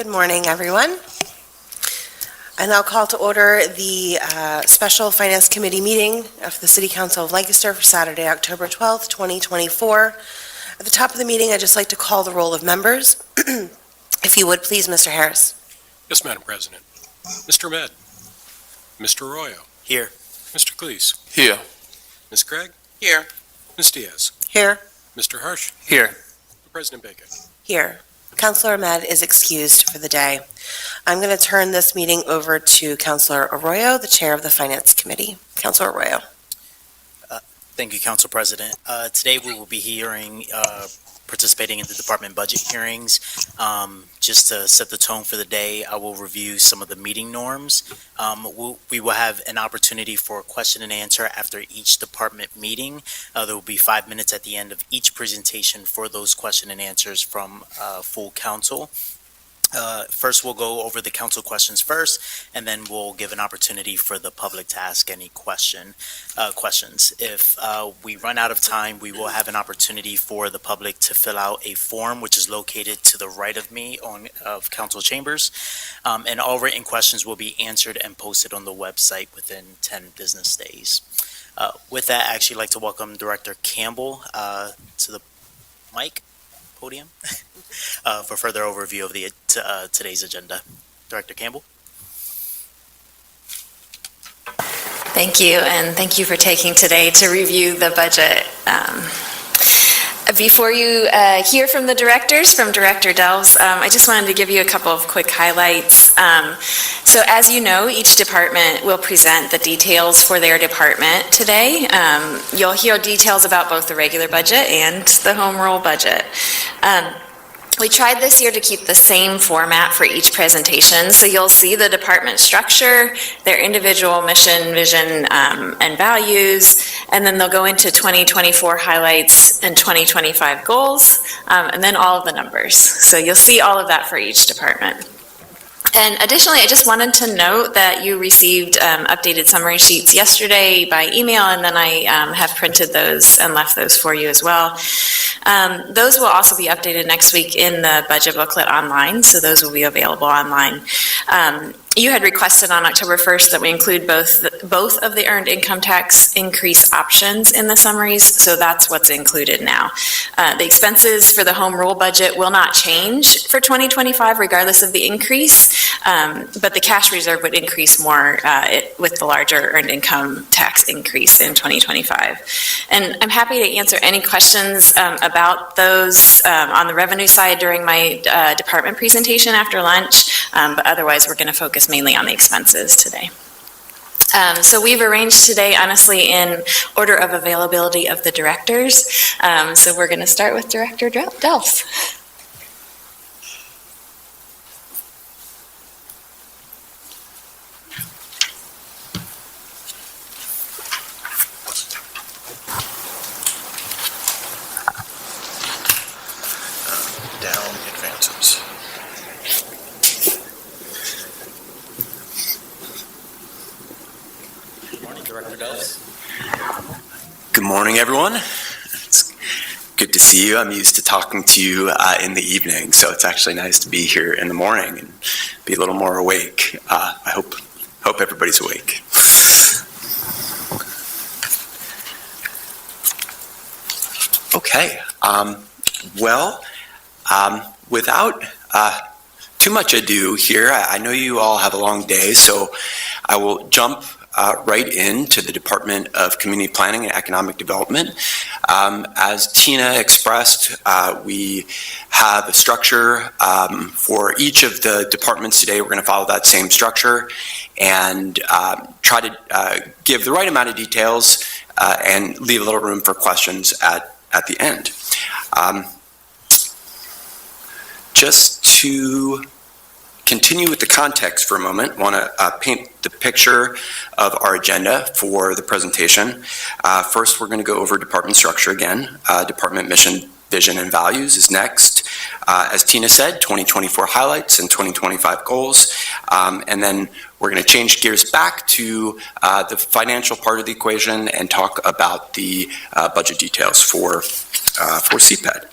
Good morning, everyone. I now call to order the Special Finance Committee meeting of the City Council of Lancaster for Saturday, October 12th, 2024. At the top of the meeting, I'd just like to call the roll of members. If you would, please, Mr. Harris. Yes, Madam President. Mr. Ahmed. Mr. Arroyo. Here. Mr. Cleese. Here. Ms. Craig. Here. Ms. Diaz. Here. Mr. Hirsch. Here. President Bacon. Here. Councilor Ahmed is excused for the day. I'm going to turn this meeting over to Councilor Arroyo, the Chair of the Finance Committee. Councilor Arroyo. Thank you, Council President. Today we will be participating in the department budget hearings. Just to set the tone for the day, I will review some of the meeting norms. We will have an opportunity for a question and answer after each department meeting. There will be 5 minutes at the end of each presentation for those question and answers from full council. First, we'll go over the council questions first, and then we'll give an opportunity for the public to ask any questions. If we run out of time, we will have an opportunity for the public to fill out a form, which is located to the right of me of council chambers, and all written questions will be answered and posted on the website within 10 business days. With that, I actually like to welcome Director Campbell to the podium for further overview of the today's agenda. Director Campbell. Thank you, and thank you for taking today to review the budget. Before you hear from the directors, from Director Delves, I just wanted to give you a couple of quick highlights. So as you know, each department will present the details for their department today. You'll hear details about both the regular budget and the home rule budget. We tried this year to keep the same format for each presentation, so you'll see the department structure, their individual mission, vision, and values, and then they'll go into 2024 highlights and 2025 goals, and then all of the numbers. So you'll see all of that for each department. And additionally, I just wanted to note that you received updated summary sheets yesterday by email, and then I have printed those and left those for you as well. Those will also be updated next week in the budget booklet online, so those will be available online. You had requested on October 1st that we include both of the earned income tax increase options in the summaries, so that's what's included now. The expenses for the home rule budget will not change for 2025 regardless of the increase, but the cash reserve would increase more with the larger earned income tax increase in 2025. And I'm happy to answer any questions about those on the revenue side during my department presentation after lunch, but otherwise we're going to focus mainly on the expenses today. So we've arranged today, honestly, in order of availability of the directors. So we're going to start with Director Delves. Down advances. Director Delves. Good morning, everyone. It's good to see you. I'm used to talking to you in the evening, so it's actually nice to be here in the morning and be a little more awake. I hope everybody's awake. Okay. Without too much ado here, I know you all have a long day, so I will jump right into the Department of Community Planning and Economic Development. As Tina expressed, we have a structure for each of the departments today. We're going to follow that same structure and try to give the right amount of details and leave a little room for questions at the end. Just to continue with the context for a moment, want to paint the picture of our agenda for the presentation. First, we're going to go over department structure again. Department mission, vision, and values is next. As Tina said, 2024 highlights and 2025 goals. And then we're going to change gears back to the financial part of the equation and talk about the budget details for CPED.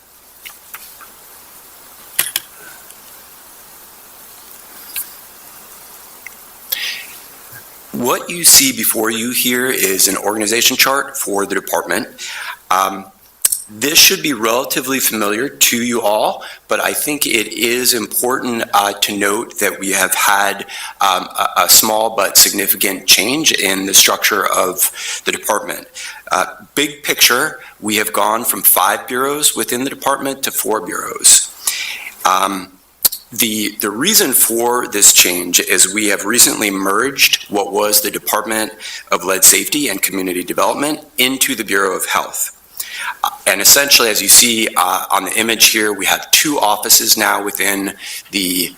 What you see before you here is an organization chart for the department. This should be relatively familiar to you all, but I think it is important to note that we have had a small but significant change in the structure of the department. Big picture, we have gone from 5 bureaus within the department to 4 bureaus. The reason for this change is we have recently merged what was the Department of Lead Safety and Community Development into the Bureau of Health. And essentially, as you see on the image here, we have 2 offices now within the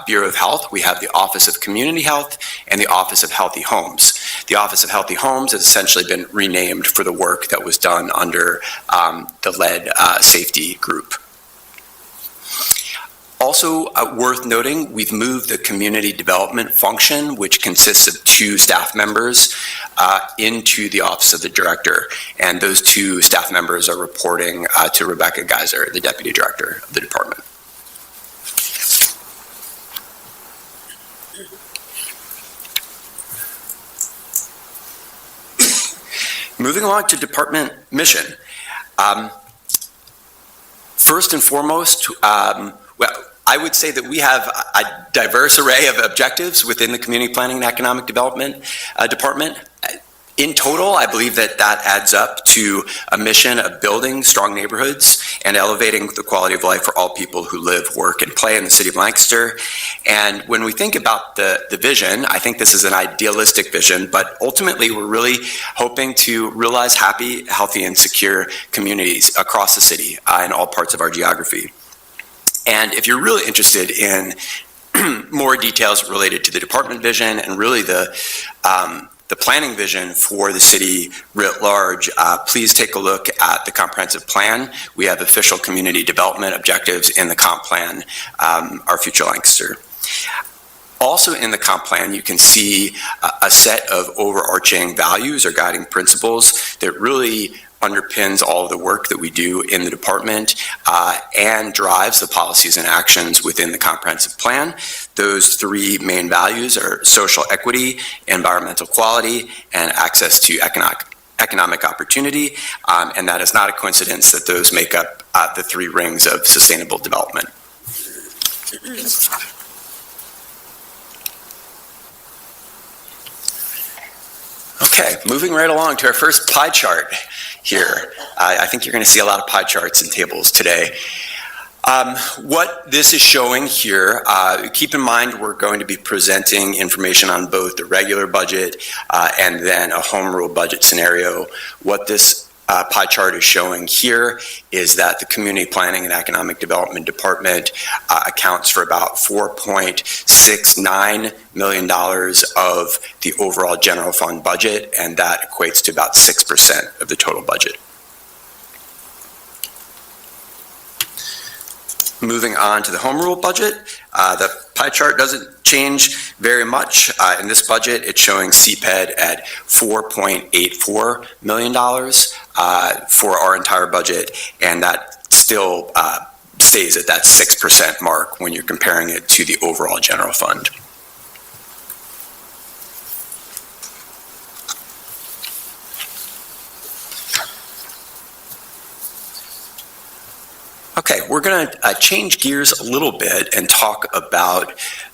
Bureau of Health. We have the Office of Community Health and the Office of Healthy Homes. The Office of Healthy Homes has essentially been renamed for the work that was done under the Lead Safety Group. Also worth noting, we've moved the community development function, which consists of 2 staff members, into the Office of the Director. And those 2 staff members are reporting to Rebecca Geiser, the Deputy Director of the department. Moving along to department mission. First and foremost, I would say that we have a diverse array of objectives within the Community Planning and Economic Development Department. In total, I believe that adds up to a mission of building strong neighborhoods and elevating the quality of life for all people who live, work, and play in the city of Lancaster. And when we think about the vision, I think this is an idealistic vision, but ultimately we're really hoping to realize happy, healthy, and secure communities across the city in all parts of our geography. And if you're really interested in more details related to the department vision and really the planning vision for the city writ large, please take a look at the comprehensive plan. We have official community development objectives in the comp plan, Our Future Lancaster. Also in the comp plan, you can see a set of overarching values or guiding principles that really underpins all of the work that we do in the department and drives the policies and actions within the comprehensive plan. Those 3 main values are social equity, environmental quality, and access to economic opportunity. And that is not a coincidence that those make up the 3 rings of sustainable development. Okay, moving right along to our first pie chart here. I think you're going to see a lot of pie charts and tables today. What this is showing here, keep in mind we're going to be presenting information on both the regular budget and then a home rule budget scenario. What this pie chart is showing here is that the Community Planning and Economic Development Department accounts for about $4.69 million of the overall general fund budget, and that equates to about 6% of the total budget. Moving on to the home rule budget, the pie chart doesn't change very much. In this budget, it's showing CPED at $4.84 million for our entire budget, and that still stays at that 6% mark when you're comparing it to the overall general fund. Okay, we're going to change gears a little bit and talk about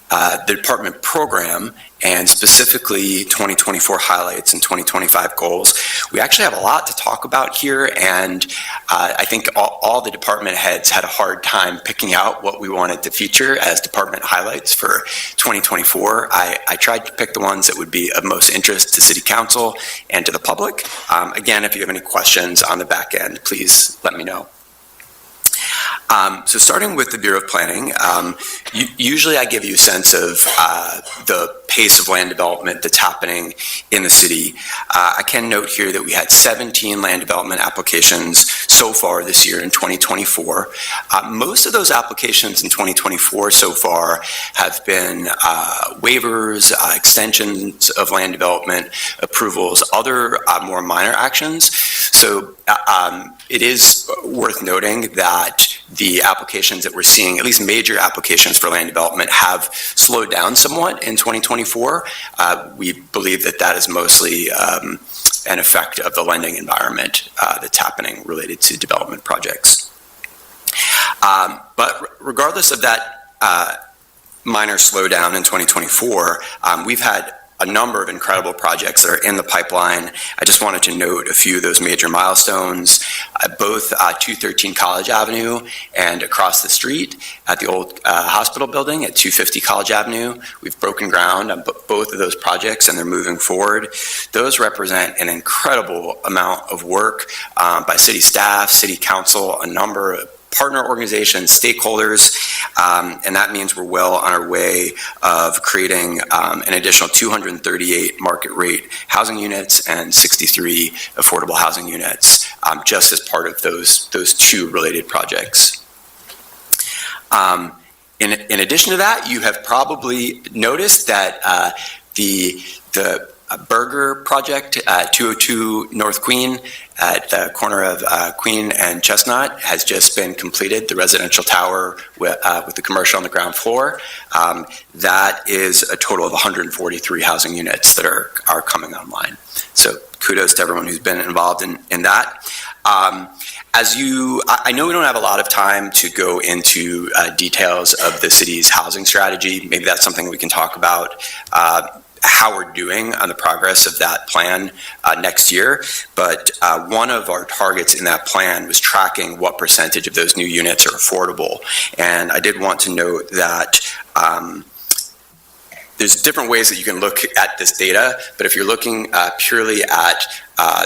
the department program and specifically 2024 highlights and 2025 goals. We actually have a lot to talk about here, and I think all the department heads had a hard time picking out what we wanted to feature as department highlights for 2024. I tried to pick the ones that would be of most interest to City Council and to the public. Again, if you have any questions on the back end, please let me know. So starting with the Bureau of Planning, usually I give you a sense of the pace of land development that's happening in the city. I can note here that we had 17 land development applications so far this year in 2024. Most of those applications in 2024 so far have been waivers, extensions of land development, approvals, other more minor actions. So it is worth noting that the applications that we're seeing, at least major applications for land development, have slowed down somewhat in 2024. We believe that that is mostly an effect of the lending environment that's happening related to development projects. But regardless of that minor slowdown in 2024, we've had a number of incredible projects that are in the pipeline. I just wanted to note a few of those major milestones. Both 213 College Avenue and across the street at the old hospital building at 250 College Avenue. We've broken ground on both of those projects and they're moving forward. Those represent an incredible amount of work by city staff, city council, a number of partner organizations, stakeholders, and that means we're well on our way of creating an additional 238 market rate housing units and 63 affordable housing units just as part of those two related projects. In addition to that, you have probably noticed that the Burger project at 202 North Queen at the corner of Queen and Chestnut has just been completed, the residential tower with the commercial on the ground floor. That is a total of 143 housing units that are coming online. So kudos to everyone who's been involved in that. I know we don't have a lot of time to go into details of the city's housing strategy. Maybe that's something we can talk about how we're doing on the progress of that plan next year. But one of our targets in that plan was tracking what percentage of those new units are affordable. And I did want to note that there's different ways that you can look at this data, but if you're looking purely at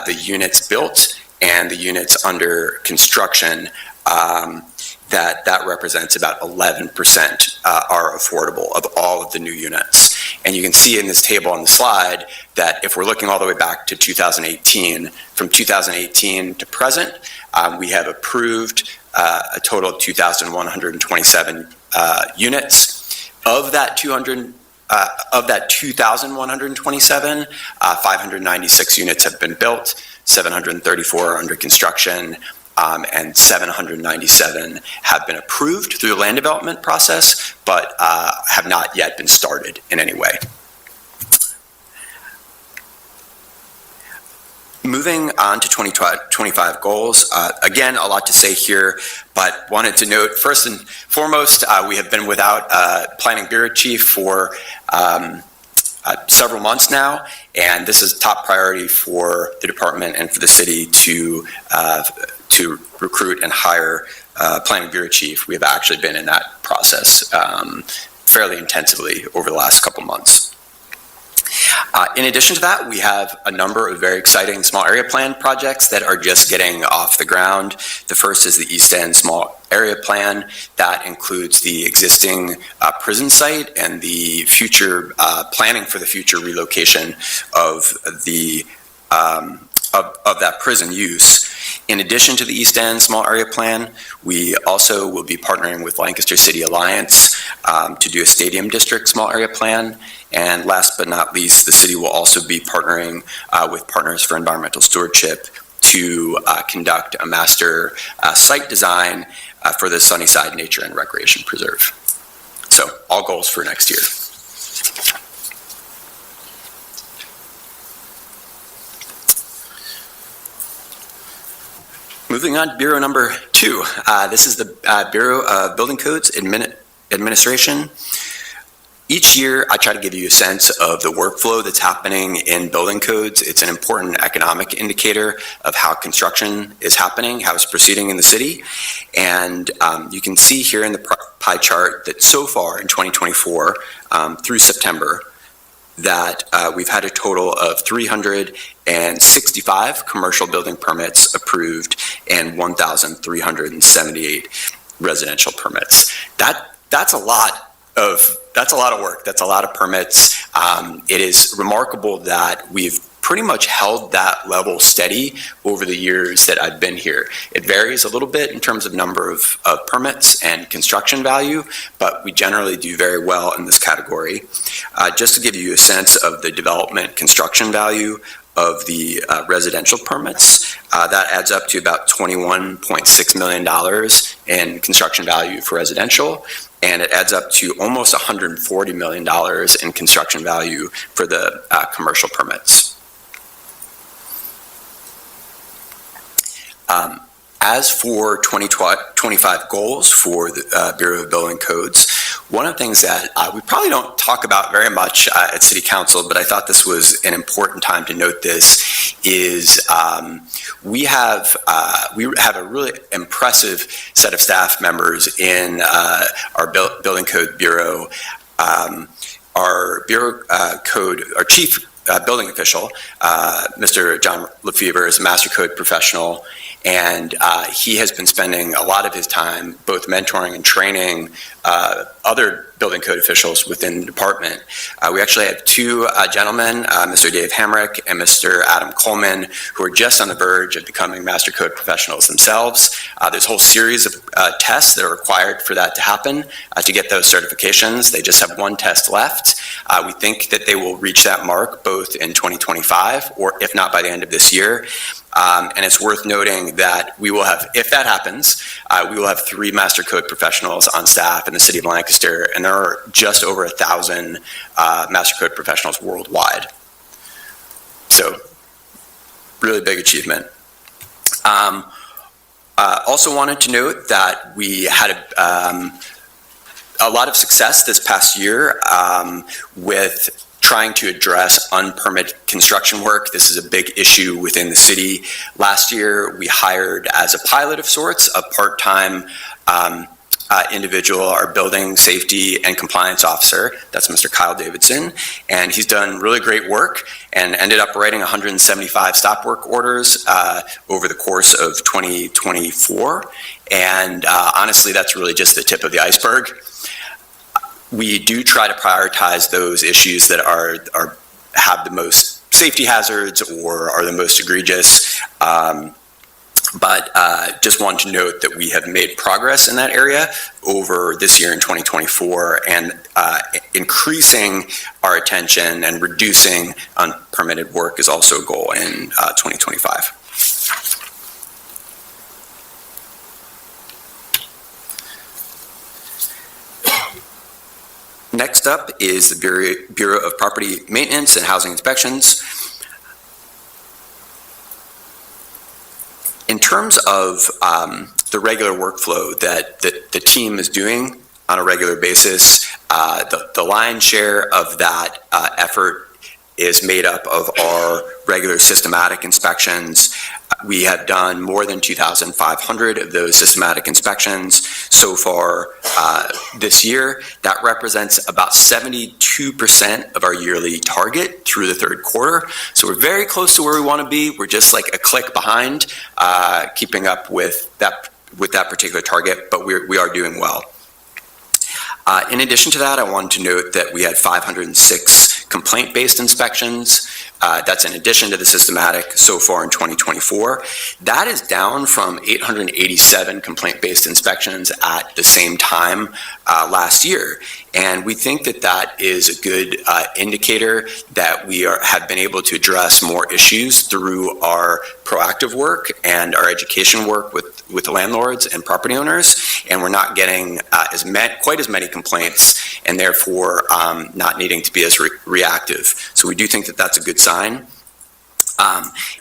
the units built and the units under construction, that represents about 11% are affordable of all of the new units. And you can see in this table on the slide that if we're looking all the way back to 2018, from 2018 to present, we have approved a total of 2,127 units. Of that 2,127, 596 units have been built, 734 are under construction, and 797 have been approved through the land development process, but have not yet been started in any way. Moving on to 2025 goals, again, a lot to say here, but wanted to note, first and foremost, we have been without a planning bureau chief for several months now, and this is top priority for the department and for the city to recruit and hire a planning bureau chief. We have actually been in that process fairly intensively over the last couple months. In addition to that, we have a number of very exciting small area plan projects that are just getting off the ground. The first is the East End Small Area Plan. That includes the existing prison site and the future planning for the future relocation of the of that prison use. In addition to the East End Small Area Plan, we also will be partnering with Lancaster City Alliance to do a Stadium District Small Area Plan. And last but not least, the city will also be partnering with Partners for Environmental Stewardship to conduct a master site design for the Sunnyside Nature and Recreation Preserve. So all goals for next year. Moving on to Bureau number 2. This is the Bureau of Building Codes Administration. Each year, I try to give you a sense of the workflow that's happening in building codes. It's an important economic indicator of how construction is happening, how it's proceeding in the city. And you can see here in the pie chart that so far in 2024 through September, that we've had a total of 365 commercial building permits approved and 1,378 residential permits. That's a lot of work. That's a lot of permits. It is remarkable that we've pretty much held that level steady over the years that I've been here. It varies a little bit in terms of number of permits and construction value, but we generally do very well in this category. Just to give you a sense of the development construction value of the residential permits. That adds up to about $21.6 million in construction value for residential, and it adds up to almost $140 million in construction value for the commercial permits. As for 2025 goals for the Bureau of Building Codes, one of the things that we probably don't talk about very much at City Council, but I thought this was an important time to note this, is we have a really impressive set of staff members in our Building Code Bureau. Our Bureau Code, our Chief Building Official, Mr. John Lefevre, is a Master Code professional, and he has been spending a lot of his time both mentoring and training other building code officials within the department. We actually have two gentlemen, Mr. Dave Hamrick and Mr. Adam Coleman, who are just on the verge of becoming Master Code professionals themselves. There's a whole series of tests that are required for that to happen, to get those certifications. They just have one test left. We think that they will reach that mark both in 2025, or if not by the end of this year. And it's worth noting that we will have, if that happens, we will have 3 Master Code professionals on staff in the city of Lancaster, and there are just over 1,000 Master Code professionals worldwide. So, really big achievement. Also wanted to note that we had a lot of success this past year with trying to address unpermitted construction work. This is a big issue within the city. Last year, we hired as a pilot of sorts a part-time individual, our building safety and compliance officer. That's Mr. Kyle Davidson. And he's done really great work and ended up writing 175 stop work orders over the course of 2024. And honestly, that's really just the tip of the iceberg. We do try to prioritize those issues that have the most safety hazards or are the most egregious. But just want to note that we have made progress in that area over this year in 2024, and increasing our attention and reducing unpermitted work is also a goal in 2025. Next up is the Bureau of Property Maintenance and Housing Inspections. In terms of the regular workflow that the team is doing on a regular basis, the lion's share of that effort is made up of our regular systematic inspections. We have done more than 2,500 of those systematic inspections so far this year. That represents about 72% of our yearly target through the third quarter. So we're very close to where we want to be. We're just like a click behind, keeping up with that particular target, but we are doing well. In addition to that, I wanted to note that we had 506 complaint-based inspections. That's in addition to the systematic so far in 2024. That is down from 887 complaint-based inspections at the same time last year. And we think that that is a good indicator that we have been able to address more issues through our proactive work and our education work with landlords and property owners, and we're not getting quite as many complaints, and therefore not needing to be as reactive. So we do think that that's a good sign.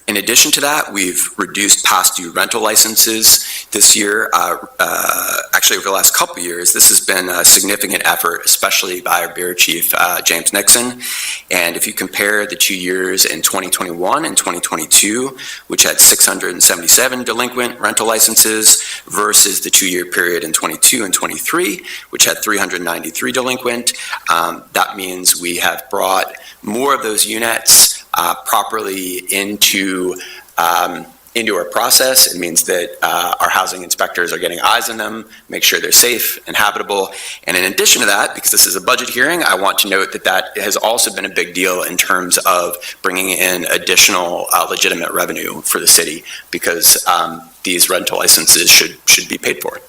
In addition to that, we've reduced past due rental licenses this year. Actually, over the last couple of years, this has been a significant effort, especially by our Bureau Chief, James Nixon. And if you compare the 2 years in 2021 and 2022, which had 677 delinquent rental licenses, versus the 2-year period in 22 and 23, which had 393 delinquent, that means we have brought more of those units properly into our process. It means that our housing inspectors are getting eyes on them, make sure they're safe and habitable. And in addition to that, because this is a budget hearing, I want to note that that has also been a big deal in terms of bringing in additional legitimate revenue for the city, because these rental licenses should be paid for.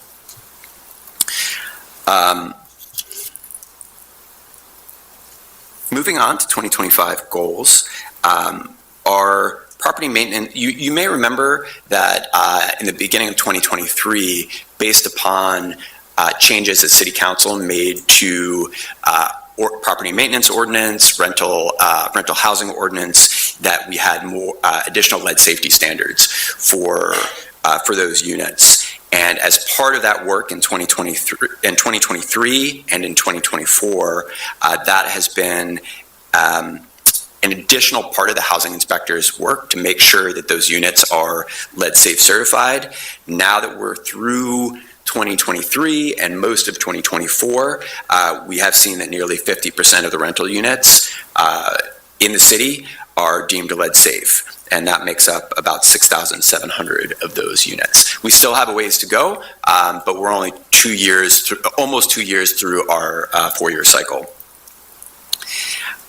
Moving on to 2025 goals. our property maintenance, you may remember that in the beginning of 2023, based upon changes that City Council made to property maintenance ordinance, rental housing ordinance, that we had more additional lead safety standards for those units. And as part of that work in 2023 and in 2024, that has been an additional part of the housing inspector's work to make sure that those units are lead safe certified. Now that we're through 2023 and most of 2024, we have seen that nearly 50% of the rental units in the city are deemed lead safe, and that makes up about 6,700 of those units. We still have a ways to go, but we're only almost 2 years through our 4-year cycle.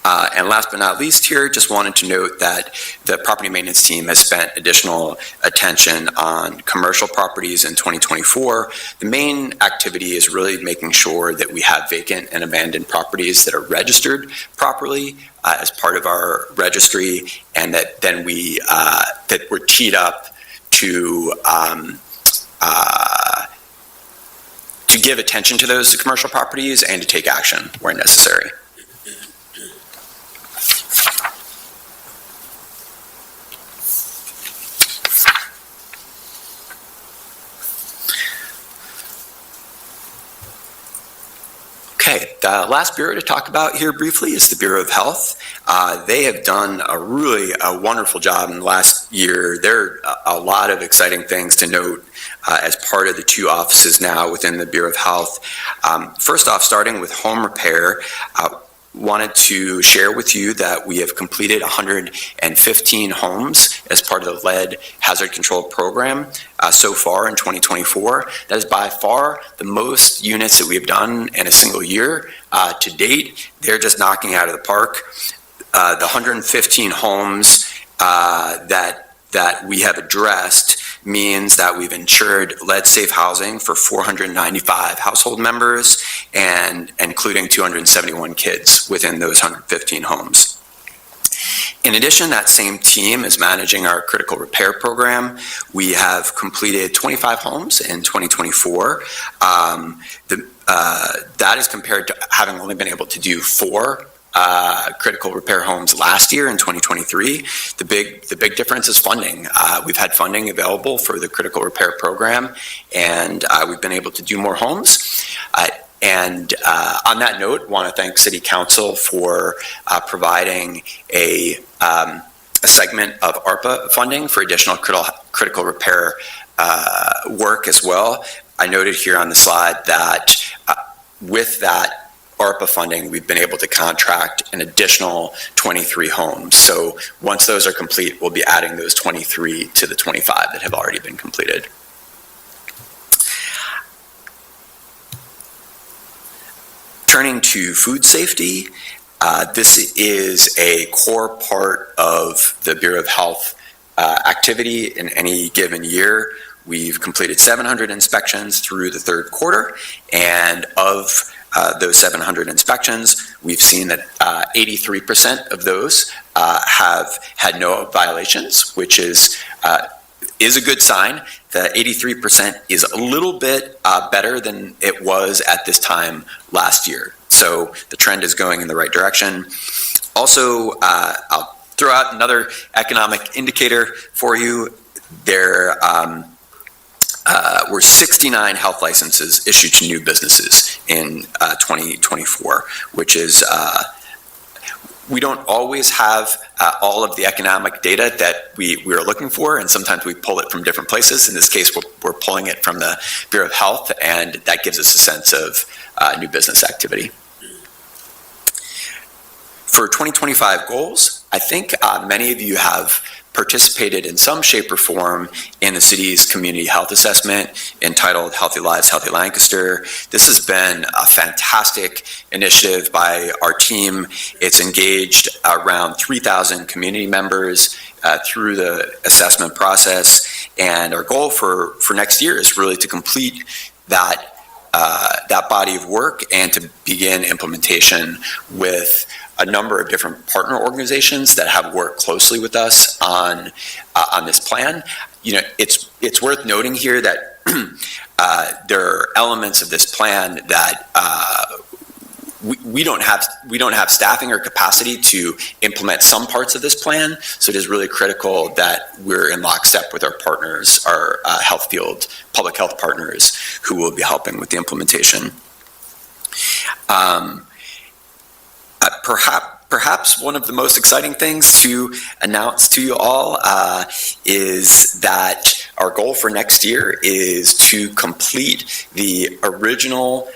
And last but not least here, just wanted to note that the property maintenance team has spent additional attention on commercial properties in 2024. The main activity is really making sure that we have vacant and abandoned properties that are registered properly as part of our registry, and that then that we're teed up to give attention to those commercial properties and to take action where necessary. Okay, the last bureau to talk about here briefly is the Bureau of Health. They have done a wonderful job in the last year. There are a lot of exciting things to note as part of the 2 offices now within the Bureau of Health. First off, starting with home repair, wanted to share with you that we have completed 115 homes as part of the lead hazard control program so far in 2024. That is by far the most units that we have done in a single year to date. They're just knocking out of the park. The 115 homes that we have addressed means that we've insured lead-safe housing for 495 household members, and including 271 kids within those 115 homes. In addition, that same team is managing our critical repair program. We have completed 25 homes in 2024. That is compared to having only been able to do 4 critical repair homes last year in 2023. The big difference is funding. We've had funding available for the critical repair program, and we've been able to do more homes. And on that note, want to thank City Council for providing a segment of ARPA funding for additional critical repair work as well. I noted here on the slide that with that ARPA funding, we've been able to contract an additional 23 homes. So once those are complete, we'll be adding those 23 to the 25 that have already been completed. Turning to food safety, this is a core part of the Bureau of Health activity in any given year. We've completed 700 inspections through the 3rd quarter, and of those 700 inspections, we've seen that 83% of those have had no violations, which is a good sign. The 83% is a little bit better than it was at this time last year. So the trend is going in the right direction. Also, I'll throw out another economic indicator for you. There were 69 health licenses issued to new businesses in 2024, which is, we don't always have all of the economic data that we are looking for, and sometimes we pull it from different places. In this case, we're pulling it from the Bureau of Health, and that gives us a sense of new business activity. For 2025 goals, I think many of you have participated in some shape or form in the city's community health assessment entitled Healthy Lives, Healthy Lancaster. This has been a fantastic initiative by our team. It's engaged around 3,000 community members through the assessment process, and our goal for next year is really to complete that body of work and to begin implementation with a number of different partner organizations that have worked closely with us on this plan. It's worth noting here that there are elements of this plan that we don't have staffing or capacity to implement some parts of this plan. So it is really critical that we're in lockstep with our partners, our health field, public health partners who will be helping with the implementation. Perhaps one of the most exciting things to announce to you all is that our goal for next year is to complete the original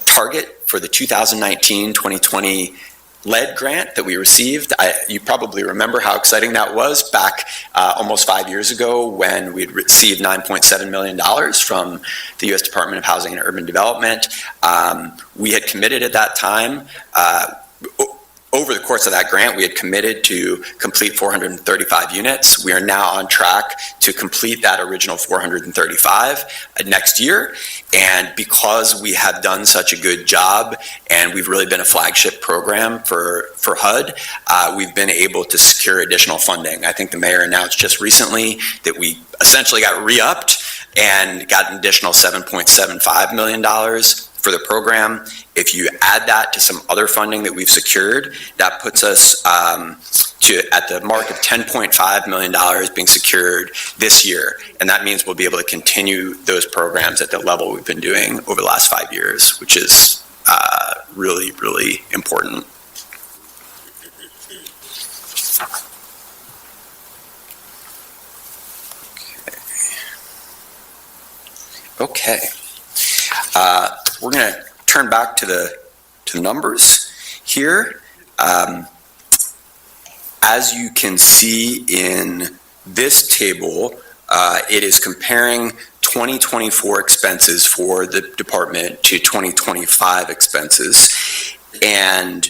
target for the 2019-2020 lead grant that we received. You probably remember how exciting that was back almost 5 years ago when we'd received $9.7 million from the U.S. Department of Housing and Urban Development. We had committed at that time, over the course of that grant, we had committed to complete 435 units. We are now on track to complete that original 435 next year. And because we have done such a good job and we've really been a flagship program for HUD, we've been able to secure additional funding. I think the mayor announced just recently that we essentially got re-upped and got an additional $7.75 million for the program. If you add that to some other funding that we've secured, that puts us at the mark of $10.5 million being secured this year. And that means we'll be able to continue those programs at the level we've been doing over the last 5 years, which is really, really important. Okay. We're going to turn back to the numbers here. As you can see in this table, it is comparing 2024 expenses for the department to 2025 expenses. And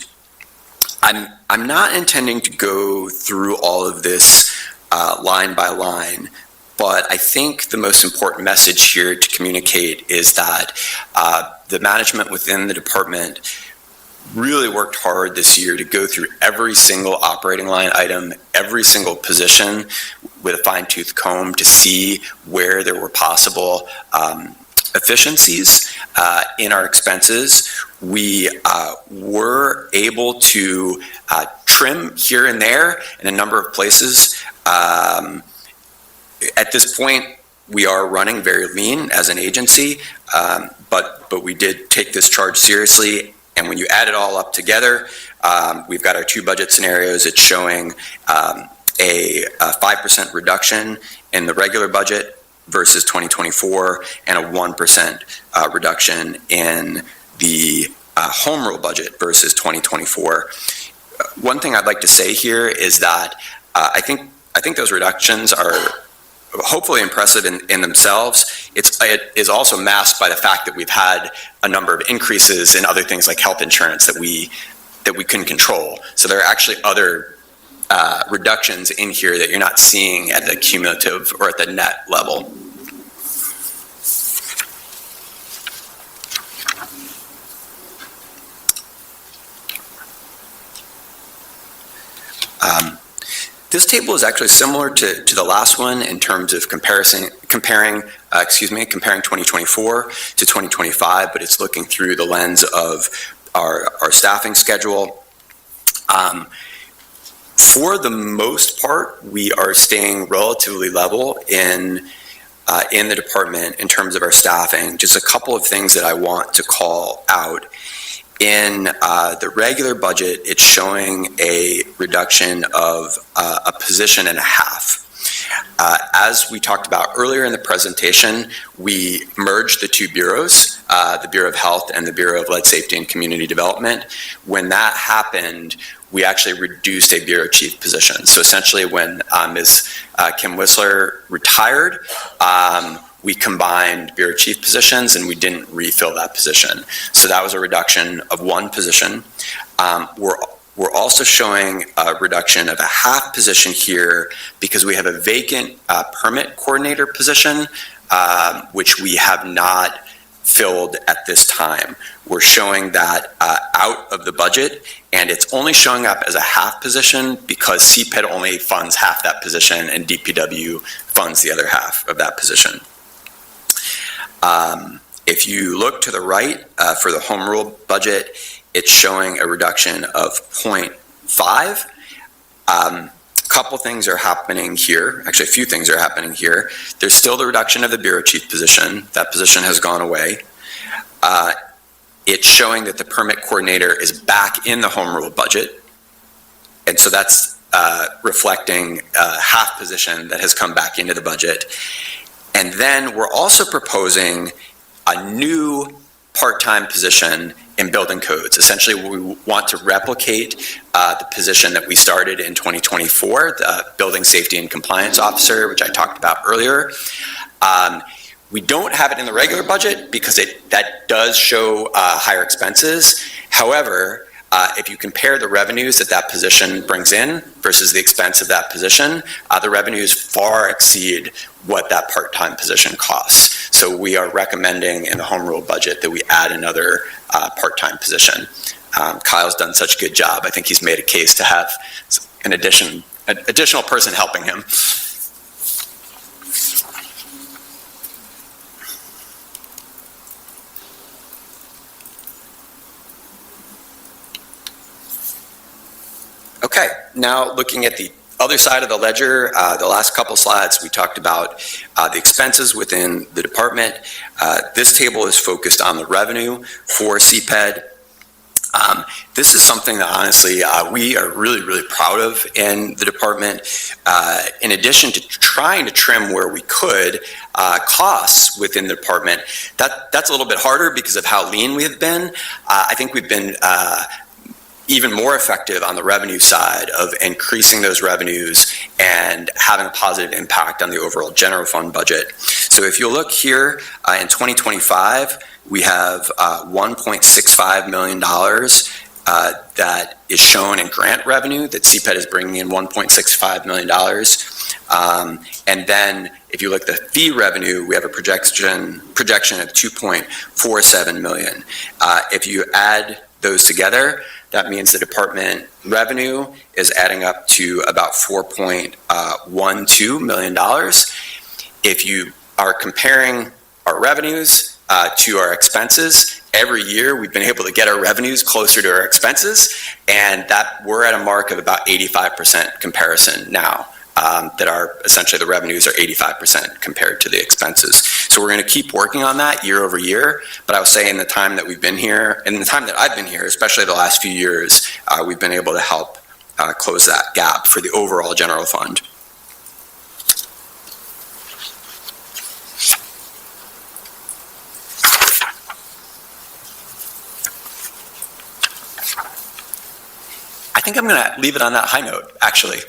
I'm not intending to go through all of this line by line, but I think the most important message here to communicate is that the management within the department really worked hard this year to go through every single operating line item, every single position with a fine-tooth comb to see where there were possible efficiencies in our expenses. We were able to trim here and there in a number of places. At this point, we are running very lean as an agency, but we did take this charge seriously. And when you add it all up together, we've got our two budget scenarios. It's showing a 5% reduction in the regular budget versus 2024 and a 1% reduction in the home rule budget versus 2024. One thing I'd like to say here is that I think those reductions are hopefully impressive in themselves. It is also masked by the fact that we've had a number of increases in other things like health insurance that we couldn't control. So there are actually other reductions in here that you're not seeing at the cumulative or at the net level. This table is actually similar to the last one in terms of comparing 2024 to 2025, but it's looking through the lens of our staffing schedule. For the most part, we are staying relatively level in the department in terms of our staffing. Just a couple of things that I want to call out. In the regular budget, it's showing a reduction of a position and a half. As we talked about earlier in the presentation, we merged the two bureaus, the Bureau of Health and the Bureau of Lead Safety and Community Development. When that happened, we actually reduced a bureau chief position. So essentially when Ms. Kim Whistler retired, we combined bureau chief positions and we didn't refill that position. So that was a reduction of one position. We're also showing a reduction of a half position here because we have a vacant permit coordinator position, which we have not filled at this time. We're showing that out of the budget, and it's only showing up as a half position because CPED only funds half that position and DPW funds the other half of that position. If you look to the right for the home rule budget, it's showing a reduction of 0.5. A couple things are happening here. Actually, a few things are happening here. There's still the reduction of the bureau chief position. That position has gone away. It's showing that the permit coordinator is back in the home rule budget. And so that's reflecting a half position that has come back into the budget. And then we're also proposing a new part-time position in building codes. Essentially, we want to replicate the position that we started in 2024, the Building Safety and Compliance Officer, which I talked about earlier. We don't have it in the regular budget because that does show higher expenses. However, if you compare the revenues that position brings in versus the expense of that position, the revenues far exceed what that part-time position costs. So we are recommending in the home rule budget that we add another part-time position. Kyle's done such a good job. I think he's made a case to have an additional person helping him. Okay, now looking at the other side of the ledger, the last couple slides, we talked about the expenses within the department. This table is focused on the revenue for CPED. This is something that honestly we are really, really proud of in the department. In addition to trying to trim where we could costs within the department, that's a little bit harder because of how lean we have been. I think we've been even more effective on the revenue side of increasing those revenues and having a positive impact on the overall general fund budget. So if you look here in 2025, we have $1.65 million that is shown in grant revenue that CPED is bringing in $1.65 million. And then if you look at the fee revenue, we have a projection of $2.47 million. If you add those together, that means the department revenue is adding up to about $4.12 million. If you are comparing our revenues to our expenses, every year we've been able to get our revenues closer to our expenses, and that we're at a mark of about 85% comparison now. That are essentially the revenues are 85% compared to the expenses. So we're going to keep working on that year over year. But I would say in the time that we've been here, in the time that I've been here, especially the last few years, we've been able to help close that gap for the overall general fund. I think I'm going to leave it on that high note, actually.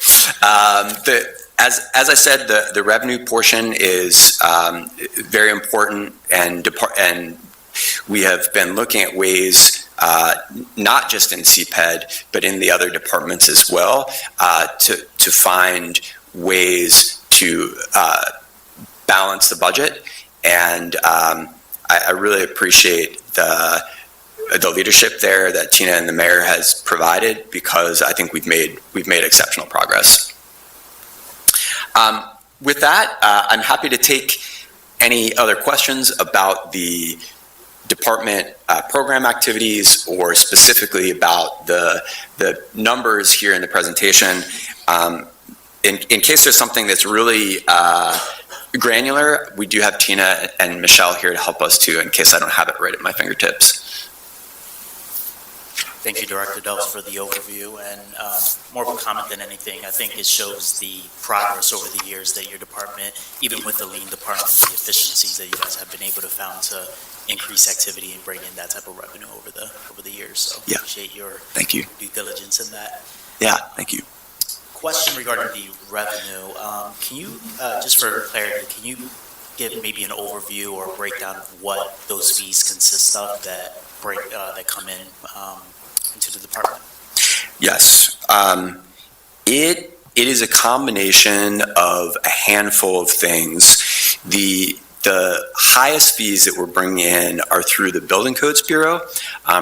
As I said, the revenue portion is very important, and we have been looking at ways, not just in CPED, but in the other departments as well, to find ways to balance the budget. And I really appreciate the leadership there that Tina and the mayor has provided, because I think we've made exceptional progress. With that, I'm happy to take any other questions about the department program activities, or specifically about the numbers here in the presentation. In case there's something that's really granular, we do have Tina and Michelle here to help us too, in case I don't have it right at my fingertips. Thank you, Director Delps, for the overview, and more of a comment than anything. I think it shows the progress over the years that your department, even with the lean department, the efficiencies that you guys have been able to found to increase activity and bring in that type of revenue over the years. So Yeah. appreciate your Thank you. due diligence in that. Yeah, thank you. Question regarding the revenue. Can you, just for clarity, can you give maybe an overview or a breakdown of what those fees consist of that come in into the department? Yes. It is a combination of a handful of things. The The highest fees that we're bringing in are through the Building Codes Bureau,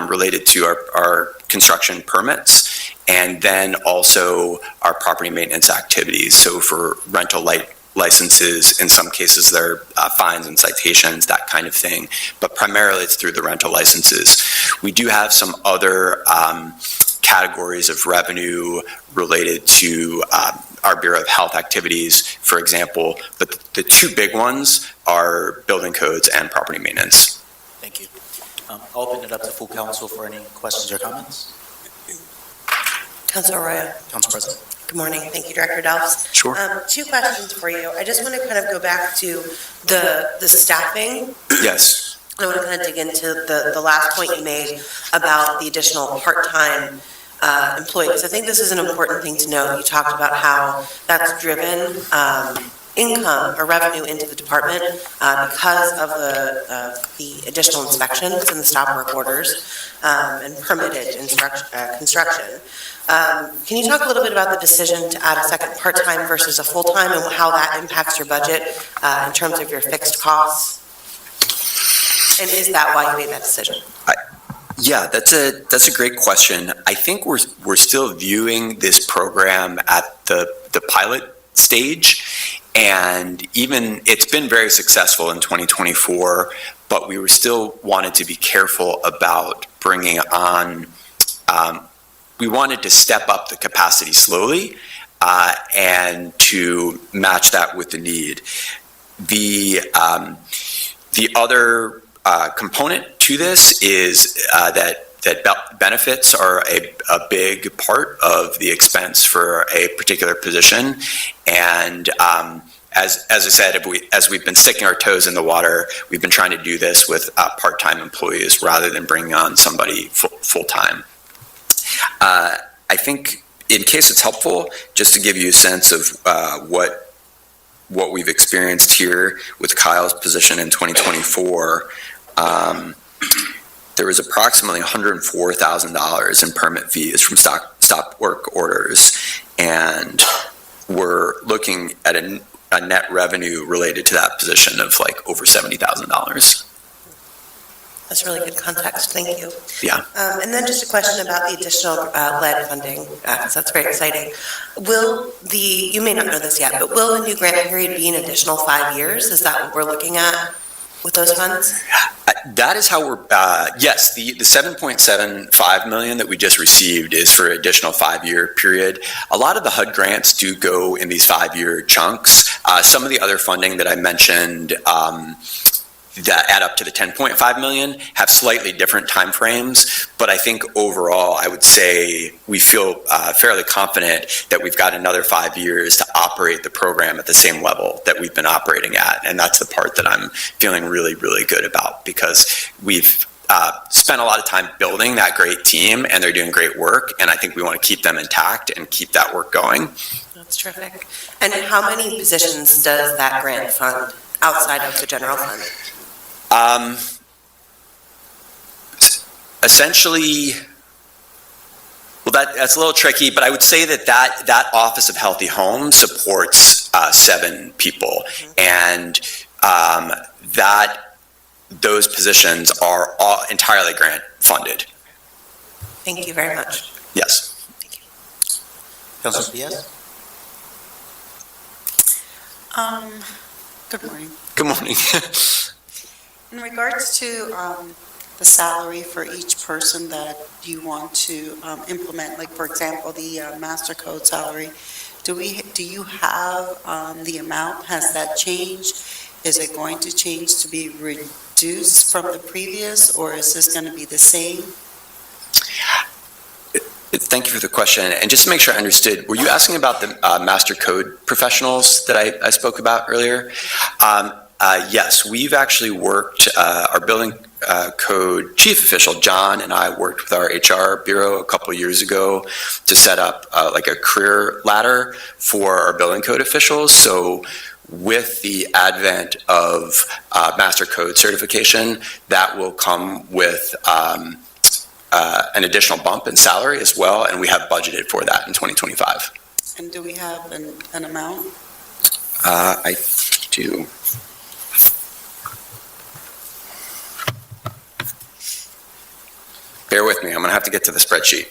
related to our construction permits, and then also our property maintenance activities. So for rental licenses, in some cases, there are fines and citations, that kind of thing. But primarily, it's through the rental licenses. We do have some other categories of revenue related to our Bureau of Health activities, for example. But the two big ones are building codes and property maintenance. Thank you. I'll open it up to full council for any questions or comments. Councilor Arroyo. Council President. Good morning. Thank you, Director Delps. Sure. Two questions for you. I just want to kind of go back to the staffing. Yes. I want to kind of dig into the last point you made about the additional part-time employees. I think this is an important thing to know. You talked about how that's driven income or revenue into the department because of the additional inspections and the stop work orders and permitted construction. Can you talk a little bit about the decision to add a second part-time versus a full-time and how that impacts your budget in terms of your fixed costs? And is that why you made that decision? Yeah, that's a great question. I think we're still viewing this program at the pilot stage, and even it's been very successful in 2024, but we were still wanted to be careful about bringing on. We wanted to step up the capacity slowly and to match that with the need. The other component to this is that benefits are a big part of the expense for a particular position. And as I said, as we've been sticking our toes in the water, we've been trying to do this with part-time employees rather than bringing on somebody full-time. I think in case it's helpful, just to give you a sense of what we've experienced here with Kyle's position in 2024, there was approximately $104,000 in permit fees from stop work orders, and we're looking at a net revenue related to that position of like over $70,000. That's really good context. Thank you. Yeah. And then just a question about the additional lead funding, because that's very exciting. You may not know this yet, but will the new grant period be an additional 5 years? Is that what we're looking at with those funds? That is how we're, yes, the $7.75 million that we just received is for an additional 5-year period. A lot of the HUD grants do go in these 5-year chunks. Some of the other funding that I mentioned that add up to the $10.5 million have slightly different timeframes, but I think overall, I would say we feel fairly confident that we've got another 5 years to operate the program at the same level that we've been operating at, and that's the part that I'm feeling really, really good about, because we've spent a lot of time building that great team, and they're doing great work, and I think we want to keep them intact and keep that work going. That's terrific. And how many positions does that grant fund outside of the general fund? Essentially, well, that's a little tricky, but I would say that Office of Healthy Homes supports 7 people, and those positions are all entirely grant funded. Thank you very much. Yes. Councilor Diaz. Good morning. Good morning. In regards to the salary for each person that you want to implement, like for example, the master code salary, do you have the amount? Has that changed? Is it going to change to be reduced from the previous, or is this going to be the same? Thank you for the question. And just to make sure I understood, were you asking about the master code professionals that I spoke about earlier? Yes, we've actually worked, our building code chief official, John, and I worked with our HR bureau a couple of years ago to set up like a career ladder for our building code officials. So with the advent of master code certification, that will come with an additional bump in salary as well, and we have budgeted for that in 2025. And do we have an amount? I do. bear with me. I'm going to have to get to the spreadsheet.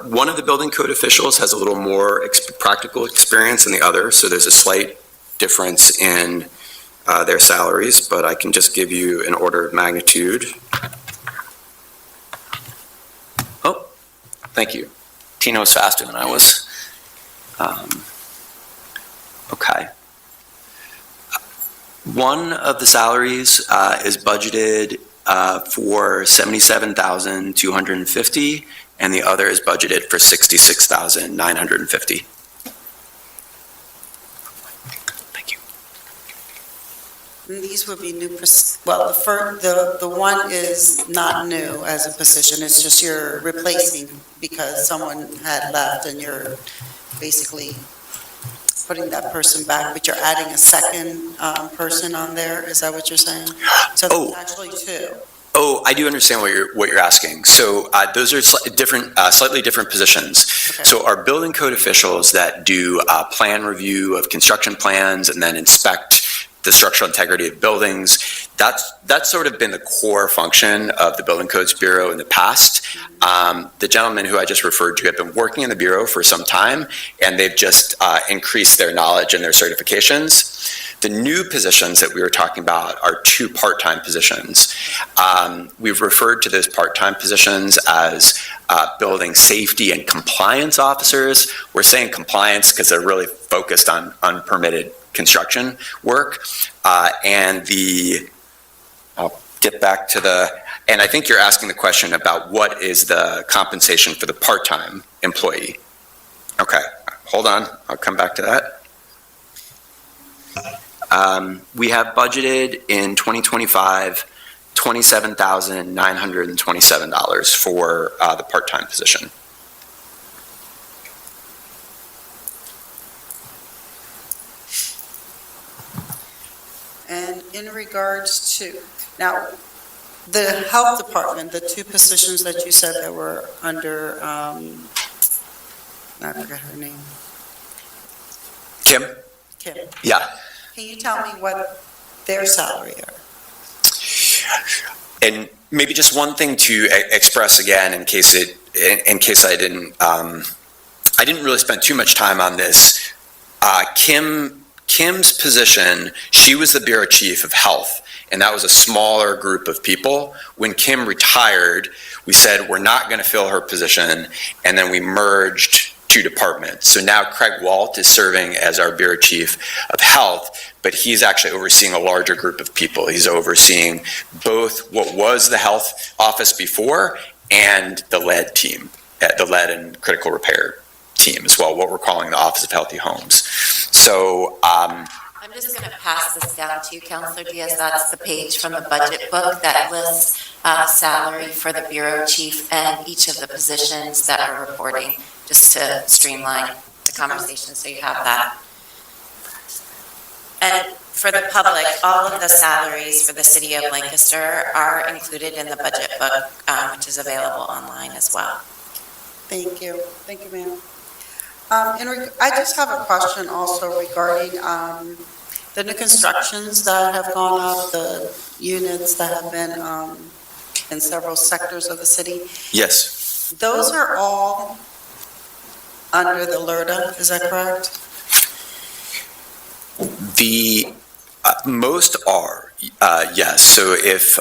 One of the building code officials has a little more practical experience than the other, so there's a slight difference in their salaries, but I can just give you an order of magnitude. Oh, thank you. Tina was faster than I was. Okay. One of the salaries is budgeted for $77,250, and the other is budgeted for $66,950. Thank you. And these would be new, well, the one is not new as a position, it's just you're replacing because someone had left and you're basically putting that person back, but you're adding a second person on there, is that what you're saying? So Oh. there's actually two. Oh, I do understand what you're asking. So those are slightly different positions. Okay. So our building code officials that do plan review of construction plans and then inspect the structural integrity of buildings, that's sort of been the core function of the Building Codes Bureau in the past. The gentlemen who I just referred to have been working in the Bureau for some time, and they've just increased their knowledge and their certifications. The new positions that we were talking about are two part-time positions. We've referred to those part-time positions as building safety and compliance officers. We're saying compliance because they're really focused on unpermitted construction work. I'll get back to and I think you're asking the question about what is the compensation for the part-time employee. Okay, hold on, I'll come back to that. We have budgeted in 2025, $27,927 for the part-time position. And in regards to, now, the health department, the two positions that you said that were under, I forgot her name. Kim? Kim. Yeah. Can you tell me what their salary are? And maybe just one thing to express again, in case I didn't really spend too much time on this. Kim's position, she was the bureau chief of health, and that was a smaller group of people. When Kim retired, we said we're not going to fill her position, and then we merged two departments. So now Craig Walt is serving as our bureau chief of health, but he's actually overseeing a larger group of people. He's overseeing both what was the health office before and the lead team, the lead and critical repair team as well, what we're calling the Office of Healthy Homes. So I'm just going to pass this down to you, Councilor Diaz. That's the page from the budget book that lists salary for the bureau chief and each of the positions that are reporting, just to streamline the conversation so you have that. And for the public, all of the salaries for the city of Lancaster are included in the budget book, which is available online as well. Thank you. Thank you, ma'am. I just have a question also regarding the new constructions that have gone up, the units that have been in several sectors of the city. yes, Those are all under the LRTA, is that correct? the most are, yes. So if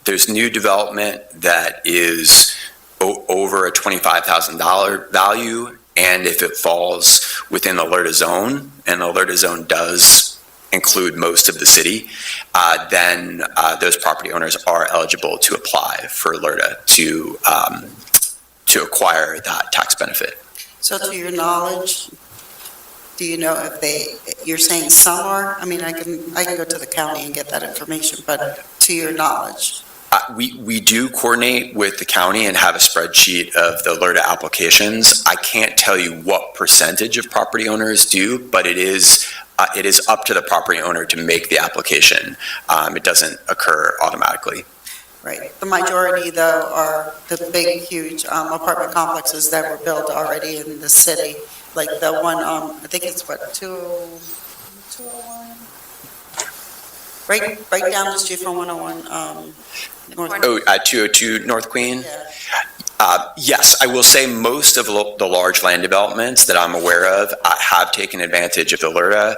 there's new development that is over a $25,000 value, and if it falls within the LRTA zone, and the LRTA zone does include most of the city, then those property owners are eligible to apply for LRTA to acquire that tax benefit. So to your knowledge, do you know if you're saying some are? I mean, I can go to the county and get that information, but to your knowledge? We do coordinate with the county and have a spreadsheet of the LRTA applications. I can't tell you what percentage of property owners do, but it is up to the property owner to make the application. It doesn't occur automatically. Right. The majority, though, are the big, huge apartment complexes that were built already in the city, like the one, I think it's what, 201? Right down the street from 101, North. Oh, 202 North Queen? Yeah. Yes, I will say most of the large land developments that I'm aware of have taken advantage of the LRTA.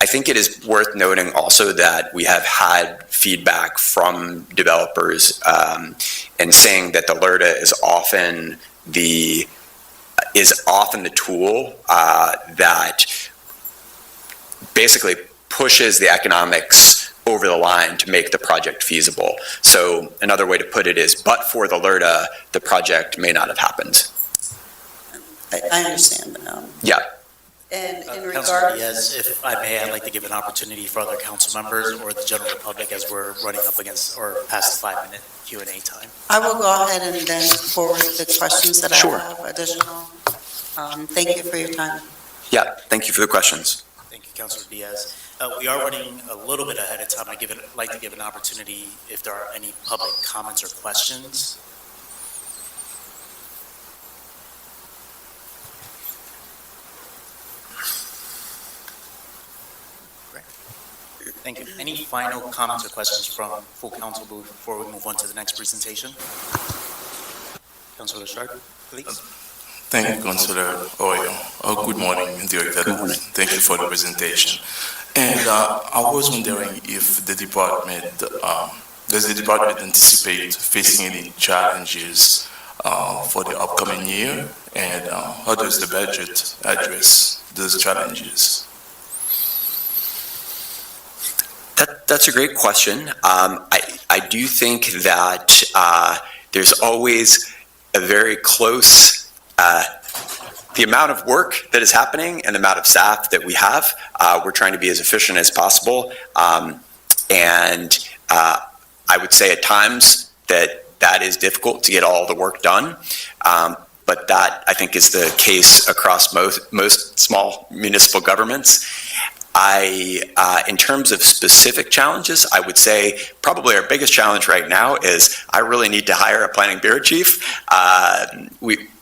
I think it is worth noting also that we have had feedback from developers and saying that the LRTA is often the tool that basically pushes the economics over the line to make the project feasible. So another way to put it is, but for the LRTA, the project may not have happened. I understand. Yeah. And in Councilor regards, Diaz, if I may, I'd like to give an opportunity for other council members or the general public as we're running up against or past the 5-minute Q&A time. I will go ahead and then forward the questions that I Sure. have additional. Thank you for your time. Yeah, thank you for the questions. Thank you, Councilor Diaz. We are running a little bit ahead of time. I'd like to give an opportunity if there are any public comments or questions. Great. Thank you. Any final comments or questions from full council before we move on to the next presentation? Councilor Sharp, please. Thank you, Councilor Oyo. Good morning, Director. Good morning. Thank you for the presentation. And I was wondering if the department, does the department anticipate facing any challenges for the upcoming year? And how does the budget address those challenges? That's a great question. I do think that there's always a very close the amount of work that is happening and the amount of staff that we have. We're trying to be as efficient as possible. And I would say at times that is difficult to get all the work done. But that, I think, is the case across most small municipal governments. In terms of specific challenges, I would say probably our biggest challenge right now is I really need to hire a planning bureau chief.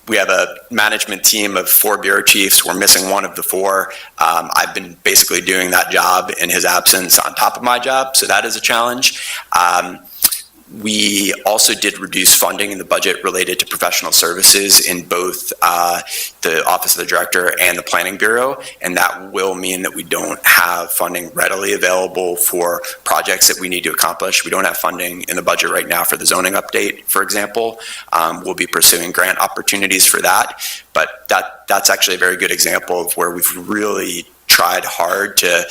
We have a management team of 4 bureau chiefs. We're missing one of the 4. I've been basically doing that job in his absence on top of my job, so that is a challenge. We also did reduce funding in the budget related to professional services in both the Office of the Director and the Planning Bureau, and that will mean that we don't have funding readily available for projects that we need to accomplish. We don't have funding in the budget right now for the zoning update, for example. We'll be pursuing grant opportunities for that, but that's actually a very good example of where we've really tried hard to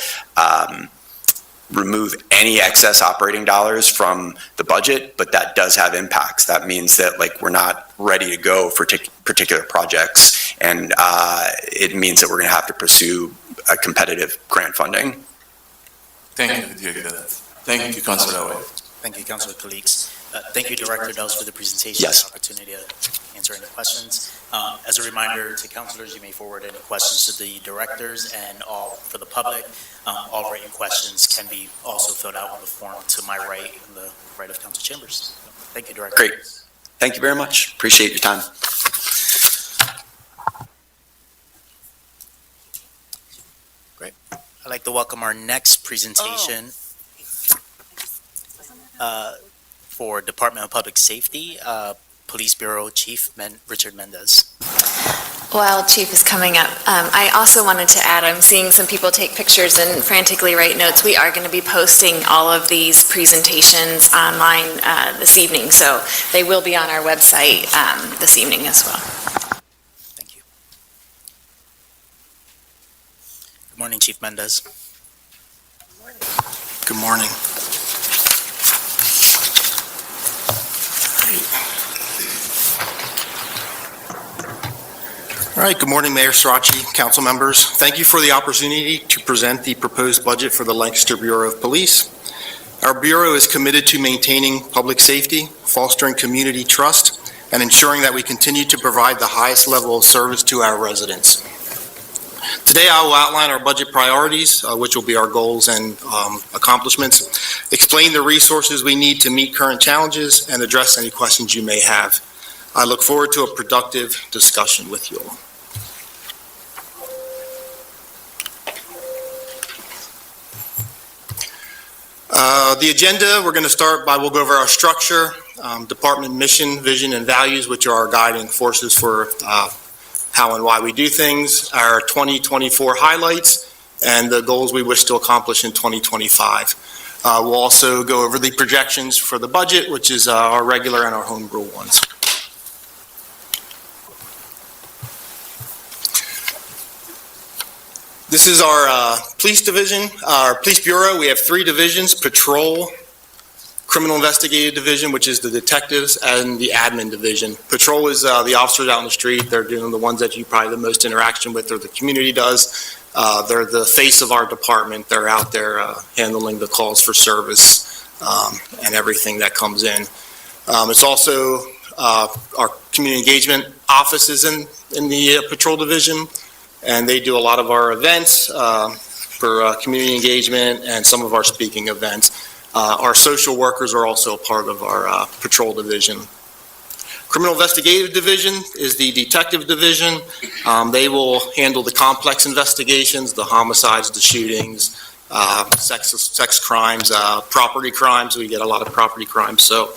remove any excess operating dollars from the budget, but that does have impacts. That means that we're not ready to go for particular projects, and it means that we're going to have to pursue a competitive grant funding. Thank you, Director. Thank you, Councilor Oyo. Thank you, Councilor Khalix. Thank you, Director Dels, for the presentation. Yes. And opportunity to answer any questions. As a reminder to councilors, you may forward any questions to the directors, and all for the public. All written questions can be also filled out on the form to my right and the right of Council Chambers. Thank you, Director. Great. Thank you very much. Appreciate your time. Great. I'd like to welcome our next presentation for Department of Public Safety, Police Bureau Chief Richard Mendez. While Chief is coming up, I also wanted to add, I'm seeing some people take pictures and frantically write notes. We are going to be posting all of these presentations online this evening, so they will be on our website this evening as well. Thank you. Good morning, Chief Mendez. Good morning. All right, good morning, Mayor Sracci, council members. Thank you for the opportunity to present the proposed budget for the Lancaster Bureau of Police. Our Bureau is committed to maintaining public safety, fostering community trust, and ensuring that we continue to provide the highest level of service to our residents. Today, I will outline our budget priorities, which will be our goals and accomplishments, explain the resources we need to meet current challenges, and address any questions you may have. I look forward to a productive discussion with you all. The agenda, we're going to start by, we'll go over our structure, department mission, vision, and values, which are our guiding forces for how and why we do things, our 2024 highlights, and the goals we wish to accomplish in 2025. We'll also go over the projections for the budget, which is our regular and our home rule ones. This is our police division, our police bureau. We have 3 divisions: patrol, criminal investigative division, which is the detectives, and the admin division. Patrol is the officers out in the street. They're doing the ones that you probably the most interaction with, or the community does. They're the face of our department. They're out there handling the calls for service and everything that comes in. It's also our community engagement office is in the patrol division, and they do a lot of our events for community engagement and some of our speaking events. Our social workers are also a part of our patrol division. Criminal investigative division is the detective division. They will handle the complex investigations, the homicides, the shootings, sex crimes, property crimes. We get a lot of property crimes, so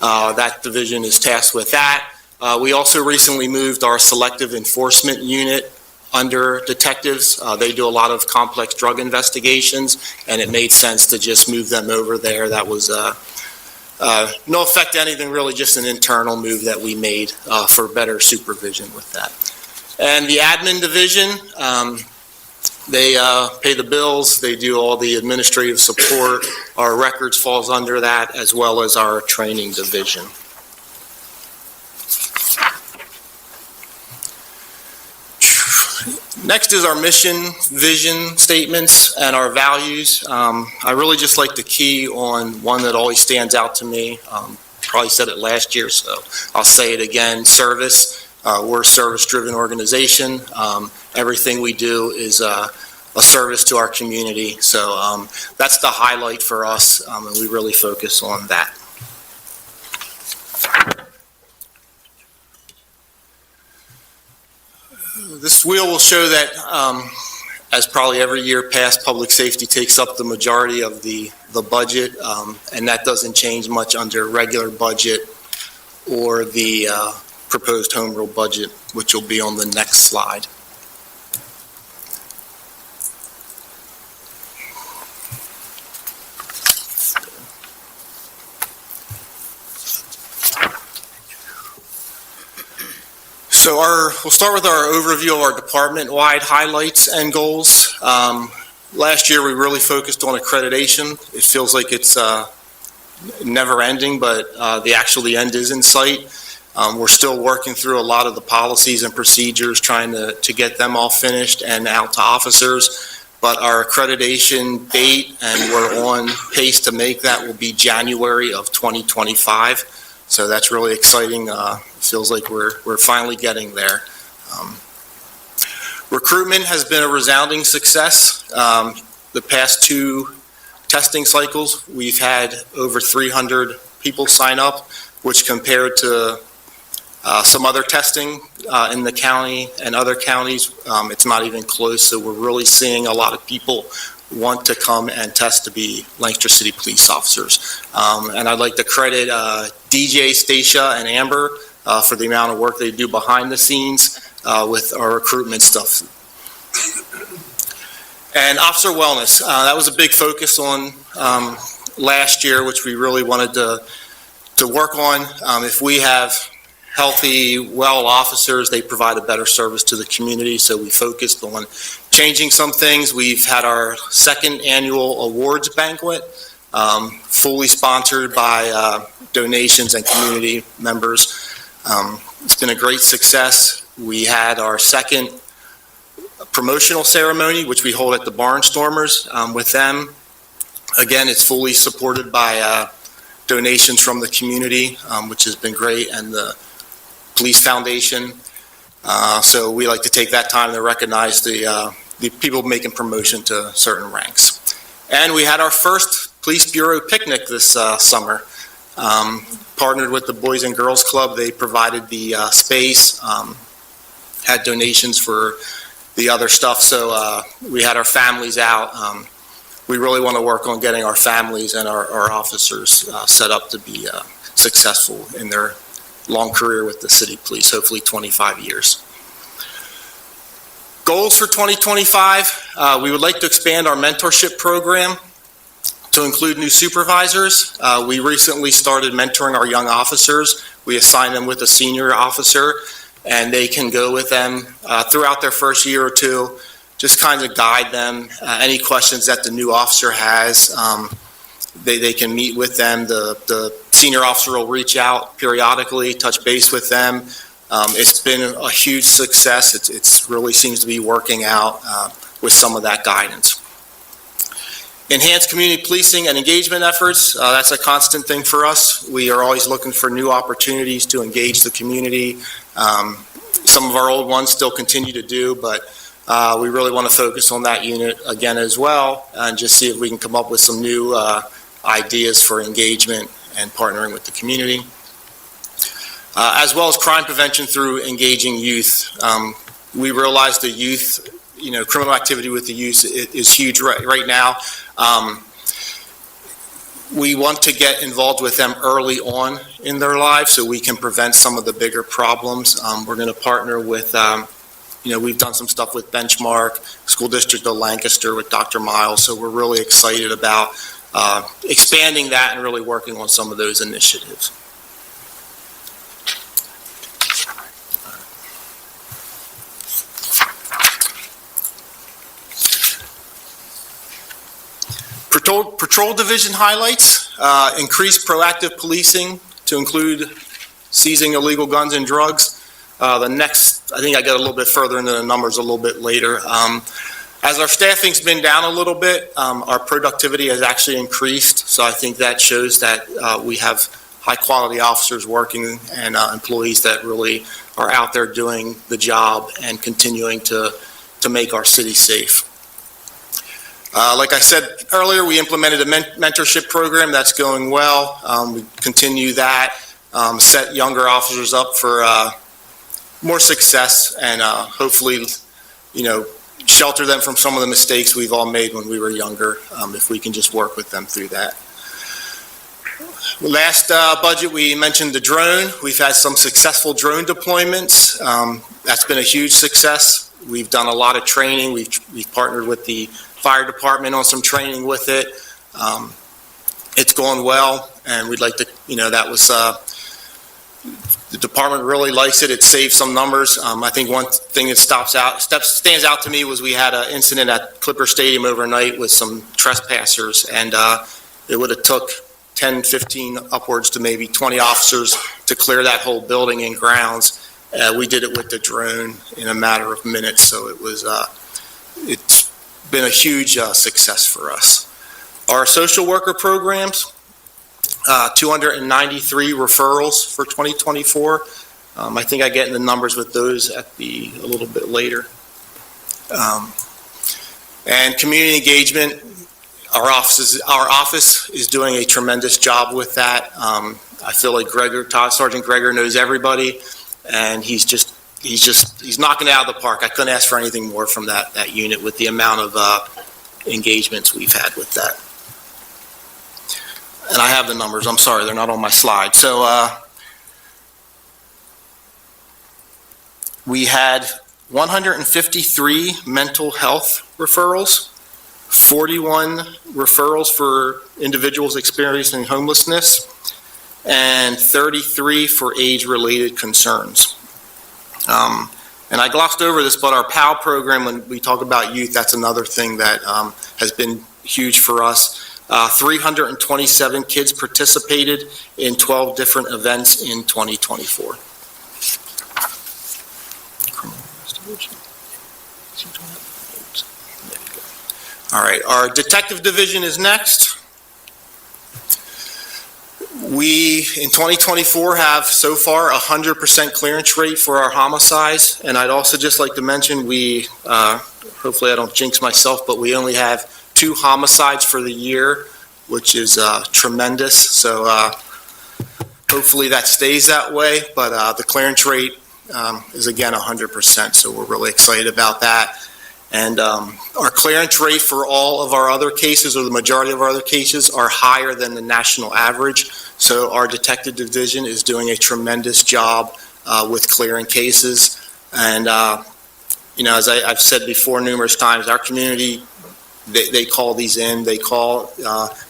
that division is tasked with that. We also recently moved our selective enforcement unit under detectives. They do a lot of complex drug investigations, and it made sense to just move them over there. That was no effect to anything, really, just an internal move that we made for better supervision with that. And the admin division, they pay the bills, they do all the administrative support. Our records falls under that, as well as our training division. Next is our mission, vision statements, and our values. I really just like to key on one that always stands out to me. Probably said it last year, so I'll say it again. Service. We're a service-driven organization. Everything we do is a service to our community. So that's the highlight for us, and we really focus on that. This wheel will show that, as probably every year past, public safety takes up the majority of the budget, and that doesn't change much under regular budget or the proposed home rule budget, which will be on the next slide. So we'll start with our overview of our department-wide highlights and goals. Last year, we really focused on accreditation. It feels like it's never-ending, but the end is in sight. We're still working through a lot of the policies and procedures, trying to get them all finished and out to officers. But our accreditation date, and we're on pace to make that, will be January of 2025. So that's really exciting. Feels like we're finally getting there. Recruitment has been a resounding success. The past 2 testing cycles, we've had over 300 people sign up, which compared to some other testing in the county and other counties, it's not even close. So we're really seeing a lot of people want to come and test to be Lancaster City police officers. And I'd like to credit DJ, Stacia, and Amber for the amount of work they do behind the scenes with our recruitment stuff. And officer wellness, that was a big focus on last year, which we really wanted to work on. If we have healthy, well officers, they provide a better service to the community, so we focused on changing some things. We've had our 2nd annual awards banquet, fully sponsored by donations and community members. It's been a great success. We had our 2nd promotional ceremony, which we hold at the Barnstormers with them. Again, it's fully supported by donations from the community, which has been great, and the Police Foundation. So we like to take that time to recognize the people making promotion to certain ranks. And we had our first Police Bureau picnic this summer. Partnered with the Boys and Girls Club. They provided the space, had donations for the other stuff. So we had our families out. we really want to work on getting our families and our officers set up to be successful in their long career with the city police, hopefully 25 years. Goals for 2025, we would like to expand our mentorship program to include new supervisors. We recently started mentoring our young officers. We assign them with a senior officer, and they can go with them throughout their first year or two, just kind of guide them. Any questions that the new officer has, they can meet with them. The senior officer will reach out periodically, touch base with them. It's been a huge success. It really seems to be working out with some of that guidance. Enhanced community policing and engagement efforts, that's a constant thing for us. We are always looking for new opportunities to engage the community. Some of our old ones still continue to do, but we really want to focus on that unit again as well, and just see if we can come up with some new ideas for engagement and partnering with the community. As well as crime prevention through engaging youth. We realize the youth, criminal activity with the youth is huge right now. We want to get involved with them early on in their lives so we can prevent some of the bigger problems. We're going to partner with, we've done some stuff with Benchmark, School District of Lancaster with Dr. Miles, so we're really excited about expanding that and really working on some of those initiatives. Patrol division highlights, increased proactive policing to include seizing illegal guns and drugs. The next, I think I get a little bit further into the numbers a little bit later. As our staffing's been down a little bit, our productivity has actually increased. So I think that shows that we have high quality officers working and employees that really are out there doing the job and continuing to make our city safe. Like I said earlier, we implemented a mentorship program that's going well. We continue that, set younger officers up for more success and hopefully, shelter them from some of the mistakes we've all made when we were younger, if we can just work with them through that. Last budget, we mentioned the drone. We've had some successful drone deployments. That's been a huge success. We've done a lot of training. We've partnered with the fire department on some training with it. It's going well, and we'd like to, that was, the department really likes it. It saved some numbers. I think one thing that stands out to me was we had an incident at Clipper Stadium overnight with some trespassers, and it would have took 10, 15, upwards to maybe 20 officers to clear that whole building and grounds. We did it with the drone in a matter of minutes, so it was, it's been a huge success for us. Our social worker programs, 293 referrals for 2024. I think I get in the numbers with those a little bit later. And community engagement, our office is doing a tremendous job with that. I feel like Sergeant Gregor knows everybody, and he's knocking it out of the park. I couldn't ask for anything more from that unit with the amount of engagements we've had with that. And I have the numbers. I'm sorry, they're not on my slide. So we had 153 mental health referrals, 41 referrals for individuals experiencing homelessness, and 33 for age-related concerns. And I glossed over this, but our PAL program, when we talk about youth, that's another thing that has been huge for us. 327 kids participated in 12 different events in 2024. All right, our detective division is next. We, in 2024, have so far 100% clearance rate for our homicides. And I'd also just like to mention, we, hopefully I don't jinx myself, but we only have 2 homicides for the year, which is tremendous. So hopefully that stays that way. But the clearance rate is again 100%. So we're really excited about that. And our clearance rate for all of our other cases, or the majority of our other cases, are higher than the national average. So our detective division is doing a tremendous job with clearing cases. And, as I've said before numerous times, our community, they call these in. They call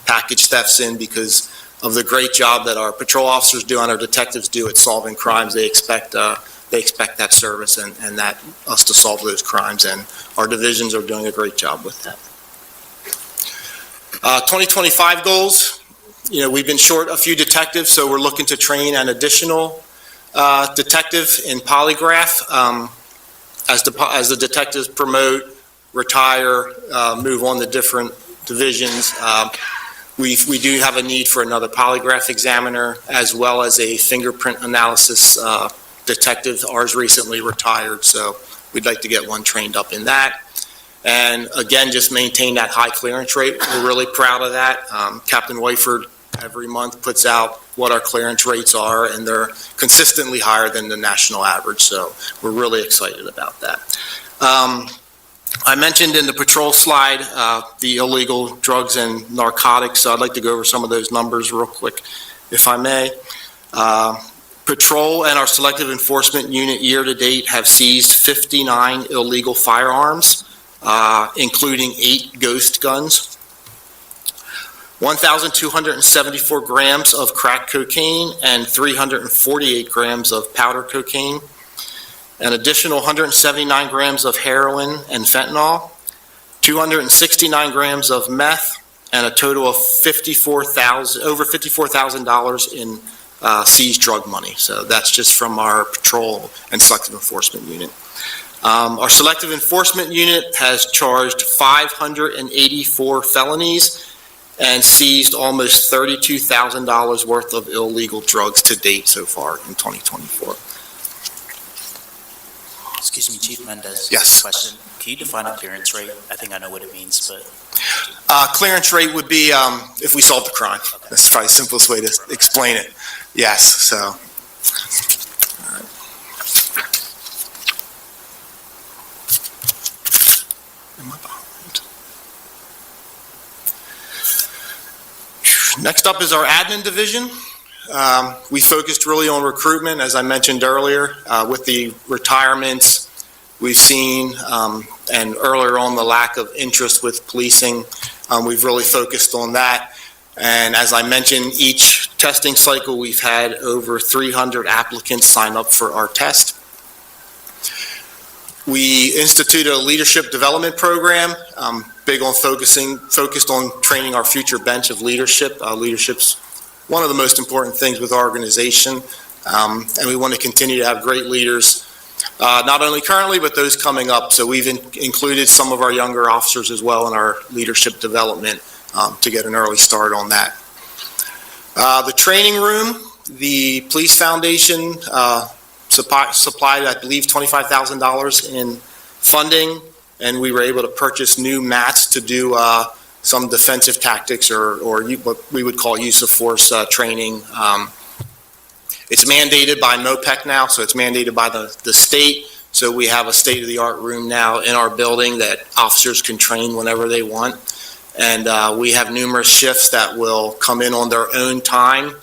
package thefts in because of the great job that our patrol officers do and our detectives do at solving crimes. They expect that service and that us to solve those crimes, and our divisions are doing a great job with that. 2025 goals. We've been short a few detectives, so we're looking to train an additional detective in polygraph. As the detectives promote, retire, move on to different divisions, we do have a need for another polygraph examiner, as well as a fingerprint analysis detective. Ours recently retired, so we'd like to get one trained up in that. And again, just maintain that high clearance rate. We're really proud of that. Captain Wyford every month puts out what our clearance rates are, and they're consistently higher than the national average, so we're really excited about that. I mentioned in the patrol slide the illegal drugs and narcotics, so I'd like to go over some of those numbers real quick, if I may. Patrol and our selective enforcement unit year-to-date have seized 59 illegal firearms, including 8 ghost guns, 1,274 grams of crack cocaine, and 348 grams of powder cocaine, an additional 179 grams of heroin and fentanyl, 269 grams of meth, and a total of over $54,000 in seized drug money. So that's just from our patrol and selective enforcement unit. Our selective enforcement unit has charged 584 felonies and seized almost $32,000 worth of illegal drugs to date so far in 2024. Excuse me, Chief Mendez. Yes. Question. Can you define a clearance rate? I think I know what it means, but... Clearance rate would be if we solve the crime. Okay. That's probably the simplest way to explain it. Yes, so. All right. Am I behind? Next up is our admin division. We focused really on recruitment, as I mentioned earlier. With the retirements we've seen, and earlier on the lack of interest with policing, we've really focused on that. And as I mentioned, each testing cycle, we've had over 300 applicants sign up for our test. We instituted a leadership development program, big on focused on training our future bench of leadership. Leadership's one of the most important things with our organization, and we want to continue to have great leaders, not only currently, but those coming up. So we've included some of our younger officers as well in our leadership development to get an early start on that. The training room, the Police Foundation supplied, I believe, $25,000 in funding, and we were able to purchase new mats to do some defensive tactics or what we would call use of force training. It's mandated by MOPEC now, so it's mandated by the state. So we have a state-of-the-art room now in our building that officers can train whenever they want. And we have numerous shifts that will come in on their own time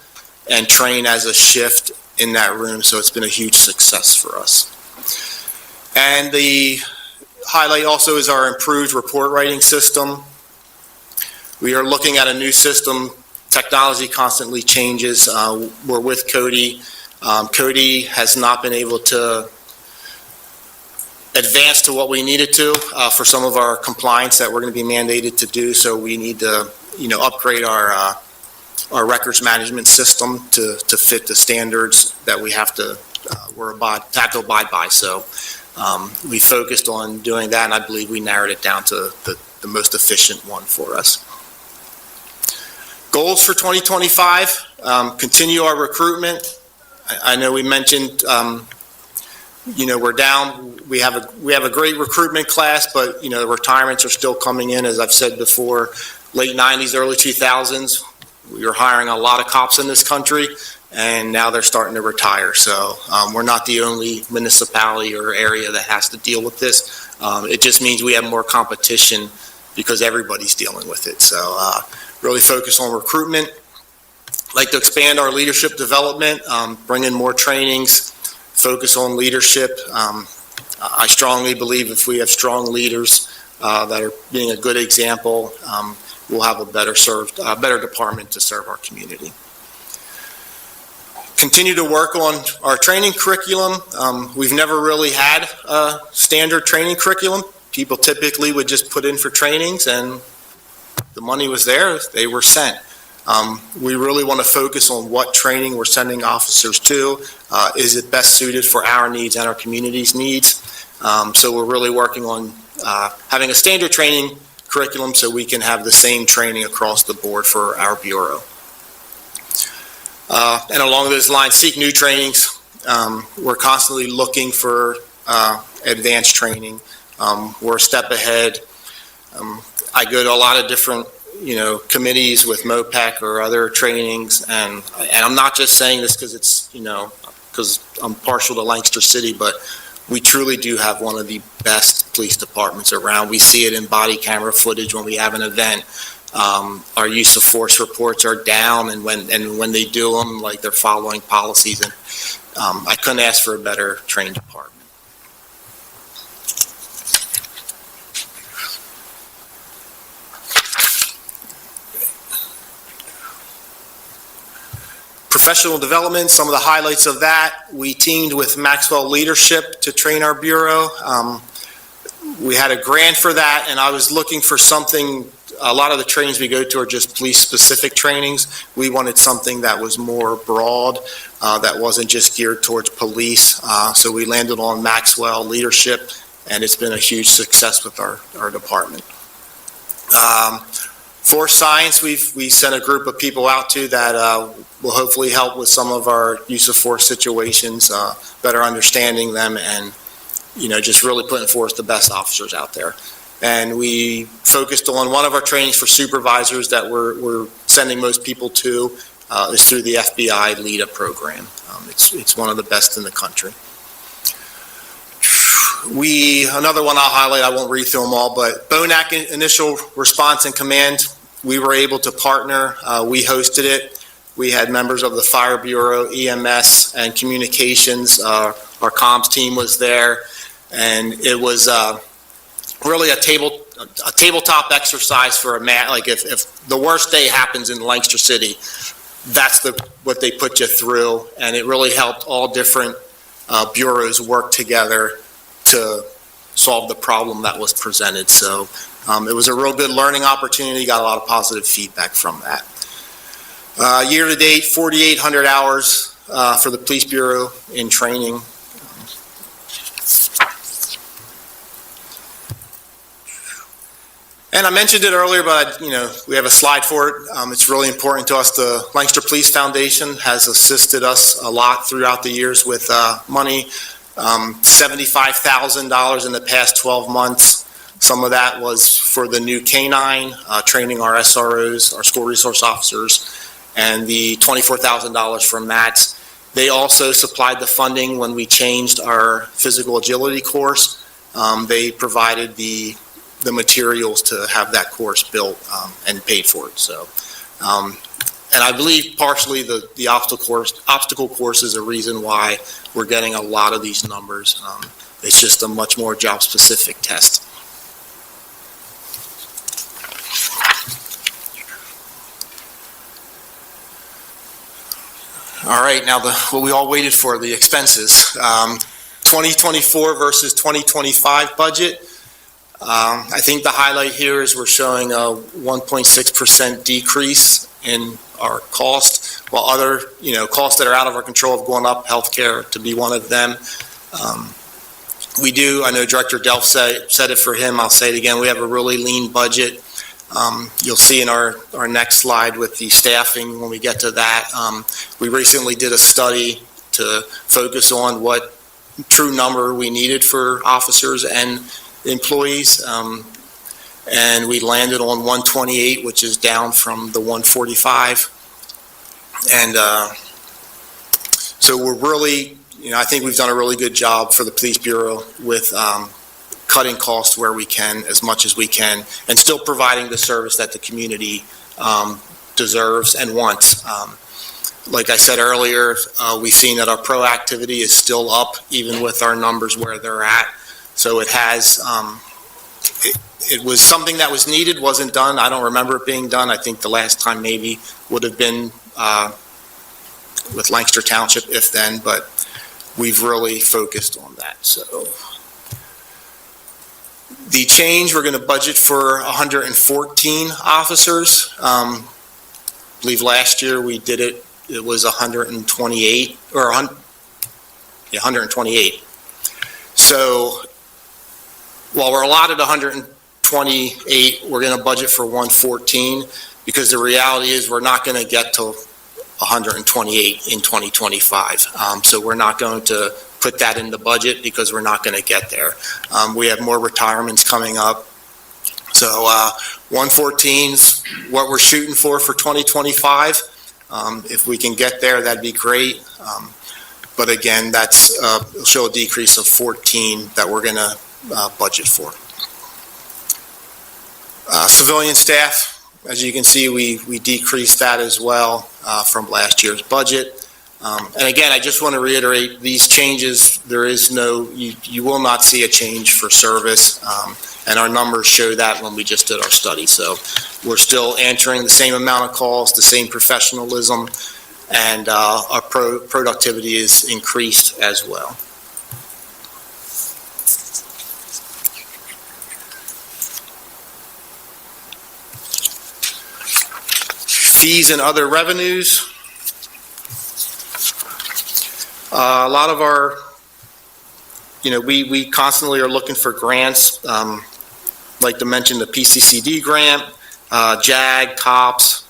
and train as a shift in that room. So it's been a huge success for us. And the highlight also is our improved report writing system. We are looking at a new system. Technology constantly changes. We're with Cody. Cody has not been able to advance to what we needed to for some of our compliance that we're going to be mandated to do. So we need to, upgrade our records management system to fit the standards that we have to abide by. So we focused on doing that, and I believe we narrowed it down to the most efficient one for us. Goals for 2025, continue our recruitment. I know we mentioned, we're down. We have a great recruitment class, but, the retirements are still coming in, as I've said before. Late 90s, early 2000s, we were hiring a lot of cops in this country, and now they're starting to retire. So we're not the only municipality or area that has to deal with this. It just means we have more competition because everybody's dealing with it. So really focus on recruitment. Like to expand our leadership development, bring in more trainings, focus on leadership. I strongly believe if we have strong leaders that are being a good example, we'll have a better department to serve our community. Continue to work on our training curriculum. We've never really had a standard training curriculum. People typically would just put in for trainings and the money was there, they were sent. We really want to focus on what training we're sending officers to. Is it best suited for our needs and our community's needs? So we're really working on having a standard training curriculum so we can have the same training across the board for our Bureau. And along those lines, seek new trainings. We're constantly looking for advanced training. We're a step ahead. I go to a lot of different committees with MOPEC or other trainings, and I'm not just saying this because it's, because I'm partial to Lancaster City, but we truly do have one of the best police departments around. We see it in body camera footage when we have an event. Our use of force reports are down, and when they do them, like they're following policies, and I couldn't ask for a better trained department. Professional development, some of the highlights of that, we teamed with Maxwell Leadership to train our Bureau. We had a grant for that, and I was looking for something. A lot of the trainings we go to are just police-specific trainings. We wanted something that was more broad, that wasn't just geared towards police. So we landed on Maxwell Leadership, and it's been a huge success with our department. Force Science, we sent a group of people out to that will hopefully help with some of our use of force situations, better understanding them, and just really putting forth the best officers out there. And we focused on one of our trainings for supervisors that we're sending most people to is through the FBI LEADA program. It's one of the best in the country. Another one I'll highlight, I won't read through them all, but BONAC Initial Response and Command, we were able to partner. We hosted it. We had members of the Fire Bureau, EMS, and Communications. Our comms team was there, and it was really a tabletop exercise for a man. Like if the worst day happens in Lancaster City, that's what they put you through, and it really helped all different bureaus work together to solve the problem that was presented. So it was a real good learning opportunity, got a lot of positive feedback from that. Year to date, 4,800 hours for the Police Bureau in training. And I mentioned it earlier, but we have a slide for it. It's really important to us. The Lancaster Police Foundation has assisted us a lot throughout the years with money. $75,000 in the past 12 months. Some of that was for the new K-9, training our SROs, our school resource officers, and the $24,000 from MATS. They also supplied the funding when we changed our physical agility course. They provided the materials to have that course built and paid for it. So, and I believe partially the obstacle course is a reason why we're getting a lot of these numbers. It's just a much more job-specific test. All right, now what we all waited for, the expenses. 2024 versus 2025 budget. I think the highlight here is we're showing a 1.6% decrease in our cost, while other, costs that are out of our control have gone up, healthcare to be one of them. I know Director Delph said it for him, I'll say it again, we have a really lean budget. You'll see in our next slide with the staffing when we get to that. We recently did a study to focus on what true number we needed for officers and employees, and we landed on 128, which is down from the 145. And So we're really, I think we've done a really good job for the Police Bureau with cutting costs where we can, as much as we can, and still providing the service that the community deserves and wants. Like I said earlier, we've seen that our proactivity is still up, even with our numbers where they're at. So it has, it was something that was needed, wasn't done. I don't remember it being done. I think the last time maybe would have been with Lancaster Township, if then, but we've really focused on that. So the change, we're going to budget for 114 officers. I believe last year we did it was 128 or 128. So while we're allotted 128, we're going to budget for 114 because the reality is we're not going to get to 128 in 2025. So we're not going to put that in the budget because we're not going to get there. We have more retirements coming up. So 114's what we're shooting for 2025. If we can get there, that'd be great. But again, that's it'll show a decrease of 14 that we're going to budget for. Civilian staff, as you can see, we decreased that as well from last year's budget. And again, I just want to reiterate these changes. There is no, you will not see a change for service. And our numbers show that when we just did our study. So we're still answering the same amount of calls, the same professionalism, and our productivity is increased as well. Fees and other revenues. A lot of our, we constantly are looking for grants. Like to mention the PCCD grant, JAG, COPS.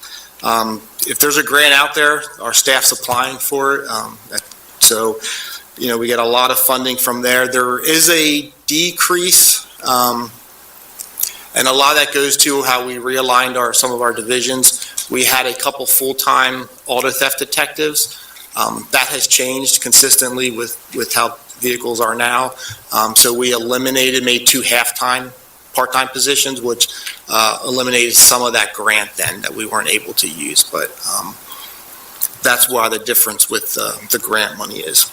If there's a grant out there, our staff's applying for it. So, we get a lot of funding from there. There is a decrease, and a lot of that goes to how we realigned some of our divisions. We had a couple full-time auto theft detectives. That has changed consistently with how vehicles are now. So we made 2 half-time part-time positions, which eliminated some of that grant then that we weren't able to use. But that's why the difference with the grant money is.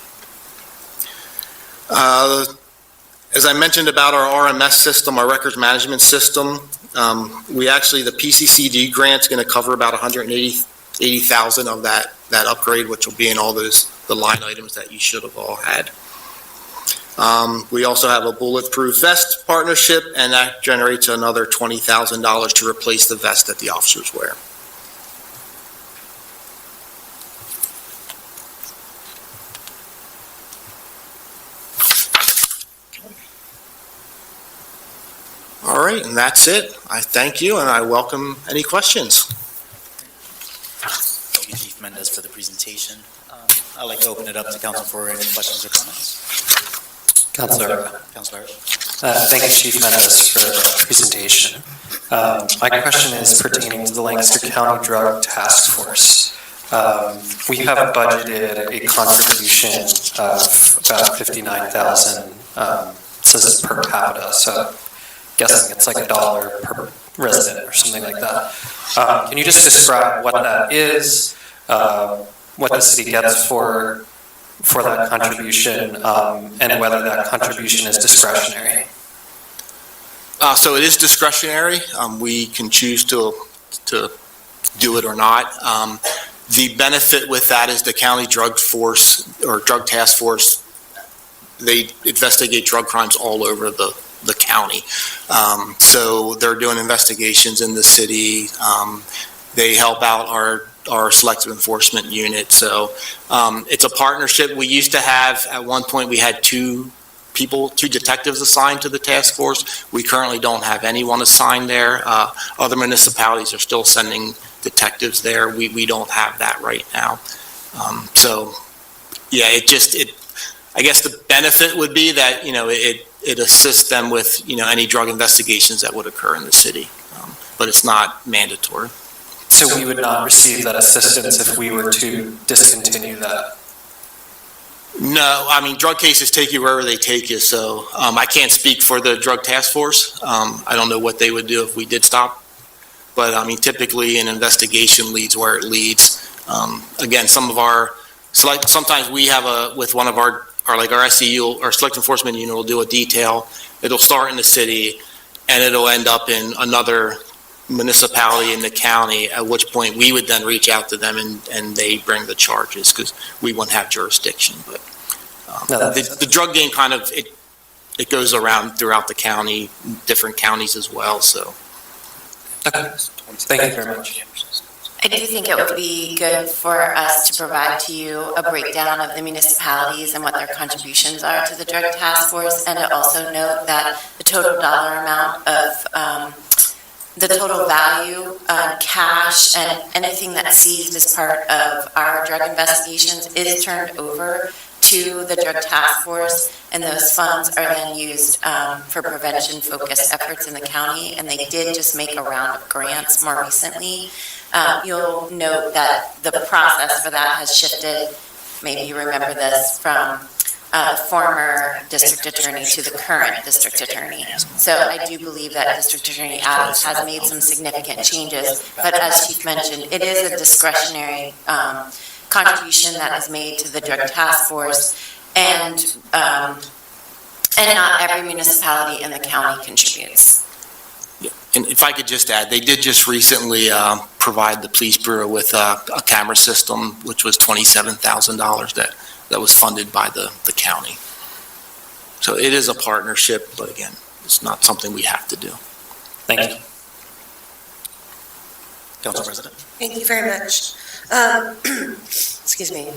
As I mentioned about our RMS system, our records management system, the PCCD grant's going to cover about $180,000 of that upgrade, which will be in all the line items that you should have all had. We also have a bulletproof vest partnership, and that generates another $20,000 to replace the vest that the officers wear. All right, and that's it. I thank you, and I welcome any questions. Thank you, Chief Mendez, for the presentation. I'd like to open it up to council for any questions or comments. Councilor. Councilor. Thank you, Chief Mendez, for the presentation. My question is pertaining to the Lancaster County Drug Task Force. We have budgeted a contribution of about $59,000, says per capita, so guessing it's like $1 per resident or something like that. Can you just describe what that is, what the city gets for that contribution, and whether that contribution is discretionary? So it is discretionary. We can choose to do it or not. The benefit with that is the county drug force or drug task force, they investigate drug crimes all over the county. So they're doing investigations in the city. They help out our selective enforcement unit. So it's a partnership. We used to have, at one point, we had two detectives assigned to the task force. We currently don't have anyone assigned there. Other municipalities are still sending detectives there. We don't have that right now. So yeah, I guess the benefit would be that, it assists them with, any drug investigations that would occur in the city. But it's not mandatory. So we would not receive that assistance if we were to discontinue that? No, I mean, drug cases take you wherever they take you, so I can't speak for the drug task force. I don't know what they would do if we did stop. But, I mean, typically an investigation leads where it leads. Again, sometimes we have with one of our SEU, our Select Enforcement Unit will do a detail. It'll start in the city, and it'll end up in another municipality in the county, at which point we would then reach out to them and they bring the charges, because we wouldn't have jurisdiction. But the drug game kind of, it goes around throughout the county, different counties as well, so. Okay, thank you very much. I do think it would be good for us to provide to you a breakdown of the municipalities and what their contributions are to the drug task force, and to also note that the total dollar amount of the total value, cash, and anything that's seized as part of our drug investigations is turned over to the drug task force, and those funds are then used for prevention-focused efforts in the county, and they did just make a round of grants more recently. You'll note that the process for that has shifted. Maybe you remember this from former district attorney to the current district attorney. So I do believe that District Attorney Adams has made some significant changes, but as Chief mentioned, it is a discretionary contribution that is made to the drug task force, and not every municipality in the county contributes. Yeah. And if I could just add, they did just recently provide the police bureau with a camera system, which was $27,000 that was funded by the county. So it is a partnership, but again, it's not something we have to do. Thank you. Council President. Thank you very much. Excuse me.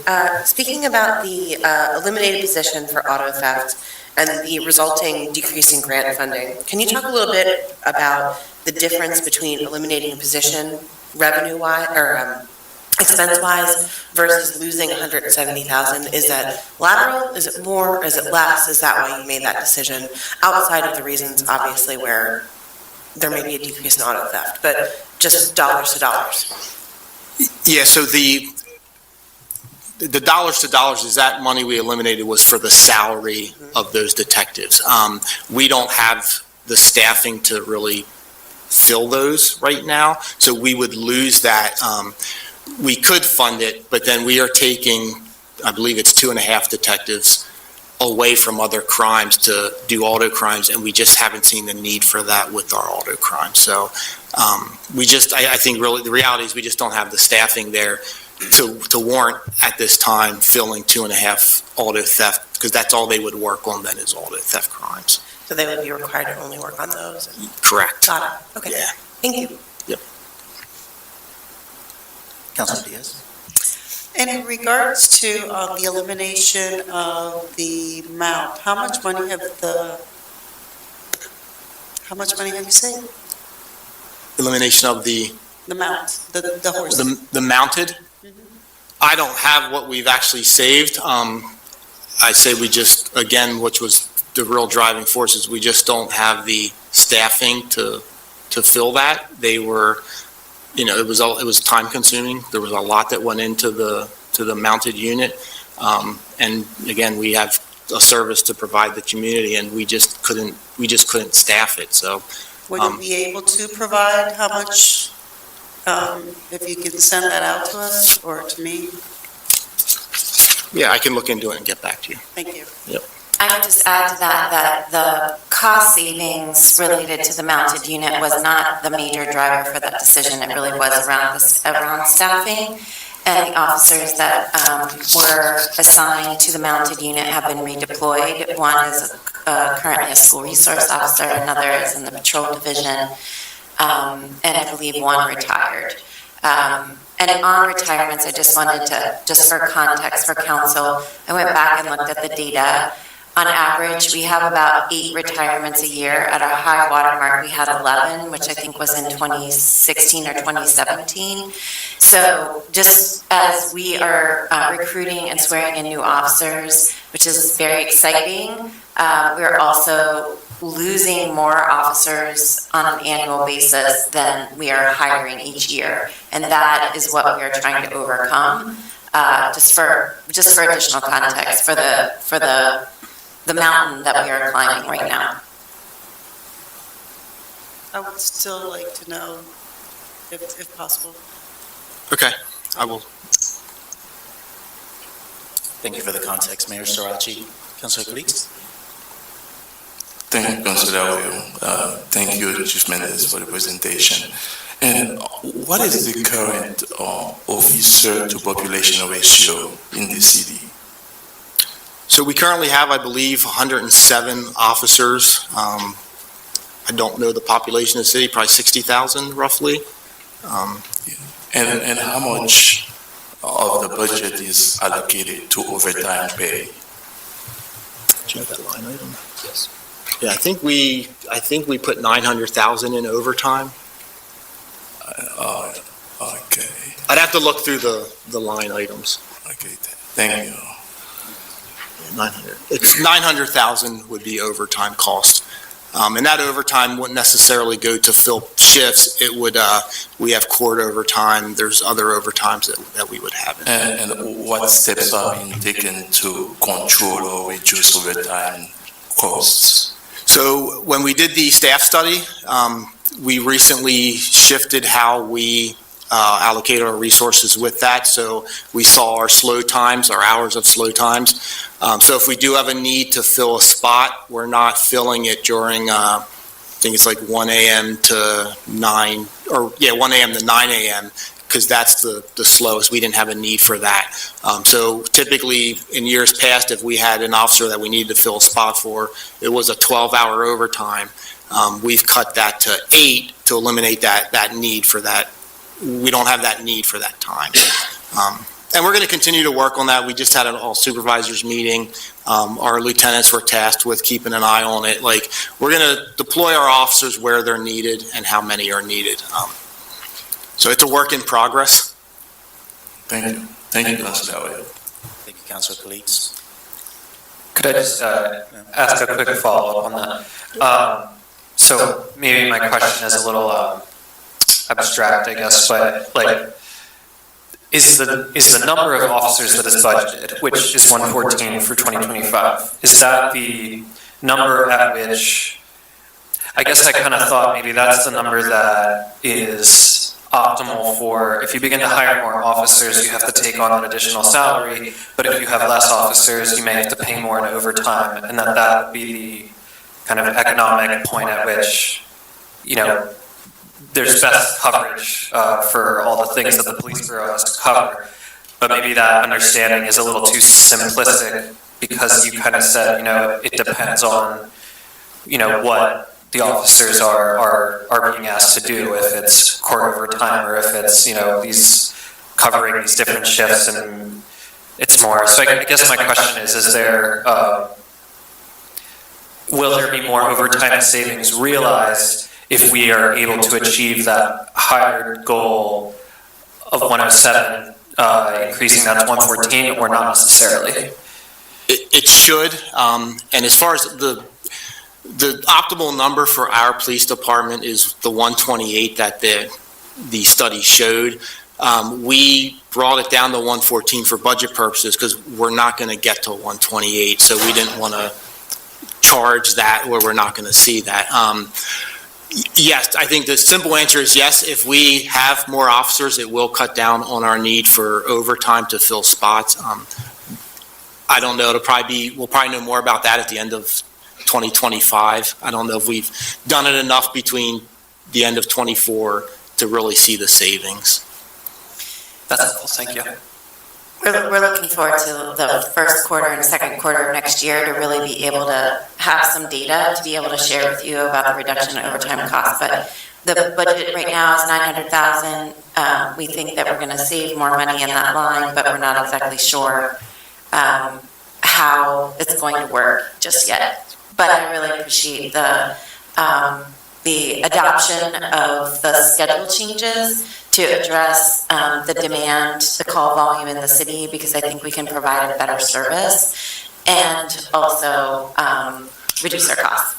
Speaking about the eliminated position for auto theft and the resulting decrease in grant funding, can you talk a little bit about the difference between eliminating a position revenue-wise or expense-wise versus losing $170,000? Is that lateral? Is it more? Is it less? Is that why you made that decision? Outside of the reasons, obviously, where there may be a decrease in auto theft, but just dollars to dollars. Yeah, so the dollars to dollars is that money we eliminated was for the salary of those detectives. We don't have the staffing to really fill those right now, so we would lose that. We could fund it, but then we are taking, I believe it's 2.5 detectives away from other crimes to do auto crimes, and we just haven't seen the need for that with our auto crimes. So I think really the reality is we just don't have the staffing there to warrant at this time filling 2.5 auto theft, because that's all they would work on then is auto theft crimes. So they would be required to only work on those? Correct. Got it. Okay. Yeah. Thank you. Councilor Diaz. And in regards to the elimination of the mount, how much money have you saved? Elimination of the Mount, the horse? the mounted. I don't have what we've actually saved. I say we just, again, which was the real driving force, is we just don't have the staffing to fill that. They were, it was time consuming. There was a lot that went into the mounted unit. And again, we have a service to provide the community, and we just couldn't staff it. So Would you be able to provide how much, if you could send that out to us or to me? yeah, I can look into it and get back to you. Thank you. I would just add to that the cost savings related to the mounted unit was not the major driver for that decision. It really was around staffing, and the officers that were assigned to the mounted unit have been redeployed. One is currently a school resource officer, another is in the patrol division, and I believe one retired. And on retirements, I just wanted to, just for context for council, I went back and looked at the data. On average, we have about 8 retirements a year. At our high water mark, we had 11, which I think was in 2016 or 2017. So just as we are recruiting and swearing in new officers, which is very exciting, we're also losing more officers on an annual basis than we are hiring each year. And that is what we are trying to overcome. just for additional context, for the mountain that we are climbing right now. I would still like to know, if possible. Okay, I will. Thank you for the context, Mayor Sorachi. Councilor Calix? Thank you, Councilor Arroyo. Thank you, Chief Mendez, for the presentation. And what is the current officer to population ratio in the city? So we currently have, I believe, 107 officers. I don't know the population of the city, probably 60,000 roughly. And how much of the budget is allocated to overtime pay? Do you know that line item? Yes. Yeah, I think we put 900,000 in overtime. Okay, I'd have to look through the line items. okay, thank you. 900. It's 900,000 would be overtime cost. And that overtime wouldn't necessarily go to fill shifts. It would, we have court overtime. There's other overtimes that we would have. And what steps are being taken to control or reduce overtime costs? So when we did the staff study, we recently shifted how we allocate our resources with that. So we saw our slow times, our hours of slow times. So if we do have a need to fill a spot, we're not filling it during, I think it's like 1 a.m. to 9, or yeah, 1 a.m. to 9 a.m., because that's the slowest. We didn't have a need for that. So typically, in years past, if we had an officer that we needed to fill a spot for, it was a 12-hour overtime. We've cut that to 8 to eliminate that need for that. We don't have that need for that time. And we're going to continue to work on that. We just had an all supervisors meeting. Our lieutenants were tasked with keeping an eye on it. Like, we're going to deploy our officers where they're needed and how many are needed. So it's a work in progress. Thank you. Thank you, Councilor Arroyo. Thank you, Councilor Calix. Could I just ask a quick follow-up on that? So maybe my question is a little abstract, I guess, but like, is the number of officers that is budgeted, which is 114 for 2025, is that the number at which, I guess I kind of thought maybe that's the number that is optimal for, if you begin to hire more officers, you have to take on an additional salary, but if you have less officers, you may have to pay more in overtime, and that would be the kind of economic point at which, you know, there's best coverage for all the things that the police bureau has to cover. But maybe that understanding is a little too simplistic, because you kind of said, you know, it depends on, you know, what the officers are being asked to do, if it's court overtime or if it's, you know, these covering these different shifts, and it's more. So I guess my question is there, will there be more overtime savings realized if we are able to achieve that higher goal of 107, increasing that to 114, or not necessarily? It should, and as far as the optimal number for our police department is the 128 that the study showed. We brought it down to 114 for budget purposes because we're not going to get to 128, so we didn't want to charge that where we're not going to see that. Yes, I think the simple answer is yes. If we have more officers, it will cut down on our need for overtime to fill spots. I don't know. We'll probably know more about that at the end of 2025. I don't know if we've done it enough between the end of 24 to really see the savings. That's helpful. Thank you. We're looking forward to the first quarter and second quarter of next year to really be able to have some data to be able to share with you about the reduction in overtime costs. But the budget right now is $900,000. We think that we're going to save more money in that line, but we're not exactly sure how it's going to work just yet. But I really appreciate the adoption of the schedule changes to address the demand, the call volume in the city, because I think we can provide a better service and also reduce our costs.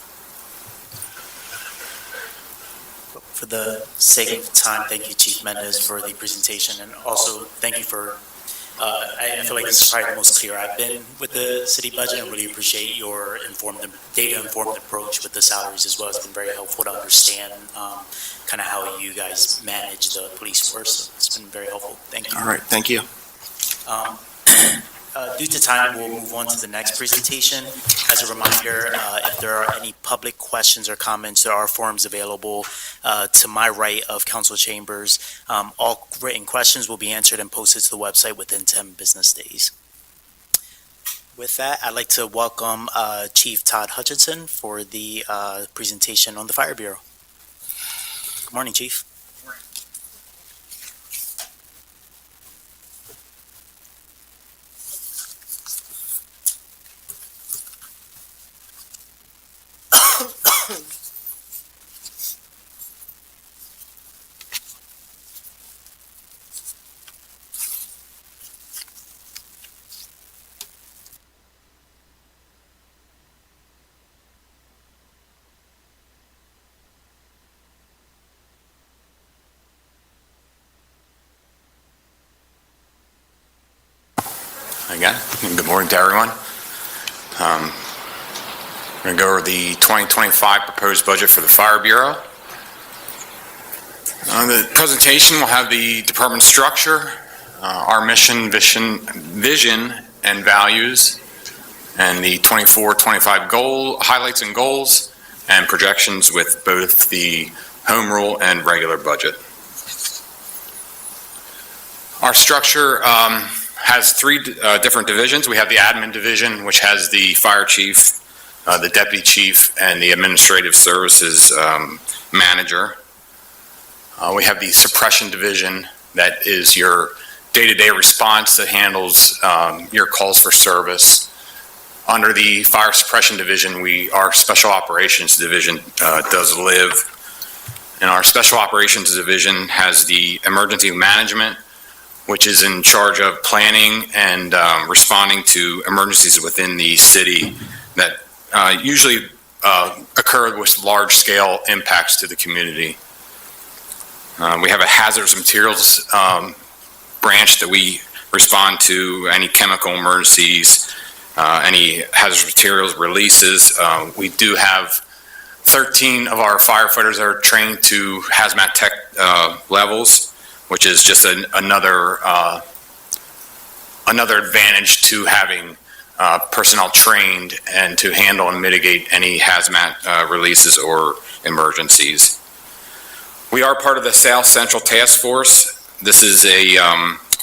For the sake of time, thank you, Chief Mendez, for the presentation, and also thank you for I feel like this is probably the most clear I've been with the city budget. I really appreciate your data-informed approach with the salaries as well. It's been very helpful to understand kind of how you guys manage the police force. It's been very helpful. Thank you. All right, thank you. Due to time, we'll move on to the next presentation. As a reminder, if there are any public questions or comments, there are forms available to my right of council chambers. All written questions will be answered and posted to the website within 10 business days. With that, I'd like to welcome Chief Todd Hutchinson for the presentation on the Fire Bureau. Good morning, Chief. Again, and good morning to everyone. We're going to go over the 2025 proposed budget for the Fire Bureau. The presentation will have the department structure, our mission, vision, and values, and the 24-25 goal highlights and goals, and projections with both the home rule and regular budget. Our structure has three different divisions. We have the admin division, which has the fire chief, the deputy chief, and the administrative services manager. We have the suppression division, that is your day-to-day response that handles your calls for service. Under the fire suppression division, our special operations division does live. And our special operations division has the emergency management, which is in charge of planning and responding to emergencies within the city that usually occur with large-scale impacts to the community. We have a hazardous materials branch that we respond to any chemical emergencies, any hazardous materials releases. We do have 13 of our firefighters that are trained to hazmat tech levels, which is just another advantage to having personnel trained and to handle and mitigate any hazmat releases or emergencies. We are part of the South Central Task Force. This is a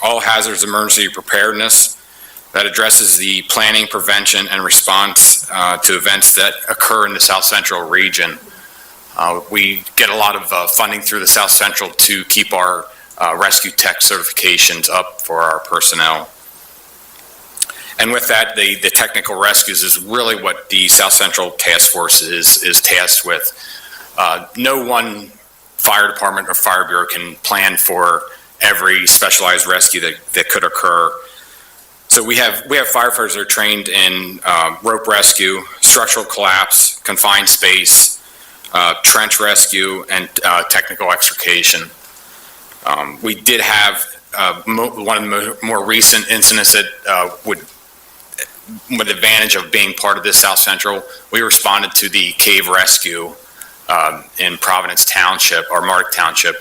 all hazards emergency preparedness that addresses the planning, prevention, and response to events that occur in the South Central region. We get a lot of funding through the South Central to keep our rescue tech certifications up for our personnel. And with that, the technical rescues is really what the South Central Task Force is tasked with. No one fire department or fire bureau can plan for every specialized rescue that could occur. So we have firefighters that are trained in rope rescue, structural collapse, confined space, trench rescue, and technical extrication. We did have one of the more recent incidents that with advantage of being part of this South Central, we responded to the cave rescue in Providence Township, or Mark Township,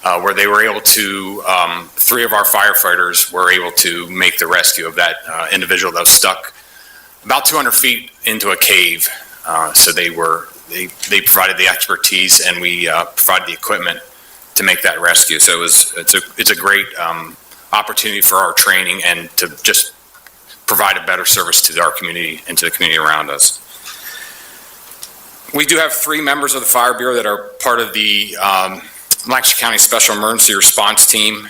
where they were able to, 3 of our firefighters were able to make the rescue of that individual that was stuck about 200 feet into a cave. So they provided the expertise, and we provided the equipment to make that rescue. So it's a great opportunity for our training and to just provide a better service to our community and to the community around us. We do have 3 members of the Fire Bureau that are part of the Lancaster County Special Emergency Response Team,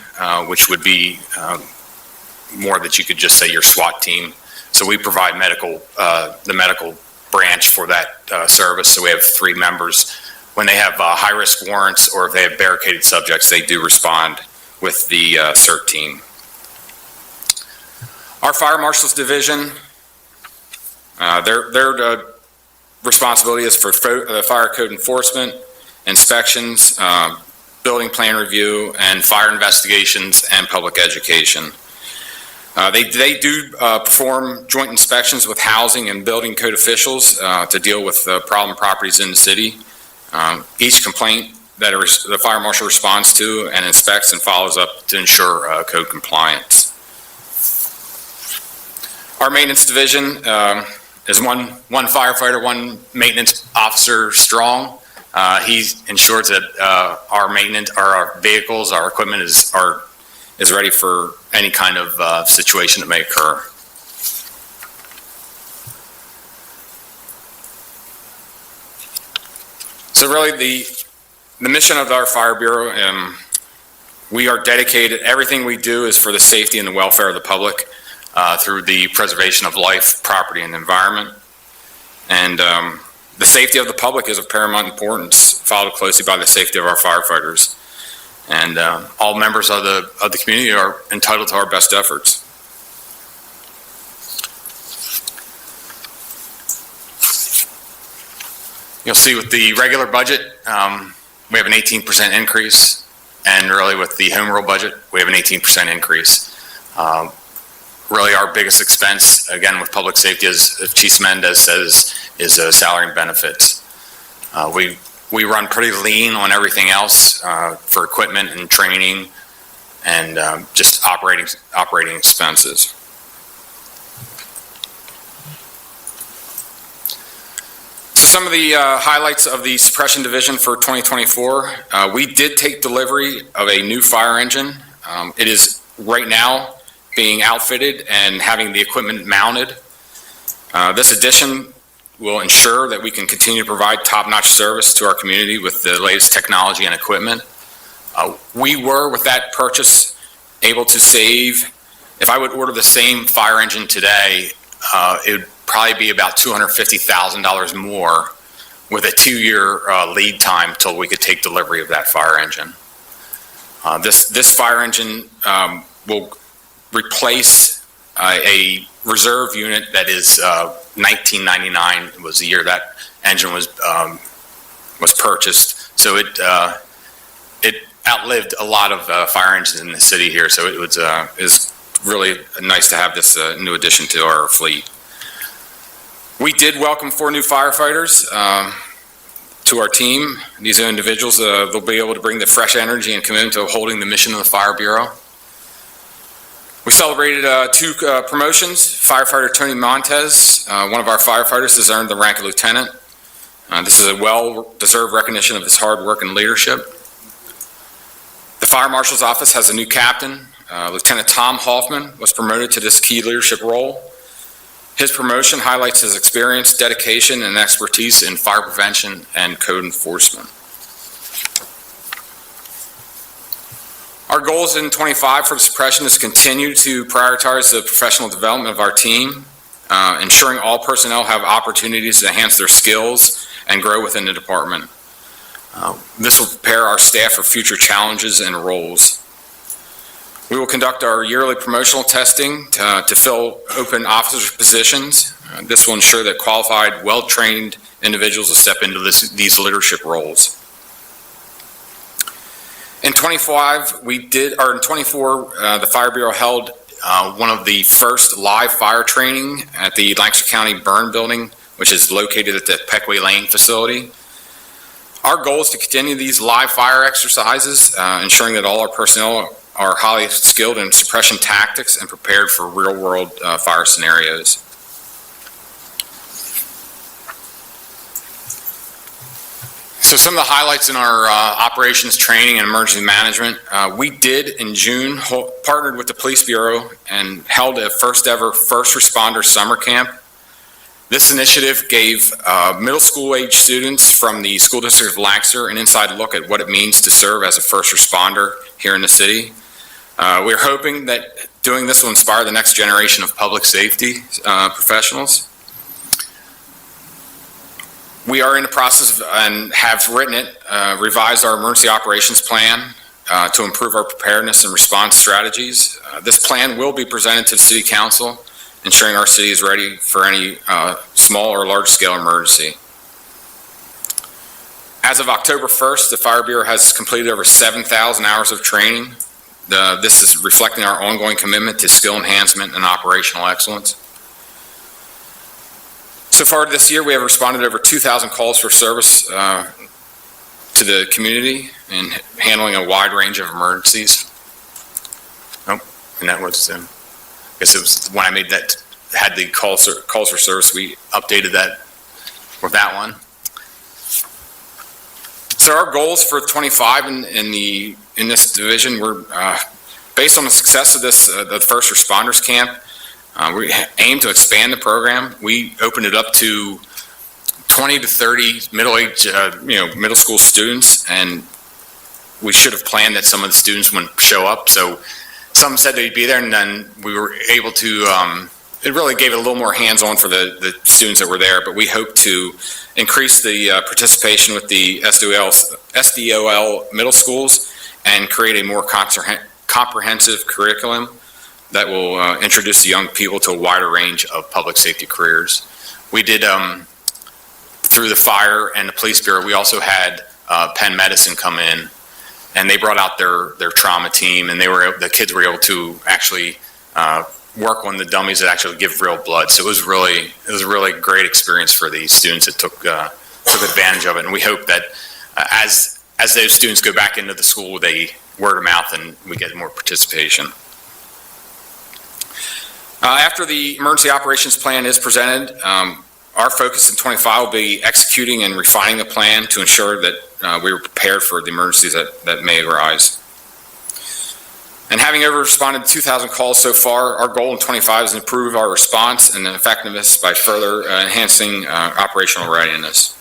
which would be more that you could just say your SWAT team. So we provide the medical branch for that service. So we have 3 members. When they have high-risk warrants or if they have barricaded subjects, they do respond with the CERT team. Our Fire Marshals Division, their responsibility is for fire code enforcement, inspections, building plan review, and fire investigations and public education. They do perform joint inspections with housing and building code officials to deal with problem properties in the city. Each complaint that the fire marshal responds to and inspects and follows up to ensure code compliance. Our maintenance division is one firefighter, one maintenance officer strong. He ensures that our maintenance, our vehicles, our equipment is ready for any kind of situation that may occur. So really the mission of our Fire Bureau, we are dedicated, everything we do is for the safety and the welfare of the public through the preservation of life, property, and environment. And the safety of the public is of paramount importance, followed closely by the safety of our firefighters. And all members of the community are entitled to our best efforts. You'll see with the regular budget, we have an 18% increase, and really with the home rule budget, we have an 18% increase. Really our biggest expense, again with public safety, as Chief Mendez says, is salary and benefits. We run pretty lean on everything else for equipment and training and just operating expenses. So some of the highlights of the suppression division for 2024, we did take delivery of a new fire engine. It is right now being outfitted and having the equipment mounted. This addition will ensure that we can continue to provide top-notch service to our community with the latest technology and equipment. We were, with that purchase, able to save, if I would order the same fire engine today, it would probably be about $250,000 more with a 2-year lead time till we could take delivery of that fire engine. This fire engine will replace a reserve unit that is 1999 was the year that engine was purchased. So it outlived a lot of fire engines in the city here. So it was really nice to have this new addition to our fleet. We did welcome 4 new firefighters to our team. These individuals, they'll be able to bring the fresh energy and commitment to holding the mission of the Fire Bureau. We celebrated 2 promotions. Firefighter Tony Montez, one of our firefighters, has earned the rank of lieutenant. This is a well-deserved recognition of his hard work and leadership. The Fire Marshal's Office has a new captain. Lieutenant Tom Hoffman was promoted to this key leadership role. His promotion highlights his experience, dedication, and expertise in fire prevention and code enforcement. Our goals in 25 for the suppression is to continue to prioritize the professional development of our team, ensuring all personnel have opportunities to enhance their skills and grow within the department. This will prepare our staff for future challenges and roles. We will conduct our yearly promotional testing to fill open officer positions. This will ensure that qualified, well-trained individuals will step into these leadership roles. In 24, the Fire Bureau held one of the first live fire training at the Lancaster County Burn Building, which is located at the Peckway Lane facility. Our goal is to continue these live fire exercises, ensuring that all our personnel are highly skilled in suppression tactics and prepared for real-world fire scenarios. So some of the highlights in our operations training and emergency management, we did in June partnered with the Police Bureau and held a first ever first responder summer camp. This initiative gave middle school age students from the School District of Lancaster an inside look at what it means to serve as a first responder here in the city. We're hoping that doing this will inspire the next generation of public safety professionals. We are in the process of, and have written it, revised our emergency operations plan to improve our preparedness and response strategies. This plan will be presented to the City Council, ensuring our city is ready for any small or large scale emergency. As of October 1st, the Fire Bureau has completed over 7,000 hours of training. This is reflecting our ongoing commitment to skill enhancement and operational excellence. So far this year, we have responded to over 2,000 calls for service to the community and handling a wide range of emergencies. Oh, and that was, I guess it was when I made that, had the calls for service, we updated that with that one. So our goals for 25 in this division were based on the success of this, the First Responders Camp. We aim to expand the program. We opened it up to 20 to 30 middle school students, and we should have planned that some of the students wouldn't show up. So some said they'd be there, and then we were able to, it really gave it a little more hands-on for the students that were there, but we hope to increase the participation with the SDOL middle schools and create a more comprehensive curriculum that will introduce the young people to a wider range of public safety careers. We did, through the fire and the police bureau, we also had Penn Medicine come in, and they brought out their trauma team, and the kids were able to actually work on the dummies that actually give real blood. So it was a really great experience for the students that took advantage of it. And we hope that as those students go back into the school, they word of mouth and we get more participation. After the emergency operations plan is presented, our focus in 25 will be executing and refining the plan to ensure that we are prepared for the emergencies that may arise. And having over responded to 2,000 calls so far, our goal in 25 is to improve our response and effectiveness by further enhancing operational readiness.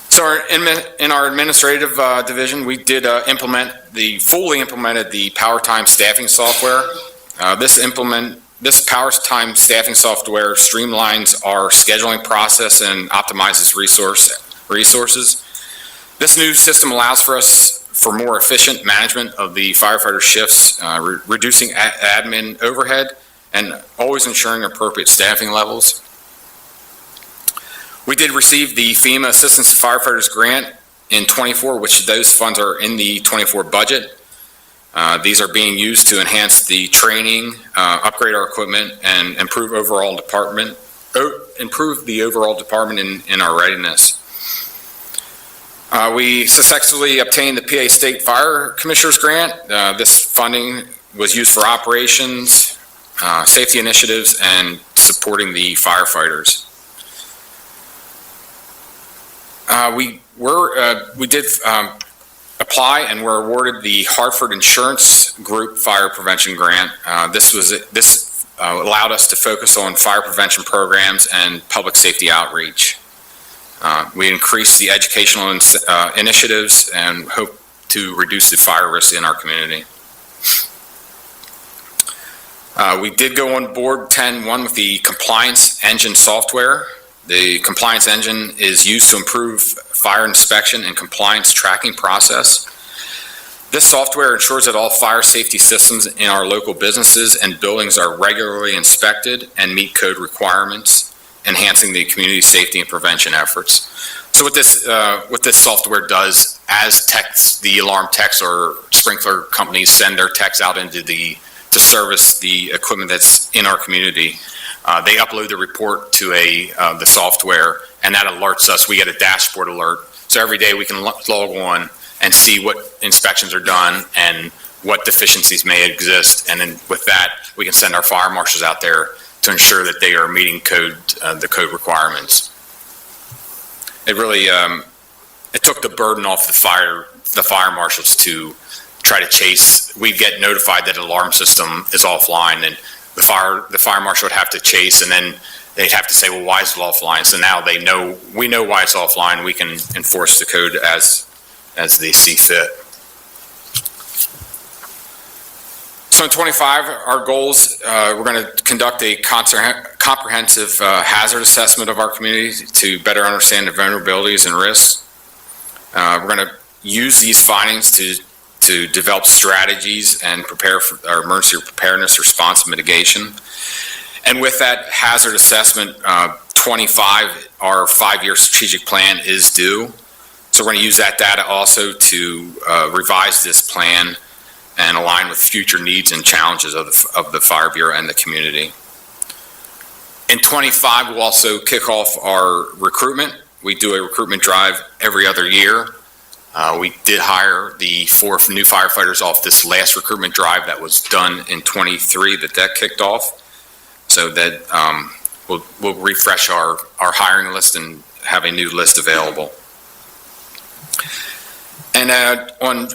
So in our administrative division, we did fully implemented the PowerTime staffing software. This PowerTime staffing software streamlines our scheduling process and optimizes resources. This new system allows for more efficient management of the firefighter shifts, reducing admin overhead, and always ensuring appropriate staffing levels. We did receive the FEMA Assistance to Firefighters Grant in 24, which those funds are in the 24 budget. These are being used to enhance the training, upgrade our equipment, and improve the overall department in our readiness. We successfully obtained the PA State Fire Commissioner's Grant. This funding was used for operations, safety initiatives, and supporting the firefighters. We did apply and were awarded the Hartford Insurance Group Fire Prevention Grant. This allowed us to focus on fire prevention programs and public safety outreach. We increased the educational initiatives and hope to reduce the fire risk in our community. We did go on board 10.1 with the Compliance Engine software. The Compliance Engine is used to improve fire inspection and compliance tracking process. This software ensures that all fire safety systems in our local businesses and buildings are regularly inspected and meet code requirements, enhancing the community safety and prevention efforts. So what this software does, as the alarm techs or sprinkler companies send their techs out to service the equipment that's in our community, they upload the report to the software, and that alerts us. We get a dashboard alert. So every day we can log on and see what inspections are done and what deficiencies may exist. And then with that, we can send our fire marshals out there to ensure that they are meeting the code requirements. It really, it took the burden off the fire marshals to try to chase. We get notified that an alarm system is offline, and the fire marshal would have to chase, and then they'd have to say, well, why is it offline? So now we know why it's offline. We can enforce the code as they see fit. So in 25, our goals, we're going to conduct a comprehensive hazard assessment of our community to better understand the vulnerabilities and risks. We're going to use these findings to develop strategies and prepare for our emergency preparedness, response, and mitigation. And with that hazard assessment, 25, our 5-year strategic plan is due. So we're going to use that data also to revise this plan and align with future needs and challenges of the Fire Bureau and the community. In 25, we'll also kick off our recruitment. We do a recruitment drive every other year. We did hire the 4 new firefighters off this last recruitment drive that was done in 23 that kicked off. So that we'll refresh our hiring list and have a new list available. And on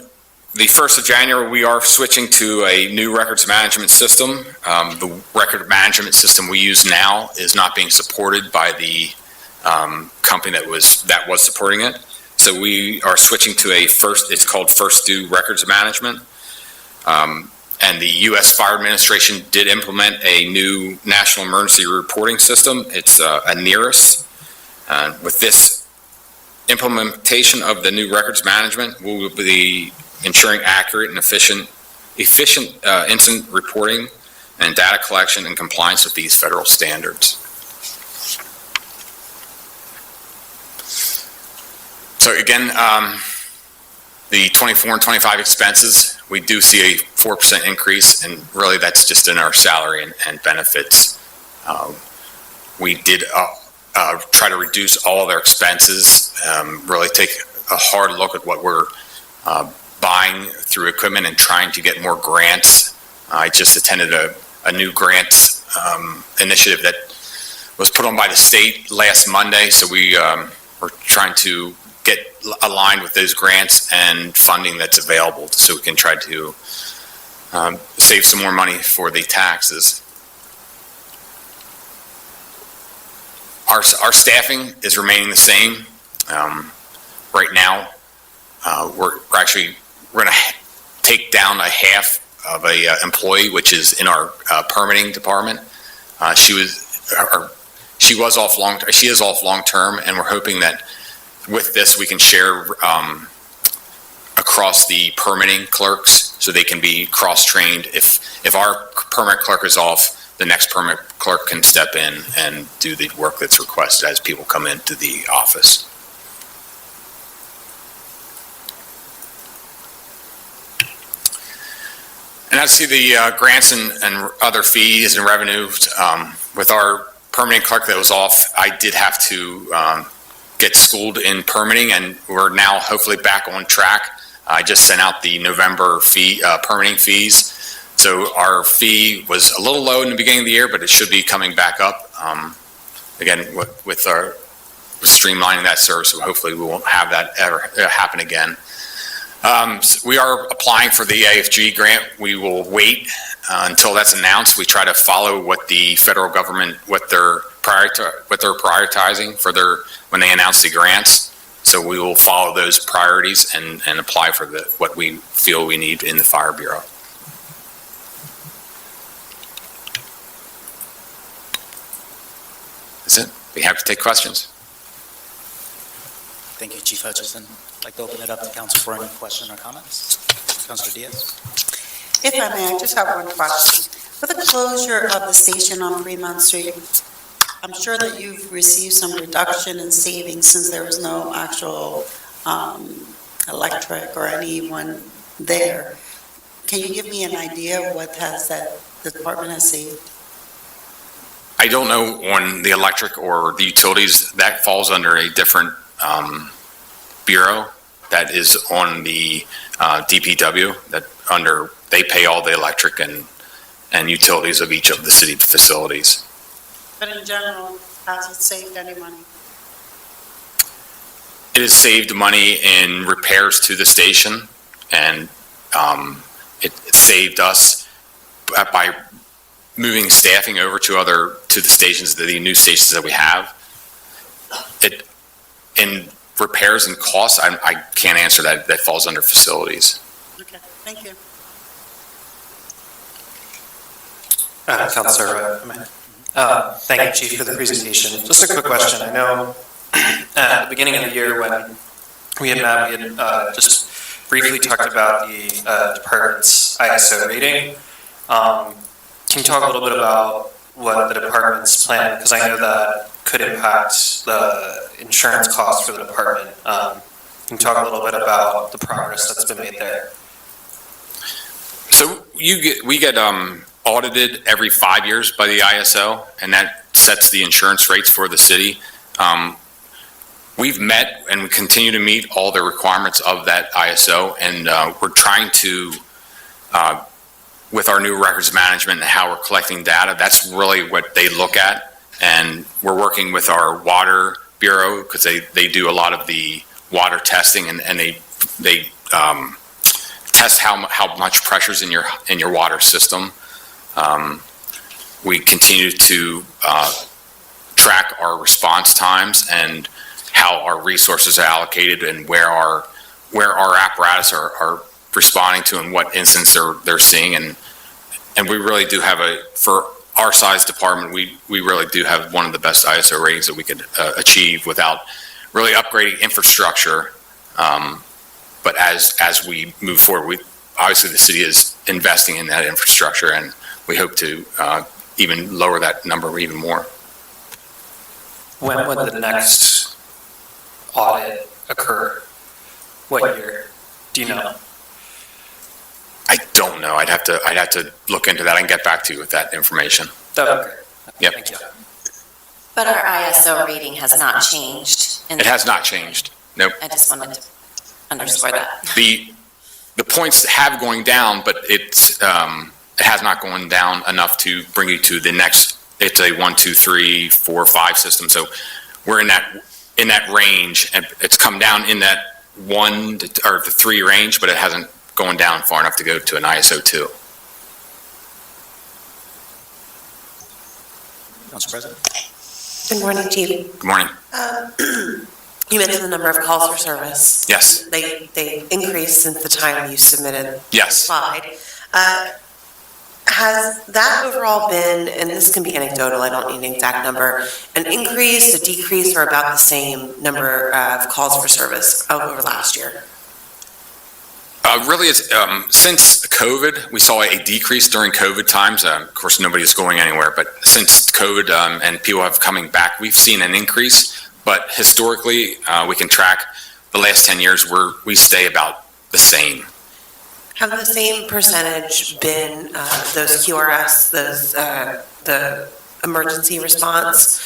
the 1st of January, we are switching to a new records management system. The record management system we use now is not being supported by the company that was supporting it. So we are switching to it's called First Due Records Management. And the U.S. Fire Administration did implement a new national emergency reporting system. It's a NERIS. With this implementation of the new records management, we will be ensuring accurate and efficient incident reporting and data collection in compliance with these federal standards. So again, the 24 and 25 expenses, we do see a 4% increase, and really that's just in our salary and benefits. We did try to reduce all of their expenses, really take a hard look at what we're buying through equipment and trying to get more grants. I just attended a new grants initiative that was put on by the state last Monday, so we're trying to get aligned with those grants and funding that's available so we can try to save some more money for the taxes. Our staffing is remaining the same. Right now, we're going to take down a half of a employee, which is in our permitting department. She is off long term, and we're hoping that with this we can share across the permitting clerks so they can be cross-trained. If our permit clerk is off, the next permit clerk can step in and do the work that's requested as people come into the office. And I see the grants and other fees and revenues. With our permitting clerk that was off, I did have to get schooled in permitting, and we're now hopefully back on track. I just sent out the November permitting fees. So our fee was a little low in the beginning of the year, but it should be coming back up. Again, with streamlining that service, so hopefully we won't have that ever happen again. So we are applying for the AFG grant. We will wait until that's announced. We try to follow what the federal government, what they're prioritizing for when they announce the grants. So we will follow those priorities and apply for what we feel we need in the Fire Bureau. That's it. We have to take questions. Thank you, Chief Hutchison. I'd like to open it up to council for any question or comments. Councilor Diaz. If I may, I just have one question. With the closure of the station on Fremont Street, I'm sure that you've received some reduction in savings since there was no actual electric or anyone there. Can you give me an idea of what the department has saved? I don't know on the electric or the utilities. That falls under a different bureau that is on the DPW. They pay all the electric and utilities of each of the city facilities. But in general, has it saved any money? It has saved money in repairs to the station, and it saved us by moving staffing over to the stations, the new stations that we have. In repairs and costs, I can't answer that. That falls under facilities. Okay, thank you. Councilor, thank you, Chief, for the presentation. Just a quick question. I know at the beginning of the year when we had met, we had just briefly talked about the department's ISO rating. Can you talk a little bit about what the department's plan, because I know that could impact the insurance costs for the department Can you talk a little bit about the progress that's been made there? So we get audited every 5 years by the ISO, and that sets the insurance rates for the city. We've met and we continue to meet all the requirements of that ISO, and we're trying to, with our new records management and how we're collecting data, that's really what they look at. And we're working with our water bureau because they do a lot of the water testing, and they test how much pressure's in your water system. We continue to track our response times and how our resources are allocated and where our apparatus are responding to and what incidents they're seeing. And we really do have for our size department, we really do have one of the best ISO ratings that we could achieve without really upgrading infrastructure. But as we move forward, obviously the city is investing in that infrastructure, and we hope to even lower that number even more. When would the next audit occur? What year? Do you know? I don't know. I'd have to look into that and get back to you with that information. Okay. Yep. Thank you. But our ISO rating has not changed. It has not changed. Nope. I just wanted to underscore that. The points have going down, but it has not gone down enough to bring you to the next. It's a 1, 2, 3, 4, 5 system. So we're in that range, and it's come down in that 1 or the 3 range, but it hasn't gone down far enough to go to an ISO 2. Council President? Good morning, Chief. Good morning. You mentioned the number of calls for service. Yes. They increased since the time you submitted the Yes. slide. Has that overall been, and this can be anecdotal, I don't need an exact number, an increase, a decrease, or about the same number of calls for service over last year? Really, it's, since COVID, we saw a decrease during COVID times. Of course, nobody's going anywhere, but since COVID and people have coming back, we've seen an increase. But historically, we can track the last 10 years where we stay about the same. Have the same percentage been those QRS, the emergency response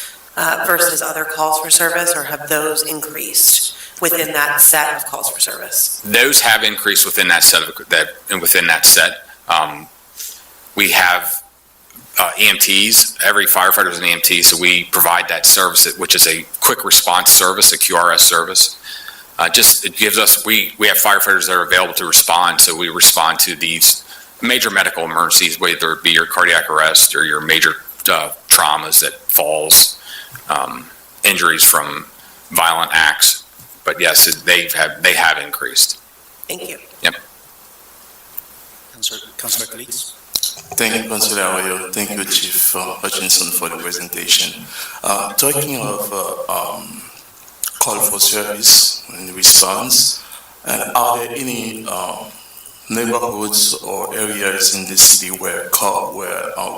versus other calls for service, or have those increased within that set of calls for service? Those have increased within that set. We have EMTs. Every firefighter is an EMT, so we provide that service, which is a quick response service, a QRS service. It gives us, we have firefighters that are available to respond, so we respond to these major medical emergencies, whether it be your cardiac arrest or your major traumas, that falls, injuries from violent acts. But yes, they have increased. Thank you. Yep. Councilor Calix? Thank you, Councilor Arroyo. Thank you, Chief Hutchinson, for the presentation. Talking of call for service and response, and are there any neighborhoods or areas in the city where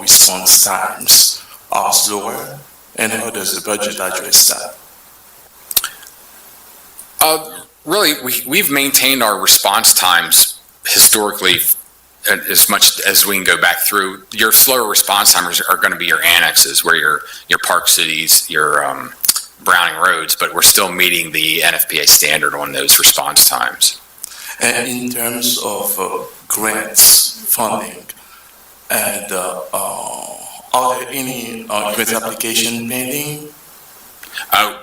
response times are slower, and how does the budget address that? Really, we've maintained our response times historically as much as we can go back through. Your slower response times are going to be your annexes, where your Park Cities, your Browning Roads, but we're still meeting the NFPA standard on those response times. And in terms of grants funding, and are there any grant application pending?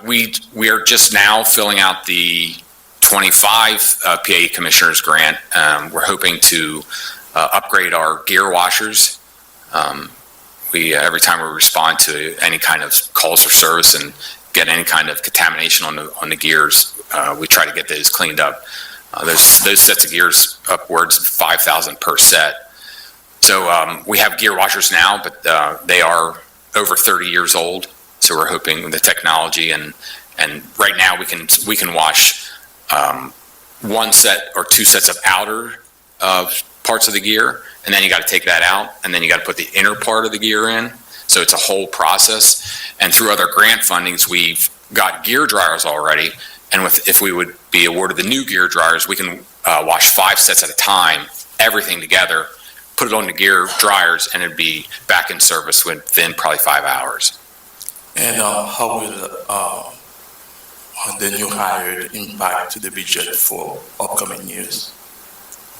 We are just now filling out the 25 PAE Commissioners Grant. We're hoping to upgrade our gear washers. Every time we respond to any kind of calls for service and get any kind of contamination on the gears, we try to get those cleaned up. Those sets of gears upwards of 5,000 per set. So we have gear washers now, but they are over 30 years old. So we're hoping with the technology and right now we can wash 1 set or 2 sets of outer parts of the gear, and then you got to take that out, and then you got to put the inner part of the gear in. So it's a whole process. And through other grant fundings, we've got gear dryers already, And if we would be awarded the new gear dryers, we can wash 5 sets at a time, everything together, put it on the gear dryers, and it'd be back in service within probably 5 hours. And how will the new hire impact the budget for upcoming years?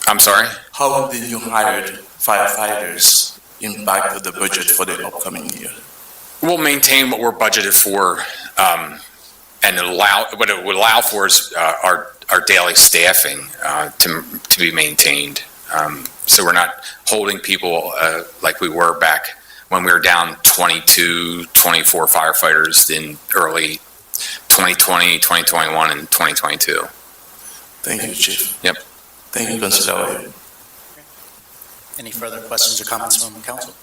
I'm sorry? How will the new hired firefighters impact the budget for the upcoming year? We'll maintain what we're budgeted for, and what it would allow for is our daily staffing to be maintained. So we're not holding people like we were back when we were down 22, 24 firefighters in early 2020, 2021, and 2022. Thank you, Chief. Yep. Thank you, Councilor Wade. Any further questions or comments from council?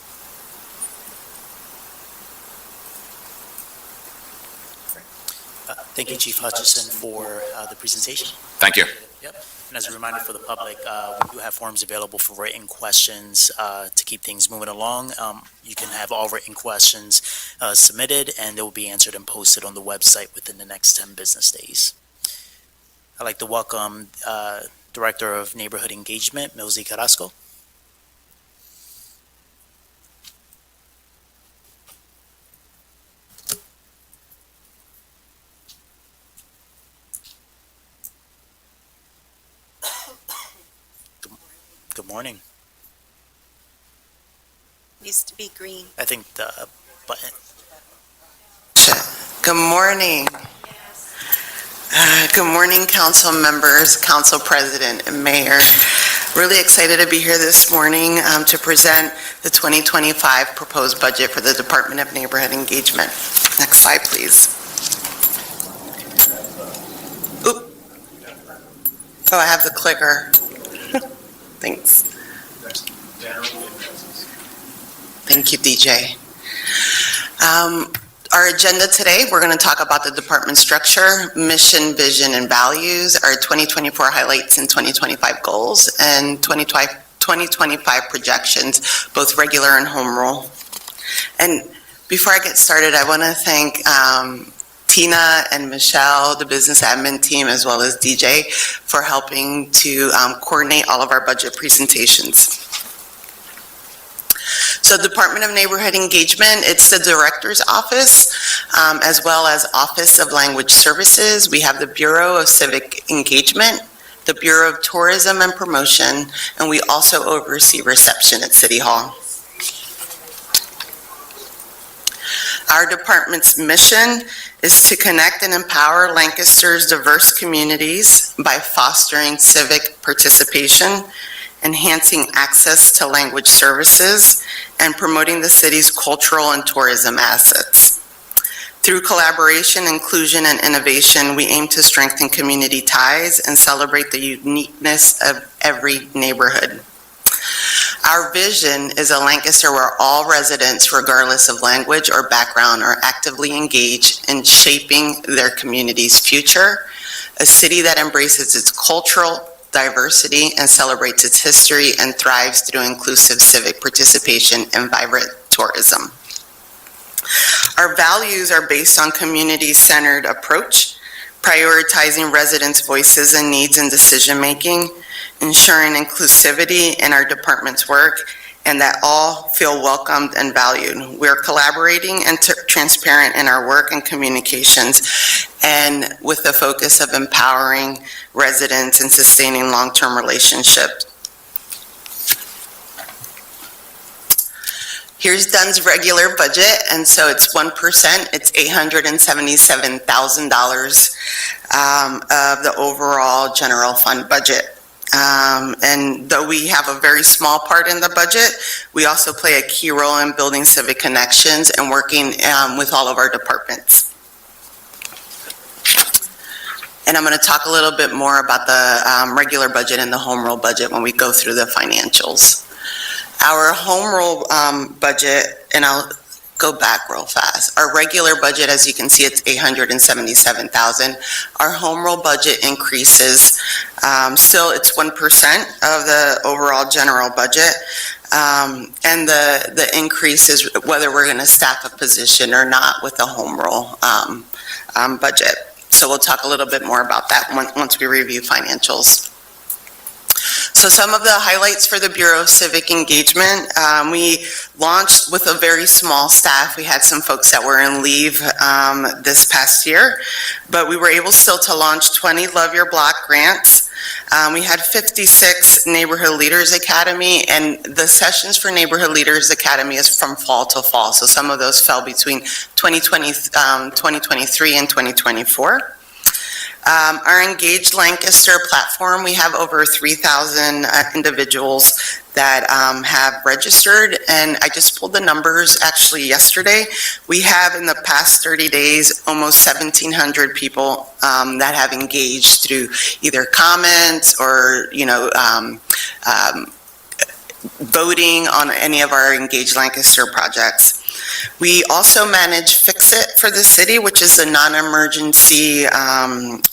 Thank you, Chief Hutchison, for the presentation. Thank you. Yep. And as a reminder for the public, we do have forms available for written questions to keep things moving along. You can have all written questions submitted, and they will be answered and posted on the website within the next 10 business days. I'd like to welcome Director of Neighborhood Engagement, Milzy Carrasco. Good morning. Needs to be green. I think the button. Good morning. Good morning, council members, council president, and mayor. Really excited to be here this morning to present the 2025 proposed budget for the Department of Neighborhood Engagement. Next slide, please. Oop. Oh, I have the clicker. Thanks. Thank you, DJ. Our agenda today, we're going to talk about the department structure, mission, vision, and values, our 2024 highlights and 2025 goals, and 2025 projections, both regular and home rule. And before I get started, I want to thank Tina and Michelle, the business admin team, as well as DJ, for helping to coordinate all of our budget presentations. So Department of Neighborhood Engagement, it's the Director's Office, as well as Office of Language Services. We have the Bureau of Civic Engagement, the Bureau of Tourism and Promotion, and we also oversee reception at City Hall. Our department's mission is to connect and empower Lancaster's diverse communities by fostering civic participation, enhancing access to language services, and promoting the city's cultural and tourism assets. Through collaboration, inclusion, and innovation, we aim to strengthen community ties and celebrate the uniqueness of every neighborhood. Our vision is a Lancaster where all residents, regardless of language or background, are actively engaged in shaping their community's future, a city that embraces its cultural diversity and celebrates its history and thrives through inclusive civic participation and vibrant tourism. Our values are based on community-centered approach, prioritizing residents' voices and needs in decision-making, ensuring inclusivity in our department's work, and that all feel welcomed and valued. We're collaborating and transparent in our work and communications, and with the focus of empowering residents and sustaining long-term relationships. Here's Dunn's regular budget, and so it's 1%. It's $877,000 of the overall general fund budget. And though we have a very small part in the budget, we also play a key role in building civic connections and working with all of our departments. And I'm going to talk a little bit more about the regular budget and the home rule budget when we go through the financials. Our home rule budget, and I'll go back real fast. Our regular budget, as you can see, it's $877,000. Our home rule budget increases. Still, it's 1% of the overall general budget. And the increase is whether we're going to staff a position or not with the home rule budget. So we'll talk a little bit more about that once we review financials. So some of the highlights for the Bureau of Civic Engagement, we launched with a very small staff. We had some folks that were in leave this past year, but we were able still to launch 20 Love Your Block grants. We had 56 Neighborhood Leaders Academy, and the sessions for Neighborhood Leaders Academy is from fall to fall. So some of those fell between 2023 and 2024. Our Engage Lancaster platform, we have over 3,000 individuals that have registered, and I just pulled the numbers actually yesterday. We have in the past 30 days almost 1,700 people that have engaged through either comments or, voting on any of our Engage Lancaster projects. We also manage Fix It for the city, which is a non-emergency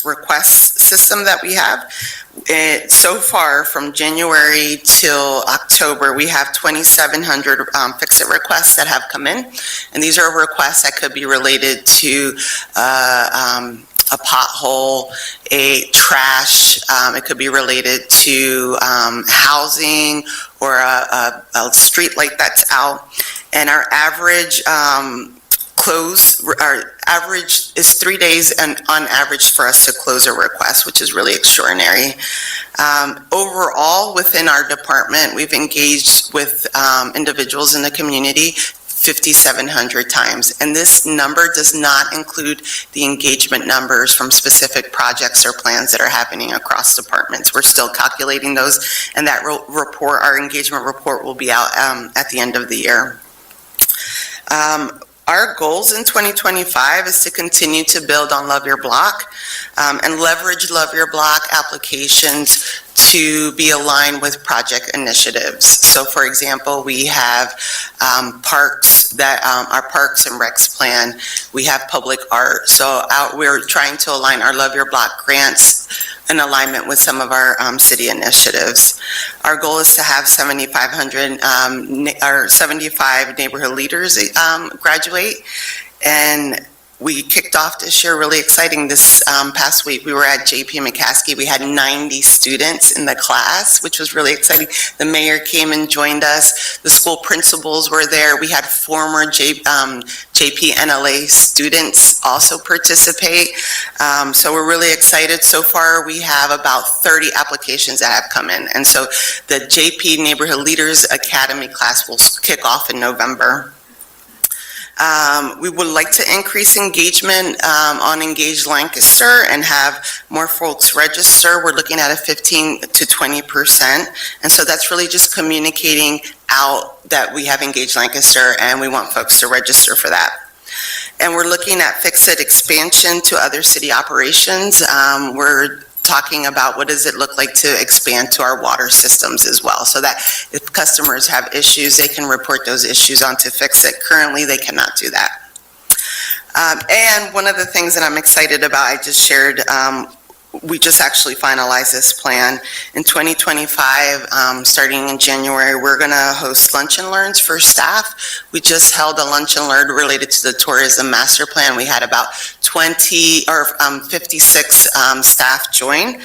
request system that we have. So far, from January till October, we have 2,700 Fix It requests that have come in. And these are requests that could be related to a pothole, a trash, it could be related to housing or a street light that's out. And our average our average is 3 days and on average for us to close a request, which is really extraordinary. Overall, within our department, we've engaged with individuals in the community 5,700 times. And this number does not include the engagement numbers from specific projects or plans that are happening across departments. We're still calculating those, and that report, our engagement report, will be out at the end of the year. Our goals in 2025 is to continue to build on Love Your Block and leverage Love Your Block applications to be aligned with project initiatives. So for example, we have parks that our Parks and Recs plan. We have public art. So we're trying to align our Love Your Block grants in alignment with some of our city initiatives. Our goal is to have 7,500 or 75 neighborhood leaders graduate, and we kicked off this year really exciting. This past week, we were at JP McCaskey. We had 90 students in the class, which was really exciting. The mayor came and joined us. The school principals were there. We had former JP NLA students also participate. So we're really excited. So far, we have about 30 applications that have come in. And so the JP Neighborhood Leaders Academy class will kick off in November. We would like to increase engagement on Engage Lancaster and have more folks register. We're looking at a 15 to 20%. And so that's really just communicating out that we have Engage Lancaster and we want folks to register for that. And we're looking at Fix It expansion to other city operations. We're talking about what does it look like to expand to our water systems as well, so that if customers have issues, they can report those issues onto Fix It. Currently, they cannot do that. And one of the things that I'm excited about, I just shared, we just actually finalized this plan. In 2025, starting in January, we're going to host lunch and learns for staff. We just held a lunch and learn related to the tourism master plan. We had about 56 staff join.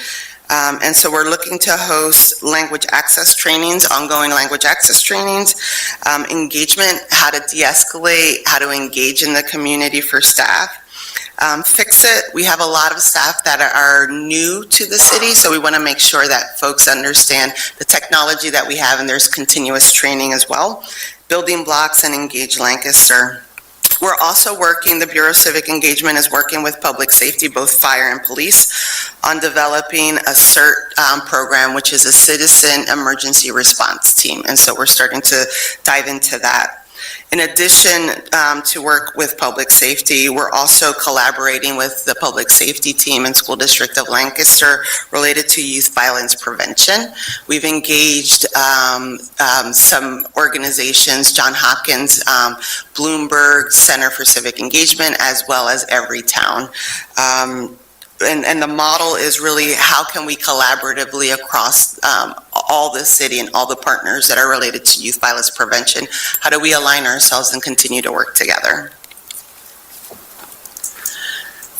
And so we're looking to host language access trainings, ongoing language access trainings, engagement, how to de-escalate, how to engage in the community for staff. Fix It, we have a lot of staff that are new to the city, so we want to make sure that folks understand the technology that we have, and there's continuous training as well. Building blocks and Engage Lancaster. We're also working, the Bureau of Civic Engagement is working with public safety, both fire and police, on developing a CERT program, which is a Citizen Emergency Response Team. And so we're starting to dive into that. In addition to work with public safety, we're also collaborating with the public safety team and School District of Lancaster related to youth violence prevention. We've engaged some organizations, John Hopkins, Bloomberg Center for Civic Engagement, as well as Everytown. And the model is really how can we collaboratively across all the city and all the partners that are related to youth violence prevention, how do we align ourselves and continue to work together?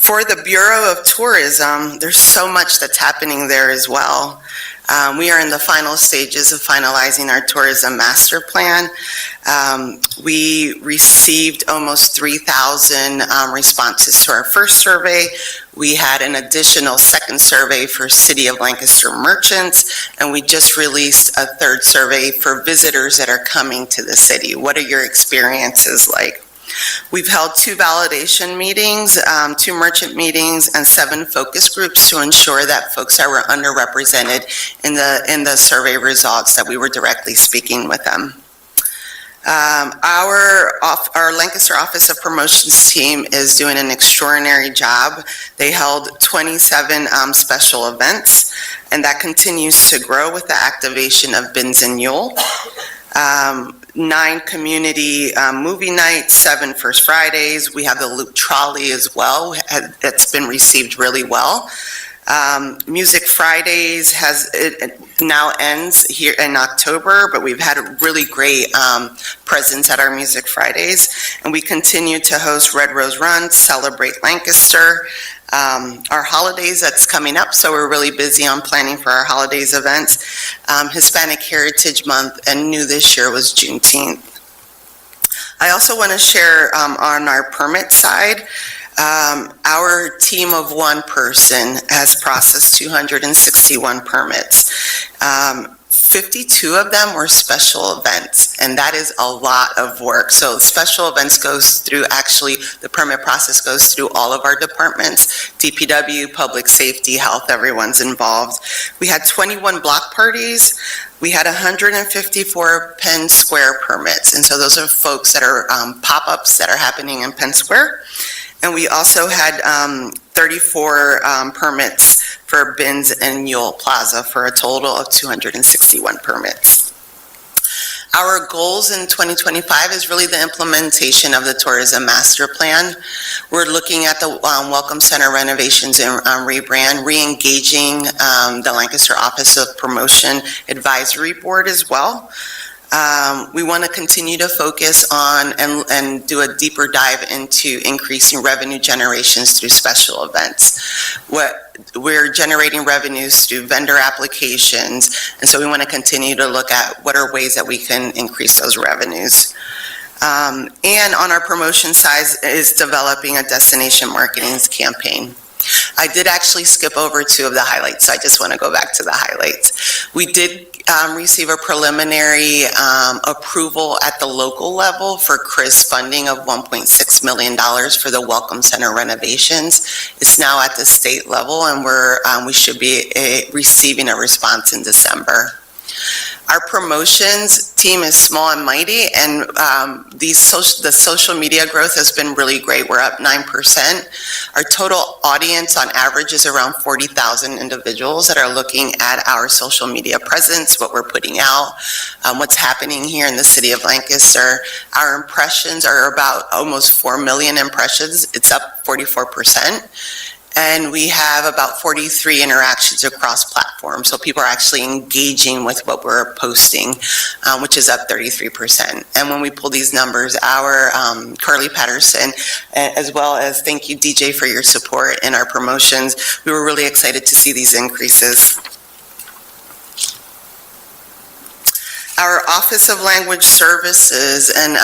For the Bureau of Tourism, there's so much that's happening there as well. We are in the final stages of finalizing our tourism master plan. We received almost 3,000 responses to our first survey. We had an additional second survey for City of Lancaster merchants, and we just released a third survey for visitors that are coming to the city. What are your experiences like? We've held 2 validation meetings, 2 merchant meetings, and 7 focus groups to ensure that folks that were underrepresented in the survey results, that we were directly speaking with them. Our Lancaster Office of Promotions team is doing an extraordinary job. They held 27 special events, and that continues to grow with the activation of Bins and Yule. 9 community movie nights, 7 First Fridays. We have the Loop Trolley as well. It's been received really well. Music Fridays it now ends here in October, but we've had a really great presence at our Music Fridays, and we continue to host Red Rose Run, Celebrate Lancaster. Our holidays that's coming up, so we're really busy on planning for our holidays events. Hispanic Heritage Month, and new this year was Juneteenth. I also want to share on our permit side, our team of 1 person has processed 261 permits. 52 of them were special events, and that is a lot of work. So special events goes through, actually, the permit process goes through all of our departments, DPW, Public Safety, Health, everyone's involved. We had 21 block parties. We had 154 Penn Square permits, and so those are folks that are pop-ups that are happening in Penn Square. And we also had 34 permits for Bins and Yule Plaza for a total of 261 permits. Our goals in 2025 is really the implementation of the Tourism Master Plan. We're looking at the Welcome Center renovations and rebrand, re-engaging the Lancaster Office of Promotion Advisory Board as well. We want to continue to focus on and do a deeper dive into increasing revenue generations through special events. We're generating revenues through vendor applications, and so we want to continue to look at what are ways that we can increase those revenues. And on our promotion side is developing a destination marketing campaign. I did actually skip over 2 of the highlights, so I just want to go back to the highlights. We did receive a preliminary approval at the local level for CRIS funding of $1.6 million for the Welcome Center renovations. It's now at the state level, and we should be receiving a response in December. Our promotions team is small and mighty, and the social media growth has been really great. We're up 9%. Our total audience on average is around 40,000 individuals that are looking at our social media presence, what we're putting out, what's happening here in the city of Lancaster. Our impressions are about almost 4 million impressions. It's up 44%. And we have about 43 interactions across platforms. So people are actually engaging with what we're posting, which is up 33%. And when we pull these numbers, our Carly Patterson, as well as thank you, DJ, for your support in our promotions, we were really excited to see these increases. Our Office of Language Services, and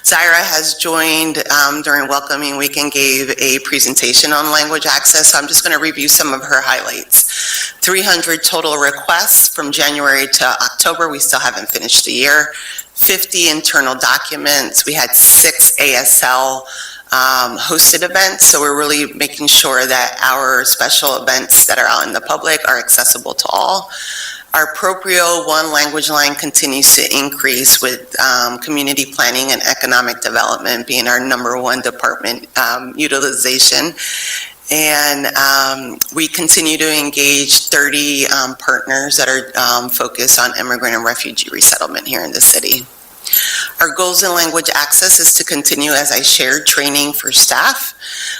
Zaira has joined during Welcoming Week and gave a presentation on language access, so I'm just going to review some of her highlights. 300 total requests from January to October. We still haven't finished the year. 50 internal documents. We had 6 ASL hosted events, so we're really making sure that our special events that are out in the public are accessible to all. Our Proprio One language line continues to increase with community planning and economic development being our #1 department utilization. And we continue to engage 30 partners that are focused on immigrant and refugee resettlement here in the city. Our goals in language access is to continue, as I shared, training for staff.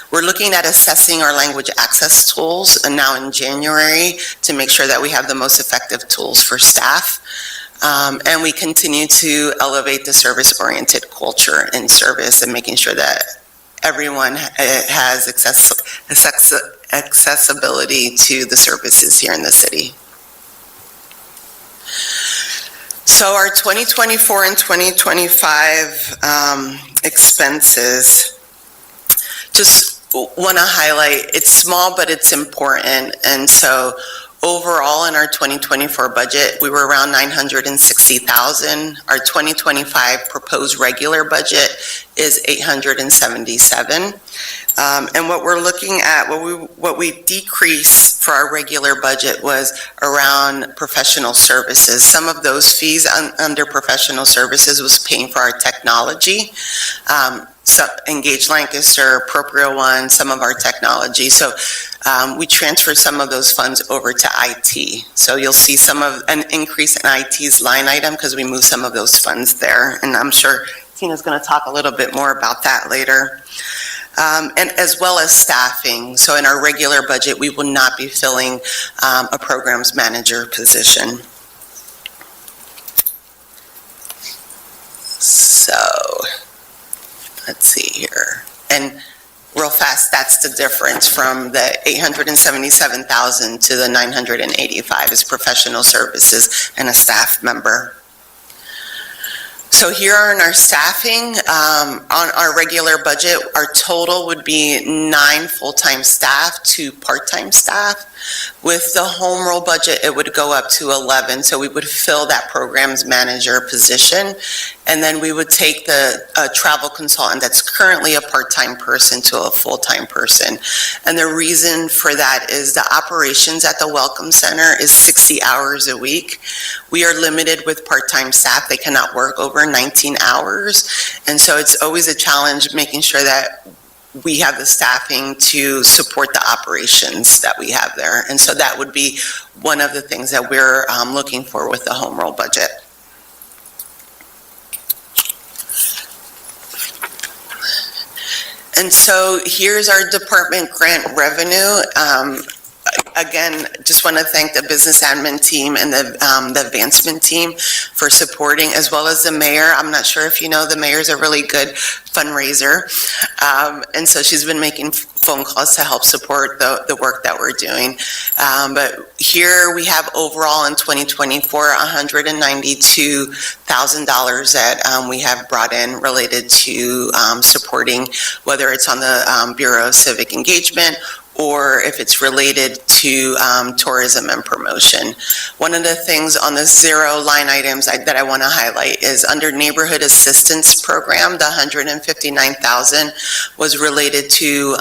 We're looking at assessing our language access tools now in January to make sure that we have the most effective tools for staff. And we continue to elevate the service-oriented culture in service and making sure that everyone has accessibility to the services here in the city. So our 2024 and 2025 expenses, just want to highlight, it's small, but it's important. And so overall in our 2024 budget, we were around $960,000. Our 2025 proposed regular budget is $877,000. And what we're looking at, what we decreased for our regular budget was around professional services. Some of those fees under professional services was paying for our technology. So Engage Lancaster, Proprio One, some of our technology. So we transfer some of those funds over to IT. So you'll see an increase in IT's line item because we moved some of those funds there. And I'm sure Tina's going to talk a little bit more about that later. And as well as staffing. So in our regular budget, we will not be filling a programs manager position. So let's see here. And real fast, that's the difference from the $877,000 to the $985 is professional services and a staff member. So here are in our staffing, on our regular budget, our total would be 9 full-time staff, 2 part-time staff. With the home role budget, it would go up to 11, so we would fill that programs manager position. And then we would take the travel consultant that's currently a part-time person to a full-time person. And the reason for that is the operations at the Welcome Center is 60 hours a week. We are limited with part-time staff. They cannot work over 19 hours. And so it's always a challenge making sure that we have the staffing to support the operations that we have there. And so that would be one of the things that we're looking for with the home role budget. And so here's our department grant revenue. Again, just want to thank the business admin team and the advancement team for supporting, as well as the mayor. I'm not sure if you know, the mayor's a really good fundraiser. And so she's been making phone calls to help support the work that we're doing. But here we have overall in 2024, $192,000 that we have brought in related to supporting, whether it's on the Bureau of Civic Engagement or if it's related to tourism and promotion. One of the things on the zero line items that I want to highlight is under Neighborhood Assistance Program, the $159,000 was related to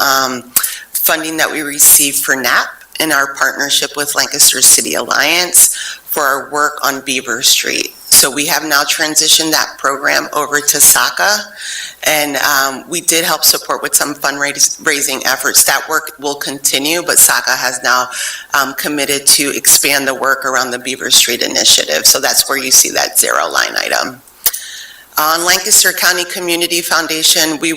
funding that we received for NAP in our partnership with Lancaster City Alliance for our work on Beaver Street. So we have now transitioned that program over to SACA, and we did help support with some fundraising efforts. That work will continue, but SACA has now committed to expand the work around the Beaver Street initiative. So that's where you see that zero line item. On Lancaster County Community Foundation, we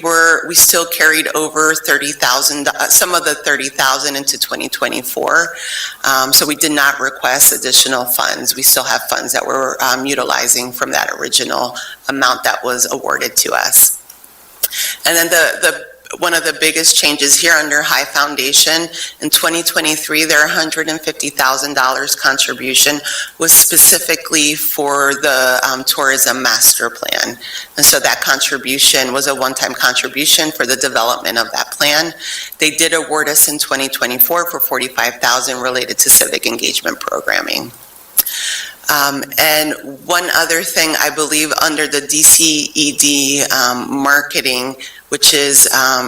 still carried over 30,000, some of the 30,000 into 2024. So we did not request additional funds. We still have funds that we're utilizing from that original amount that was awarded to us. And then one of the biggest changes here under High Foundation, in 2023, their $150,000 contribution was specifically for the tourism master plan. And so that contribution was a one-time contribution for the development of that plan. They did award us in 2024 for $45,000 related to civic engagement programming. And one other thing, I believe under the DCED marketing, which is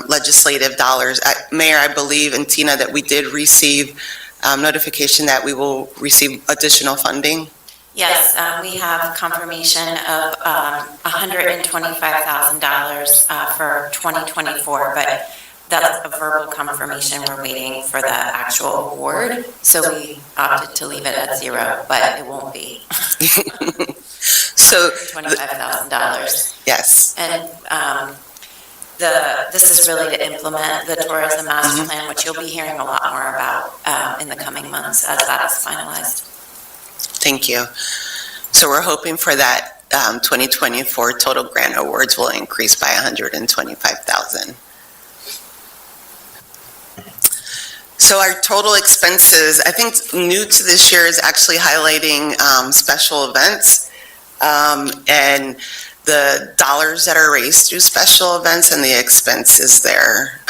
legislative dollars. Mayor, I believe, and Tina, that we did receive notification that we will receive additional funding. Yes, we have confirmation of $125,000 for 2024, but that's a verbal confirmation. We're waiting for the actual award, so we opted to leave it at zero, but it won't be. So $25,000. Yes. And this is really to implement the tourism master plan, which you'll be hearing a lot more about in the coming months as that is finalized. Thank you. So we're hoping for that 2024 total grant awards will increase by $125,000. So our total expenses, I think new to this year is actually highlighting special events and the dollars that are raised through special events and the expenses there.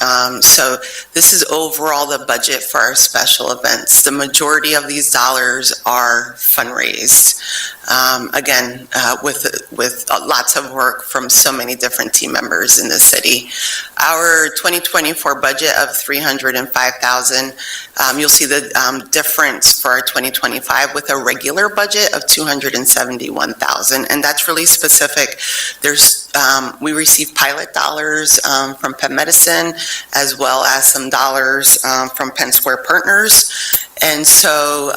So this is overall the budget for our special events. The majority of these dollars are fundraised. Again, with lots of work from so many different team members in the city. Our 2024 budget of $305,000, you'll see the difference for our 2025 with a regular budget of $271,000, and that's really specific. We receive pilot dollars from Penn Medicine, as well as some dollars from Penn Square Partners, and so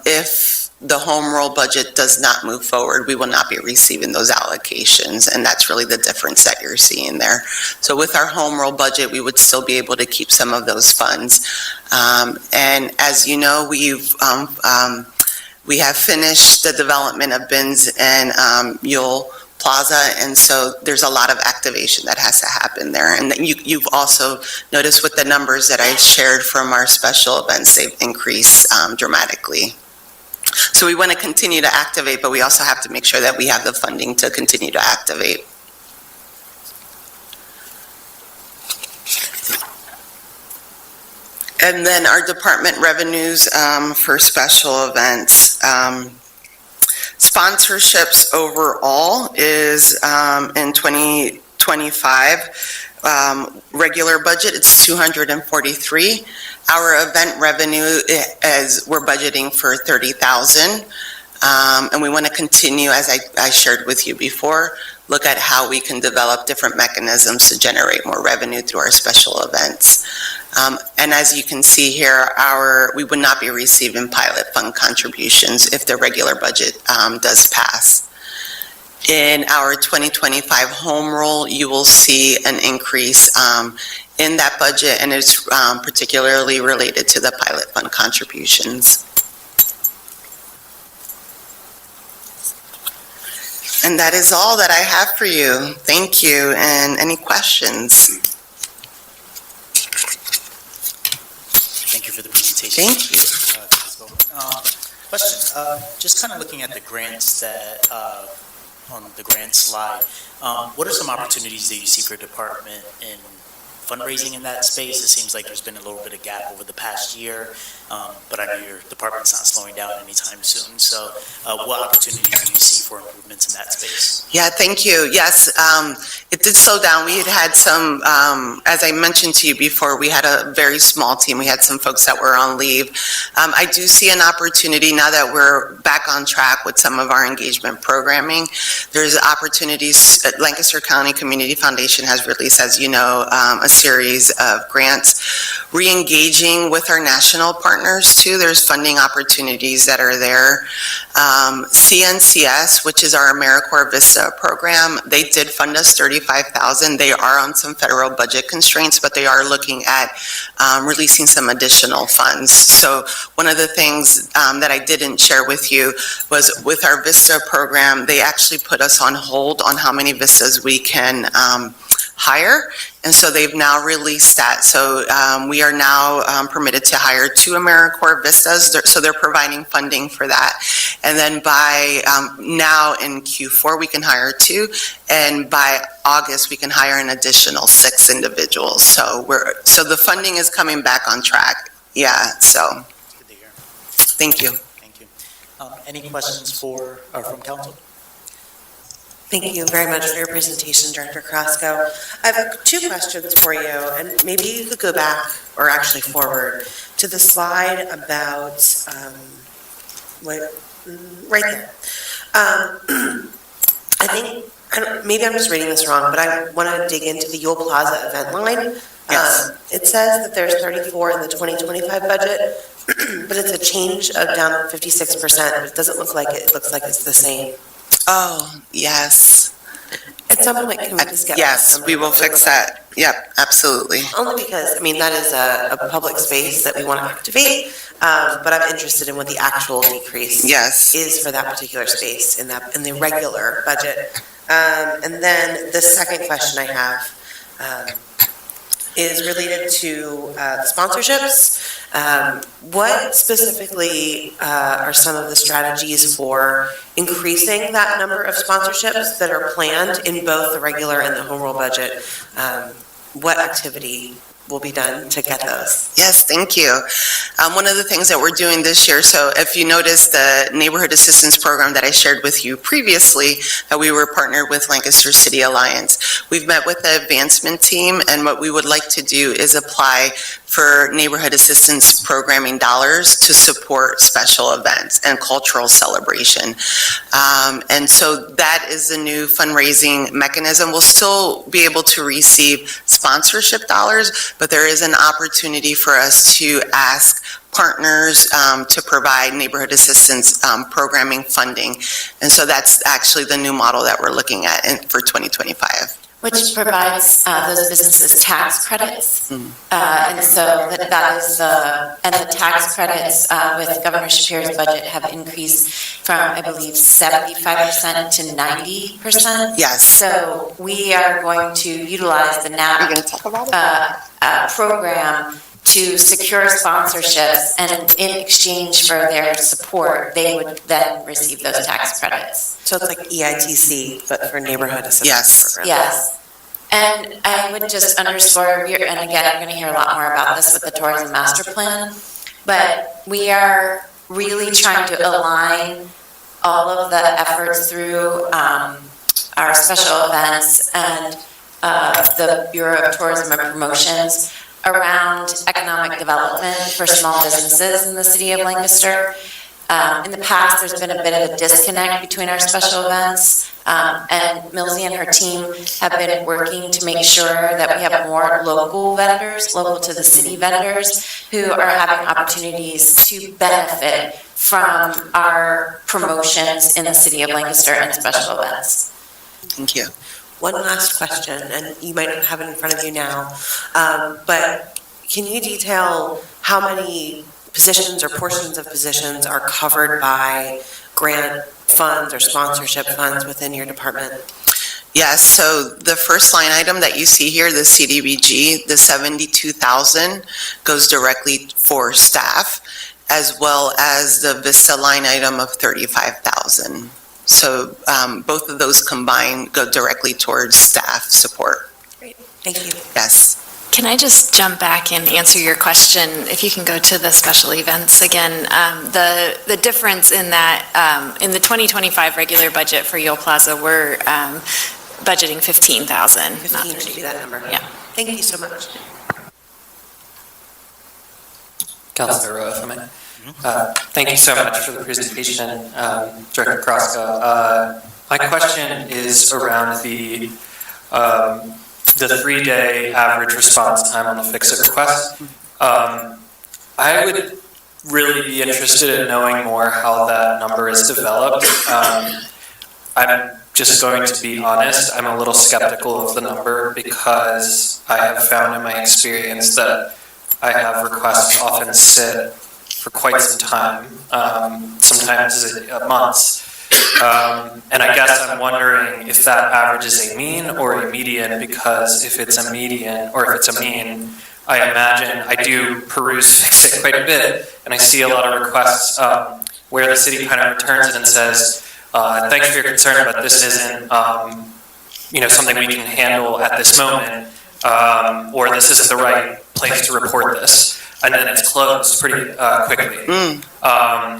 if the home rule budget does not move forward, we will not be receiving those allocations, and that's really the difference that you're seeing there. So with our home rule budget, we would still be able to keep some of those funds. And as you know, we have finished the development of bins and Mule Plaza, and so there's a lot of activation that has to happen there. And you've also noticed with the numbers that I shared from our special events, they've increased dramatically. So we want to continue to activate, but we also have to make sure that we have the funding to continue to activate. And then our department revenues for special events. Sponsorships overall is in 2025, regular budget, it's 243. Our event revenue is, we're budgeting for 30,000. And we want to continue, as I shared with you before, look at how we can develop different mechanisms to generate more revenue through our special events. And as you can see here, we would not be receiving pilot fund contributions if the regular budget does pass. In our 2025 home rule, you will see an increase in that budget, and it's particularly related to the pilot fund contributions. And that is all that I have for you. Thank you, and any questions? Thank you for the presentation. Thank you. Question, just kind of looking at the grants that, on the grant slide, what are some opportunities that you see for your department in fundraising in that space? It seems like there's been a little bit of gap over the past year, but I know your department's not slowing down anytime soon. So what opportunities do you see for improvements in that space? Yeah, thank you. Yes, it did slow down. We had some, as I mentioned to you before, we had a very small team. We had some folks that were on leave. I do see an opportunity now that we're back on track with some of our engagement programming. There's opportunities. Lancaster County Community Foundation has released, as you know, a series of grants. Re-engaging with our national partners too. There's funding opportunities that are there. CNCS, which is our AmeriCorps Vista program, they did fund us $35,000. They are on some federal budget constraints, but they are looking at releasing some additional funds. So one of the things that I didn't share with you was with our Vista program, they actually put us on hold on how many Vistas we can hire, and so they've now released that. So we are now permitted to hire 2 AmeriCorps Vistas, so they're providing funding for that. And then by now in Q4, we can hire 2, and by August, we can hire an additional 6 individuals. So the funding is coming back on track. Yeah, so. Good to hear. Thank you. Thank you. Any questions from council? Thank you very much for your presentation, Director Carrasco. I have 2 questions for you, and maybe you could go back, or actually forward, to the slide about, right there. I think, maybe I'm just reading this wrong, but I want to dig into the Yule Plaza event line. Yes. It says that there's 34 in the 2025 budget, but it's a change of down 56%. It doesn't look like it. It looks like it's the same. Oh, yes. At some point, can we just get? Yes, we will fix that. Yep, absolutely. Only because, I mean, that is a public space that we want to activate, but I'm interested in what the actual decrease Yes. is for that particular space in the regular budget. And then the second question I have, is related to sponsorships. What specifically are some of the strategies for increasing that number of sponsorships that are planned in both the regular and the home rule budget? What activity will be done to get those? Yes, thank you. One of the things that we're doing this year, so if you notice the Neighborhood Assistance Program that I shared with you previously, that we were partnered with Lancaster City Alliance, we've met with the advancement team, and what we would like to do is apply for neighborhood assistance programming dollars to support special events and cultural celebration. And so that is the new fundraising mechanism. We'll still be able to receive sponsorship dollars, but there is an opportunity for us to ask partners to provide neighborhood assistance programming funding. And so that's actually the new model that we're looking at for 2025. Which provides those businesses tax credits. And so that is and the tax credits with Governor Shapiro's budget have increased from, I believe, 75% to 90%. Yes. So we are going to utilize the Are you NAP going to talk about it? program to secure sponsorships, and in exchange for their support, they would then receive those tax credits. So it's like EITC, but for neighborhood assistance Yes. program. Yes. And I would just underscore, and again, I'm going to hear a lot more about this with the tourism master plan, but we are really trying to align all of the efforts through our special events and the Bureau of Tourism and Promotions around economic development for small businesses in the city of Lancaster. In the past, there's been a bit of a disconnect between our special events, and Milsey and her team have been working to make sure that we have more local vendors, local to the city vendors, who are having opportunities to benefit from our promotions in the city of Lancaster and special events. Thank you. One last question, and you might not have it in front of you now, but can you detail how many positions or portions of positions are covered by grant funds or sponsorship funds within your department? Yes, so the first line item that you see here, the CDBG, the 72,000 goes directly for staff, as well as the VISTA line item of 35,000. So both of those combined go directly towards staff support. Great, thank you. Yes. Can I just jump back and answer your question? If you can go to the special events again. The difference in that, in the 2025 regular budget for Yule Plaza, we're budgeting 15,000. 15 should be that number. Yeah. Thank you so much. Councilor Rowe, if I may. Thank you so much for the presentation, Director Kraska. My question is around the 3-day average response time on the fix-it request. I would really be interested in knowing more how that number is developed. I'm just going to be honest, I'm a little skeptical of the number because I have found in my experience that I have requests often sit for quite some time, sometimes months. And I guess I'm wondering if that average is a mean or a median, because if it's a median or if it's a mean, I imagine I do peruse Fix-It quite a bit, and I see a lot of requests where the city kind of returns it and says, thanks for your concern, but this isn't something we can handle at this moment, or this isn't the right place to report this. And then it's closed pretty quickly.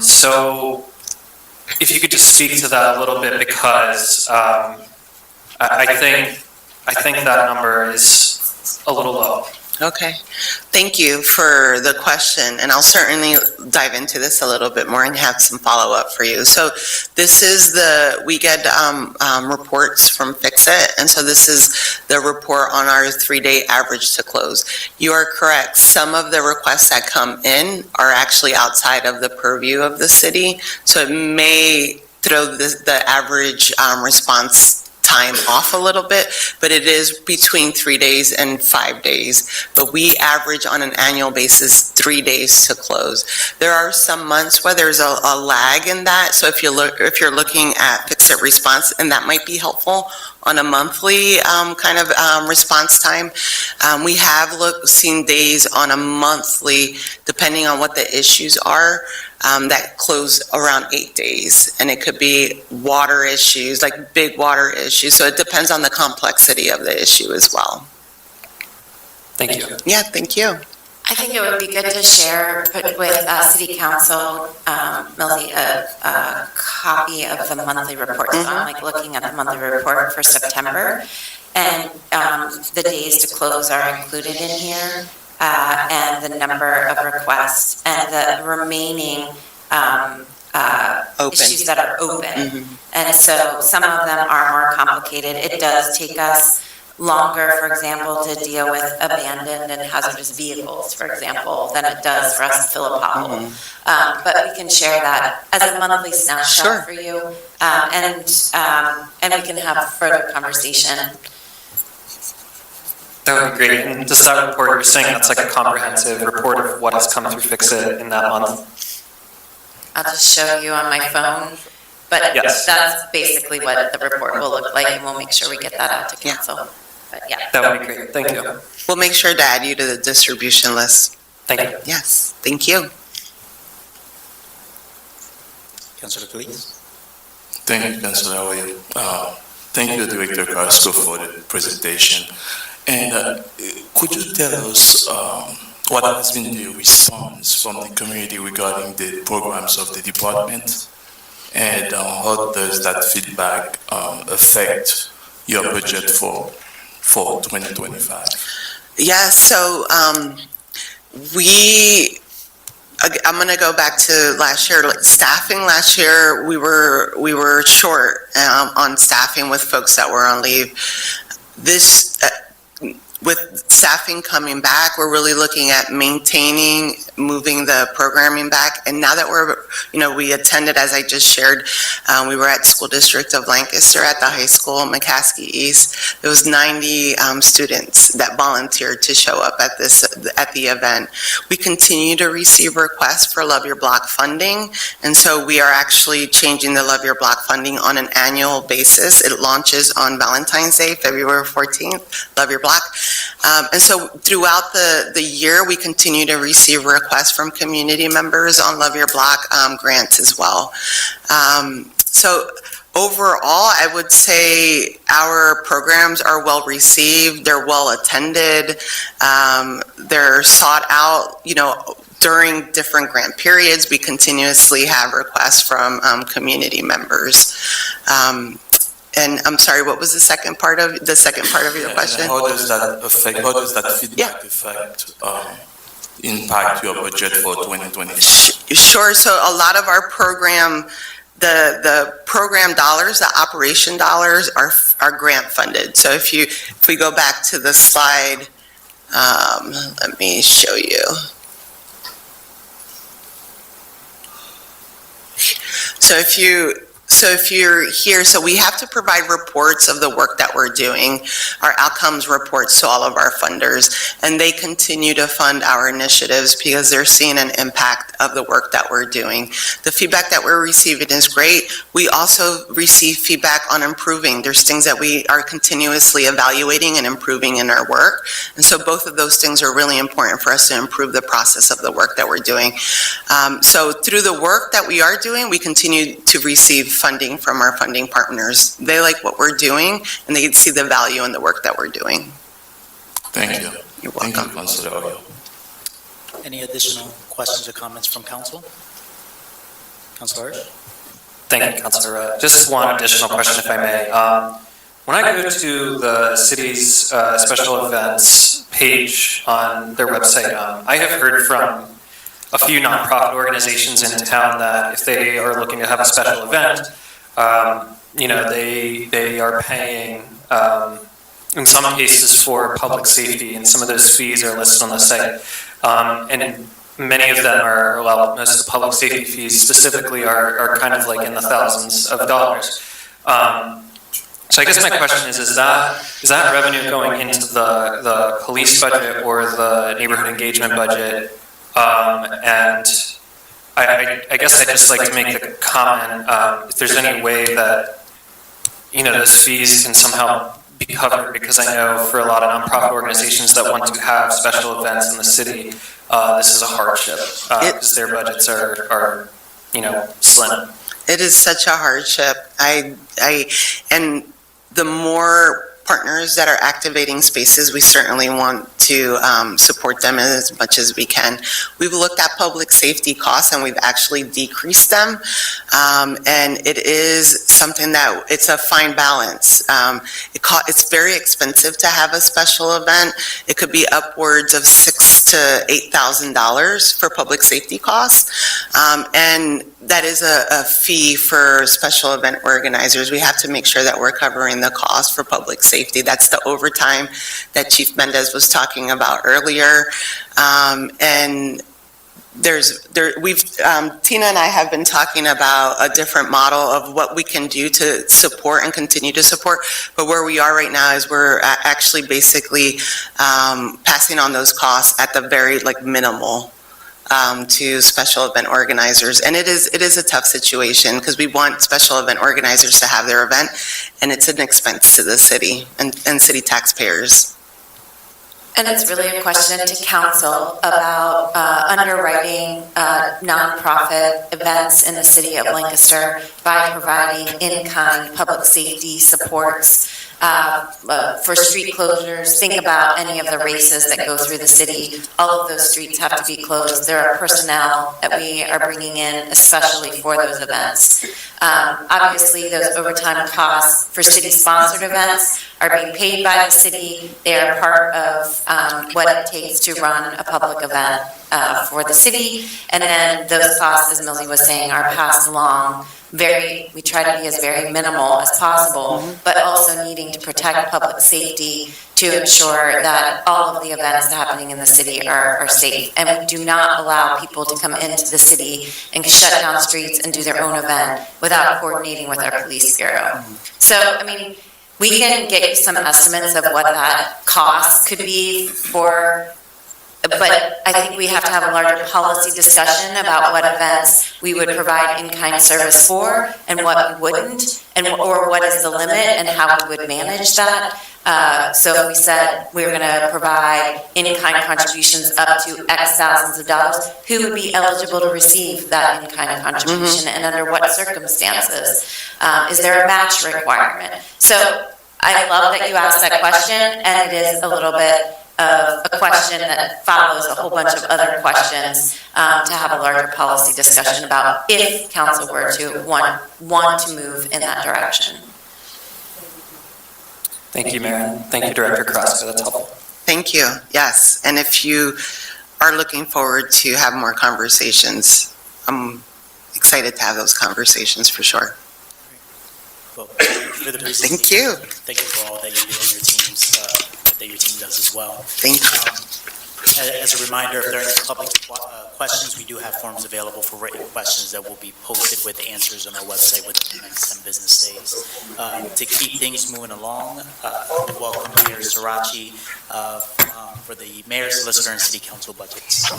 So if you could just speak to that a little bit, because I think that number is a little low. Okay. Thank you for the question, and I'll certainly dive into this a little bit more and have some follow-up for you. So this is we get reports from Fix-It, and so this is the report on our 3-day average to close. You are correct. Some of the requests that come in are actually outside of the purview of the city, so it may throw the average response time off a little bit, but it is between 3 days and 5 days. But we average on an annual basis 3 days to close. There are some months where there's a lag in that, so if you're looking at fix-it response, and that might be helpful on a monthly response time. We have seen days on a monthly, depending on what the issues are, that close around 8 days. And it could be water issues, like big water issues. So it depends on the complexity of the issue as well. Thank you. Yeah, thank you. I think it would be good to share with City Council, Millie, a copy of the monthly report. So I'm like looking at the monthly report for September, and the days to close are included in here, and the number of requests, and the remaining issues that are open. And so some of them are more complicated. It does take us longer, for example, to deal with abandoned and hazardous vehicles, for example, than it does for us to fill a pothole. But we can share that as a monthly snapshot for you, and we can have further conversation. That would be great. And does that report, you're saying that's like a comprehensive report of what has come through Fix-It in that month? I'll just show you on my phone, but Yes. that's basically what the report will look like, and we'll make sure we get that out to council. But yeah. That would be great. Thank you. We'll make sure to add you to the distribution list. Thank you. Yes, thank you. Councilor Please. Thank you, Councilor Arroyo. Thank you, Director Carrasco, for the presentation. And could you tell us what has been the response from the community regarding the programs of the department? And how does that feedback affect your budget for 2025? Yes, so I'm going to go back to last year. Like staffing last year, we were short on staffing with folks that were on leave. With staffing coming back, we're really looking at moving the programming back. And now that we attended, as I just shared, we were at School District of Lancaster at the high school, McCaskey East. There was 90 students that volunteered to show up at the event. We continue to receive requests for Love Your Block funding. And so we are actually changing the Love Your Block funding on an annual basis. It launches on Valentine's Day, February 14th, Love Your Block. And so throughout the year, we continue to receive requests from community members on Love Your Block grants as well. So overall, I would say our programs are well received, they're well attended, they're sought out, during different grant periods. We continuously have requests from community members. And I'm sorry, what was the second part of your question? How does that feedback impact your budget for 2025? Sure. So a lot of our program, the program dollars, the operation dollars are grant funded. So if we go back to the slide, let me show you. So if you're here, so we have to provide reports of the work that we're doing, our outcomes reports to all of our funders, and they continue to fund our initiatives because they're seeing an impact of the work that we're doing. The feedback that we're receiving is great. We also receive feedback on improving. There's things that we are continuously evaluating and improving in our work. And so both of those things are really important for us to improve the process of the work that we're doing. So through the work that we are doing, we continue to receive funding from our funding partners. They like what we're doing, and they see the value in the work that we're doing. Thank you. You're welcome. Thank you, Councilor Arroyo. Any additional questions or comments from council? Councilor Hirsch? Thank you, Councilor. Just one additional question, if I may. When I go to the city's special events page on their website, I have heard from a few nonprofit organizations in town that if they are looking to have a special event, they are paying, in some cases, for public safety, and some of those fees are listed on the site. And many of them are, most of the public safety fees specifically are kind of like in the thousands of dollars. So I guess my question is that revenue going into the police budget or the neighborhood engagement budget? And I guess I'd just like to make the comment, if there's any way that, those fees can somehow be covered, because I know for a lot of nonprofit organizations that want to have special events in the city, this is a hardship, because their budgets are slim. It is such a hardship. And the more partners that are activating spaces, we certainly want to support them as much as we can. We've looked at public safety costs and we've actually decreased them. And it is something that, it's a fine balance. It's very expensive to have a special event. It could be upwards of $6,000 to $8,000 for public safety costs. And that is a fee for special event organizers. We have to make sure that we're covering the cost for public safety. That's the overtime that Chief Mendez was talking about earlier. And Tina and I have been talking about a different model of what we can do to support and continue to support. But where we are right now is we're actually basically passing on those costs at the very minimal to special event organizers. And it is a tough situation because we want special event organizers to have their event, and it's an expense to the city and city taxpayers. And it's really a question to council about underwriting nonprofit events in the city of Lancaster by providing in-kind public safety supports for street closures. Think about any of the races that go through the city. All of those streets have to be closed. There are personnel that we are bringing in especially for those events. Obviously, those overtime costs for city-sponsored events are being paid by the city. They are part of what it takes to run a public event for the city. And then those costs, as Millie was saying, are passed along. We try to be as very minimal as possible, but also needing to protect public safety to ensure that all of the events happening in the city are safe. And we do not allow people to come into the city and shut down streets and do their own event without coordinating with our police bureau. So, we can get you some estimates of what that cost could be but I think we have to have a larger policy discussion about what events we would provide in-kind service for and what we wouldn't, or what is the limit and how we would manage that. So we said we were going to provide in-kind contributions up to X thousands of dollars. Who would be eligible to receive that in-kind contribution and under what circumstances? Is there a match requirement? So I love that you asked that question, and it is a little bit of a question that follows a whole bunch of other questions to have a larger policy discussion about if council were to want to move in that direction. Thank you, Mayor. Thank you, Director Carrasco. That's helpful. Thank you. Yes. And if you are looking forward to have more conversations, I'm excited to have those conversations for sure. Well, for the Thank you. Thank you for all that you do on your teams, that your team does as well. Thank you. As a reminder, if there are any public questions, we do have forms available for written questions that will be posted with answers on our website within the next 10 business days. To keep things moving along, we welcome Mayor Sirachi for the Mayor, Solicitor, and City Council budgets.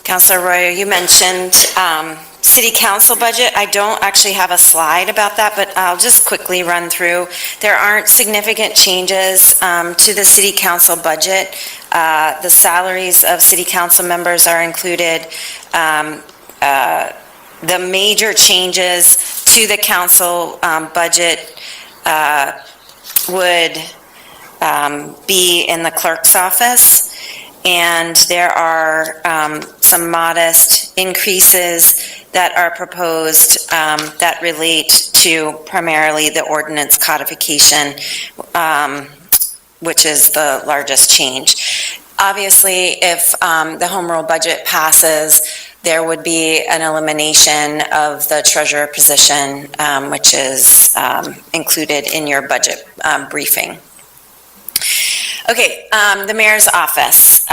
Councilor Arroyo, you mentioned city council budget. I don't actually have a slide about that, but I'll just quickly run through. There aren't significant changes to the city council budget. The salaries of city council members are included. The major changes to the council budget would be in the clerk's office. And there are some modest increases that are proposed that relate to primarily the ordinance codification, which is the largest change. Obviously, if the home rule budget passes, there would be an elimination of the treasurer position, which is included in your budget briefing. Okay, the mayor's office.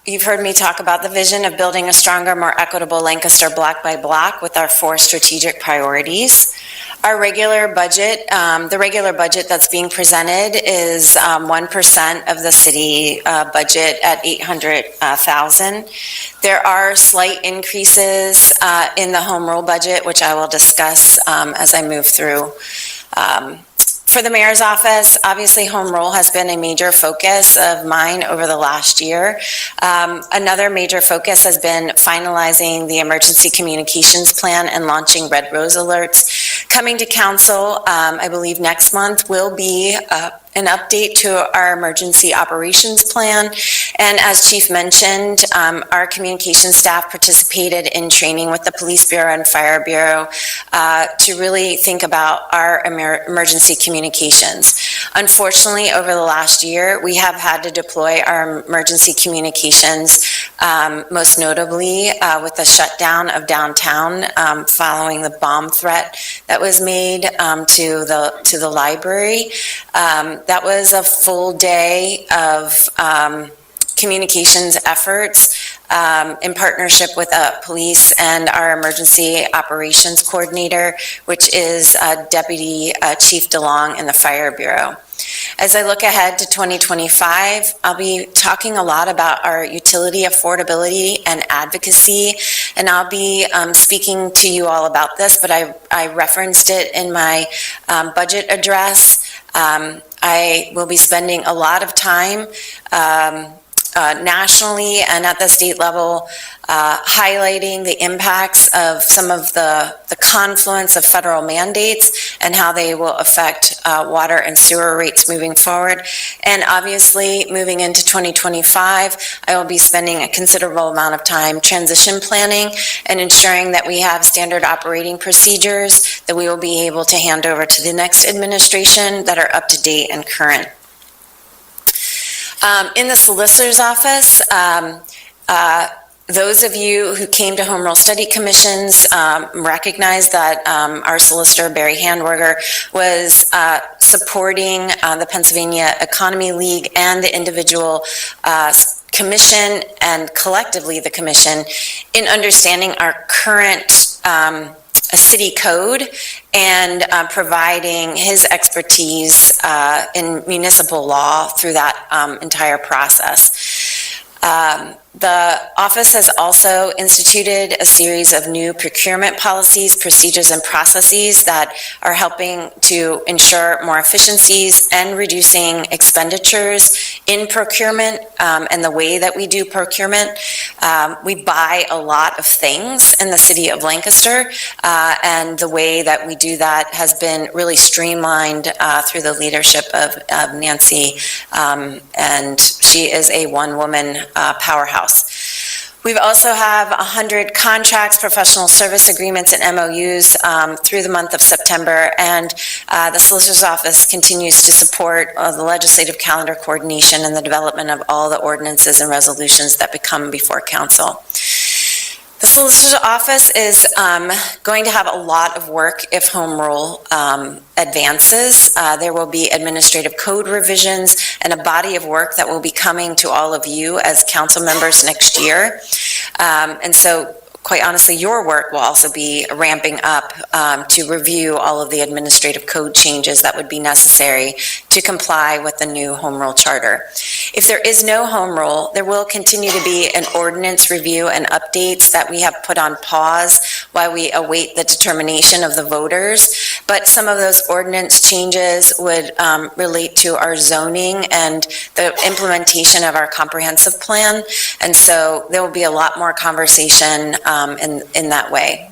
You've heard me talk about the vision of building a stronger, more equitable Lancaster block by block with our 4 strategic priorities. Our regular budget, the regular budget that's being presented is 1% of the city budget at $800,000. There are slight increases in the home rule budget, which I will discuss as I move through. For the mayor's office, obviously home rule has been a major focus of mine over the last year. Another major focus has been finalizing the emergency communications plan and launching Red Rose alerts. Coming to council, I believe next month will be an update to our emergency operations plan. And as Chief mentioned, our communications staff participated in training with the Police Bureau and Fire Bureau to really think about our emergency communications. Unfortunately, over the last year, we have had to deploy our emergency communications, most notably with the shutdown of downtown following the bomb threat that was made to the library. That was a full day of communications efforts in partnership with police and our emergency operations coordinator, which is Deputy Chief DeLong in the Fire Bureau. As I look ahead to 2025, I'll be talking a lot about our utility affordability and advocacy, and I'll be speaking to you all about this, but I referenced it in my budget address. I will be spending a lot of time nationally and at the state level highlighting the impacts of some of the confluence of federal mandates and how they will affect water and sewer rates moving forward. And obviously, moving into 2025, I will be spending a considerable amount of time transition planning and ensuring that we have standard operating procedures that we will be able to hand over to the next administration that are up to date and current. In the solicitor's office, those of you who came to Home Rule Study Commissions recognize that our solicitor, Barry Handwerger, was supporting the Pennsylvania Economy League and the individual commission and collectively the commission in understanding our current city code and providing his expertise in municipal law through that entire process. The office has also instituted a series of new procurement policies, procedures, and processes that are helping to ensure more efficiencies and reducing expenditures in procurement and the way that we do procurement. We buy a lot of things in the city of Lancaster, and the way that we do that has been really streamlined through the leadership of Nancy, and she is a one-woman powerhouse. We also have 100 contracts, professional service agreements, and MOUs through the month of September, and the Solicitor's Office continues to support the legislative calendar coordination and the development of all the ordinances and resolutions that become before Council. The Solicitor's Office is going to have a lot of work if Home Rule advances. There will be administrative code revisions and a body of work that will be coming to all of you as council members next year. And so, quite honestly, your work will also be ramping up to review all of the administrative code changes that would be necessary to comply with the new Home Rule Charter. If there is no Home Rule, there will continue to be an ordinance review and updates that we have put on pause while we await the determination of the voters. But some of those ordinance changes would relate to our zoning and the implementation of our comprehensive plan. And so there will be a lot more conversation in that way.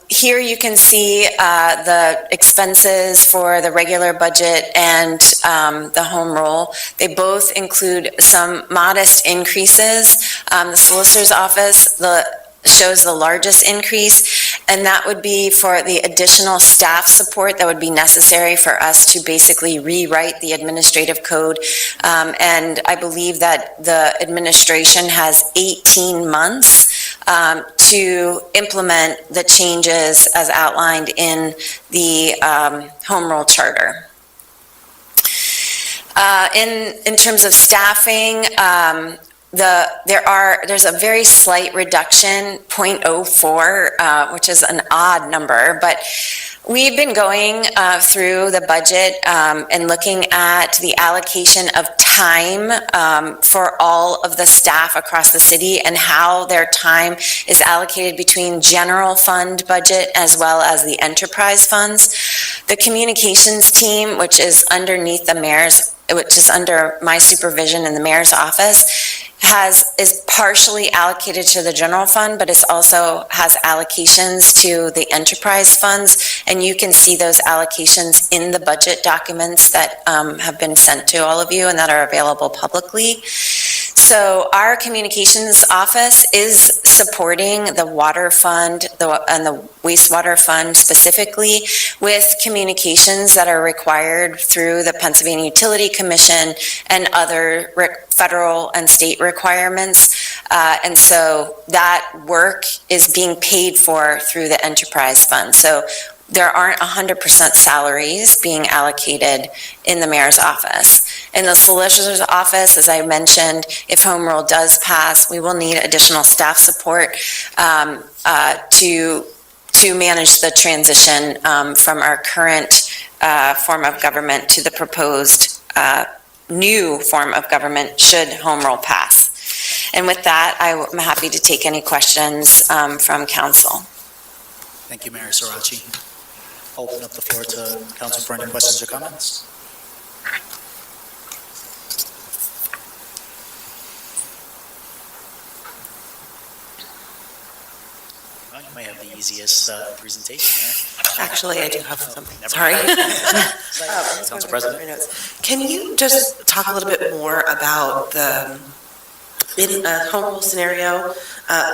Here you can see the expenses for the regular budget and the home rule. They both include some modest increases. The Solicitor's Office shows the largest increase, And that would be for the additional staff support that would be necessary for us to basically rewrite the administrative code. And I believe that the administration has 18 months to implement the changes as outlined in the Home Rule Charter. In terms of staffing, there's a very slight reduction, 0.04, which is an odd number, but we've been going through the budget and looking at the allocation of time for all of the staff across the city and how their time is allocated between general fund budget as well as the enterprise funds. The communications team, which is underneath the mayor's, which is under my supervision in the mayor's office, is partially allocated to the general fund, but it also has allocations to the enterprise funds, and you can see those allocations in the budget documents that have been sent to all of you and that are available publicly. So our communications office is supporting the water fund and the wastewater fund specifically with communications that are required through the Pennsylvania Utility Commission and other federal and state requirements. And so that work is being paid for through the enterprise fund. So there aren't 100% salaries being allocated in the mayor's office. In the solicitor's office, as I mentioned, if Home Rule does pass, we will need additional staff support to manage the transition from our current form of government to the proposed new form of government should Home Rule pass. And with that, I'm happy to take any questions from council. Thank you, Mayor Sirachi. Open up the floor to council for any questions or comments. Well, you might have the easiest presentation there. Actually, I do have something. Never Sorry. Council President. Can you just talk a little bit more about the Home Rule scenario,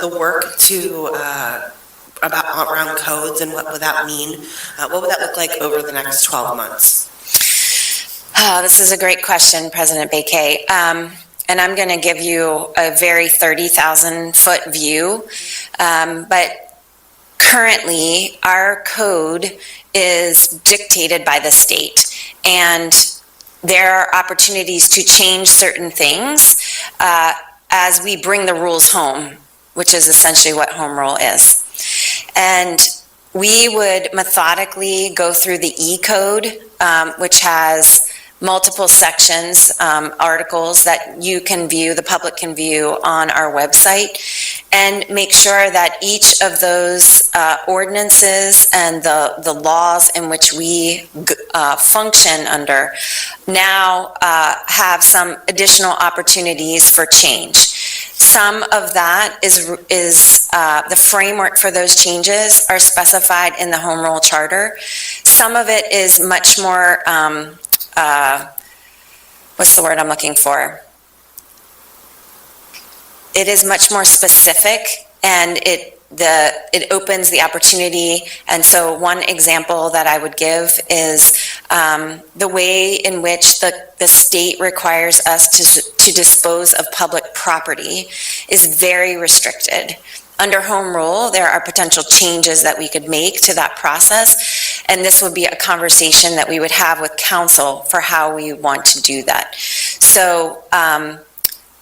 the work to about around codes, and what would that mean? What would that look like over the next 12 months? This is a great question, President Bakay. And I'm going to give you a very 30,000-foot view. But currently, our code is dictated by the state. And there are opportunities to change certain things as we bring the rules home, which is essentially what Home Rule is. And we would methodically go through the E-code, which has multiple sections, articles that you can view, the public can view on our website, and make sure that each of those ordinances and the laws in which we function under now have some additional opportunities for change. Some of that is the framework for those changes are specified in the Home Rule Charter. Some of it is much more, what's the word I'm looking for? It is much more specific, and it opens the opportunity. And so one example that I would give is the way in which the state requires us to dispose of public property is very restricted. Under Home Rule, there are potential changes that we could make to that process, and this would be a conversation that we would have with council for how we want to do that. So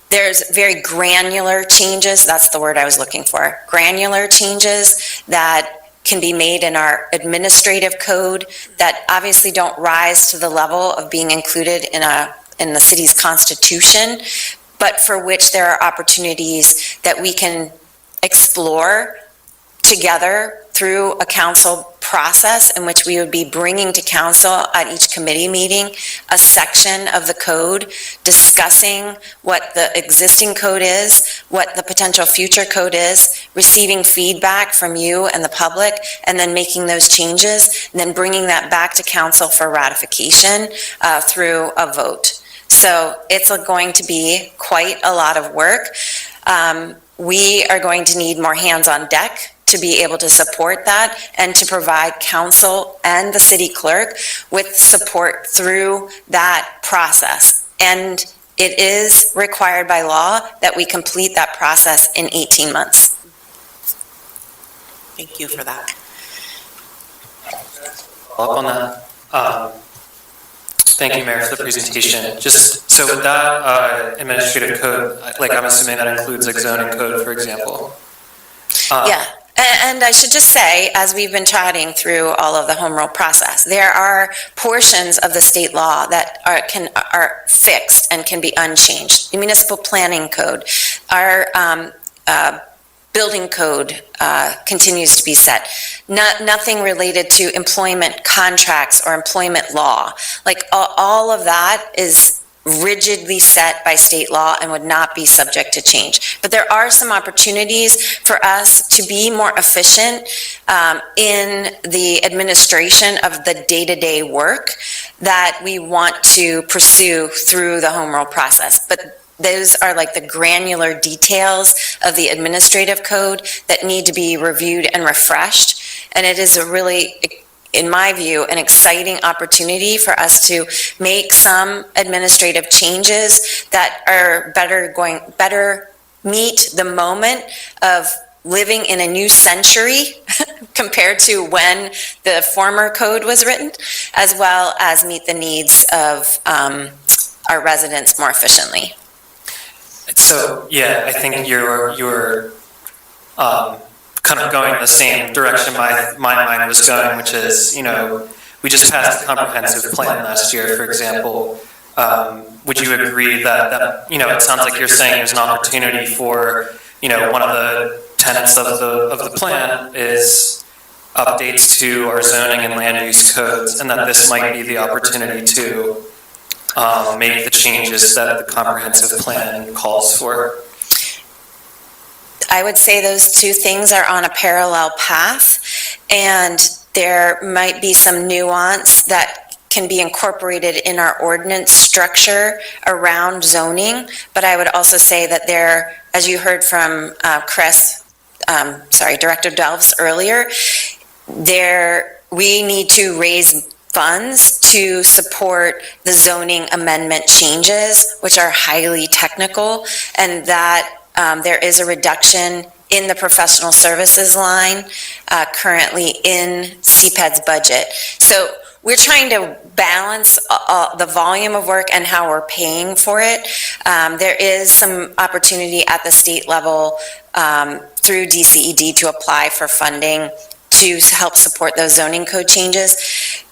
there's very granular changes, that's the word I was looking for, granular changes that can be made in our administrative code that obviously don't rise to the level of being included in the city's constitution, but for which there are opportunities that we can explore together through a council process in which we would be bringing to council at each committee meeting a section of the code discussing what the existing code is, what the potential future code is, receiving feedback from you and the public, and then making those changes, and then bringing that back to council for ratification through a vote. So it's going to be quite a lot of work. We are going to need more hands on deck to be able to support that and to provide council and the city clerk with support through that process. And it is required by law that we complete that process in 18 months. Thank you for that. Follow up on that. Thank you, Mayor, for the presentation. Just, so with that administrative code, like I'm assuming that includes like zoning code, for example? Yeah, and I should just say, as we've been chatting through all of the home rule process, there are portions of the state law that are fixed and can be unchanged. The municipal planning code, our building code continues to be set. Nothing related to employment contracts or employment law. Like all of that is rigidly set by state law and would not be subject to change. But there are some opportunities for us to be more efficient in the administration of the day-to-day work that we want to pursue through the home rule process. But those are like the granular details of the administrative code that need to be reviewed and refreshed. And it is a really, in my view, an exciting opportunity for us to make some administrative changes that are better meet the moment of living in a new century compared to when the former code was written, as well as meet the needs of our residents more efficiently. So, yeah, I think you're kind of going the same direction my mind was going, which is, we just passed a comprehensive plan last year, for example. Would you agree that it sounds like you're saying there's an opportunity for, one of the tenets of the plan is updates to our zoning and land use codes, and that this might be the opportunity to make the changes that the comprehensive plan calls for? I would say those two things are on a parallel path, and there might be some nuance that can be incorporated in our ordinance structure around zoning. But I would also say that there, as you heard from Director Delves earlier, we need to raise funds to support the zoning amendment changes, which are highly technical, and that there is a reduction in the professional services line currently in CPED's budget. So we're trying to balance the volume of work and how we're paying for it. There is some opportunity at the state level through DCED to apply for funding to help support those zoning code changes.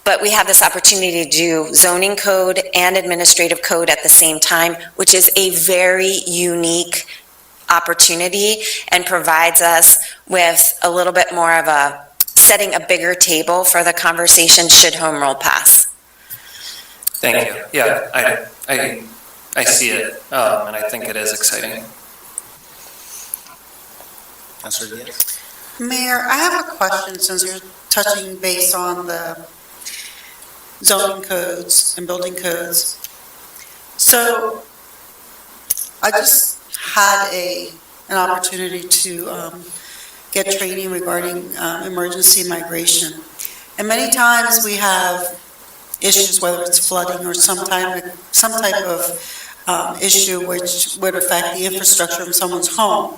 But we have this opportunity to do zoning code and administrative code at the same time, which is a very unique opportunity and provides us with a little bit more of a setting a bigger table for the conversation should home rule pass. Thank you. Yeah, I see it, and I think it is exciting. Councilor Diaz? Mayor, I have a question since you're touching base on the zoning codes and building codes. So I just had an opportunity to get training regarding emergency migration. And many times we have issues, whether it's flooding or some type of issue which would affect the infrastructure of someone's home.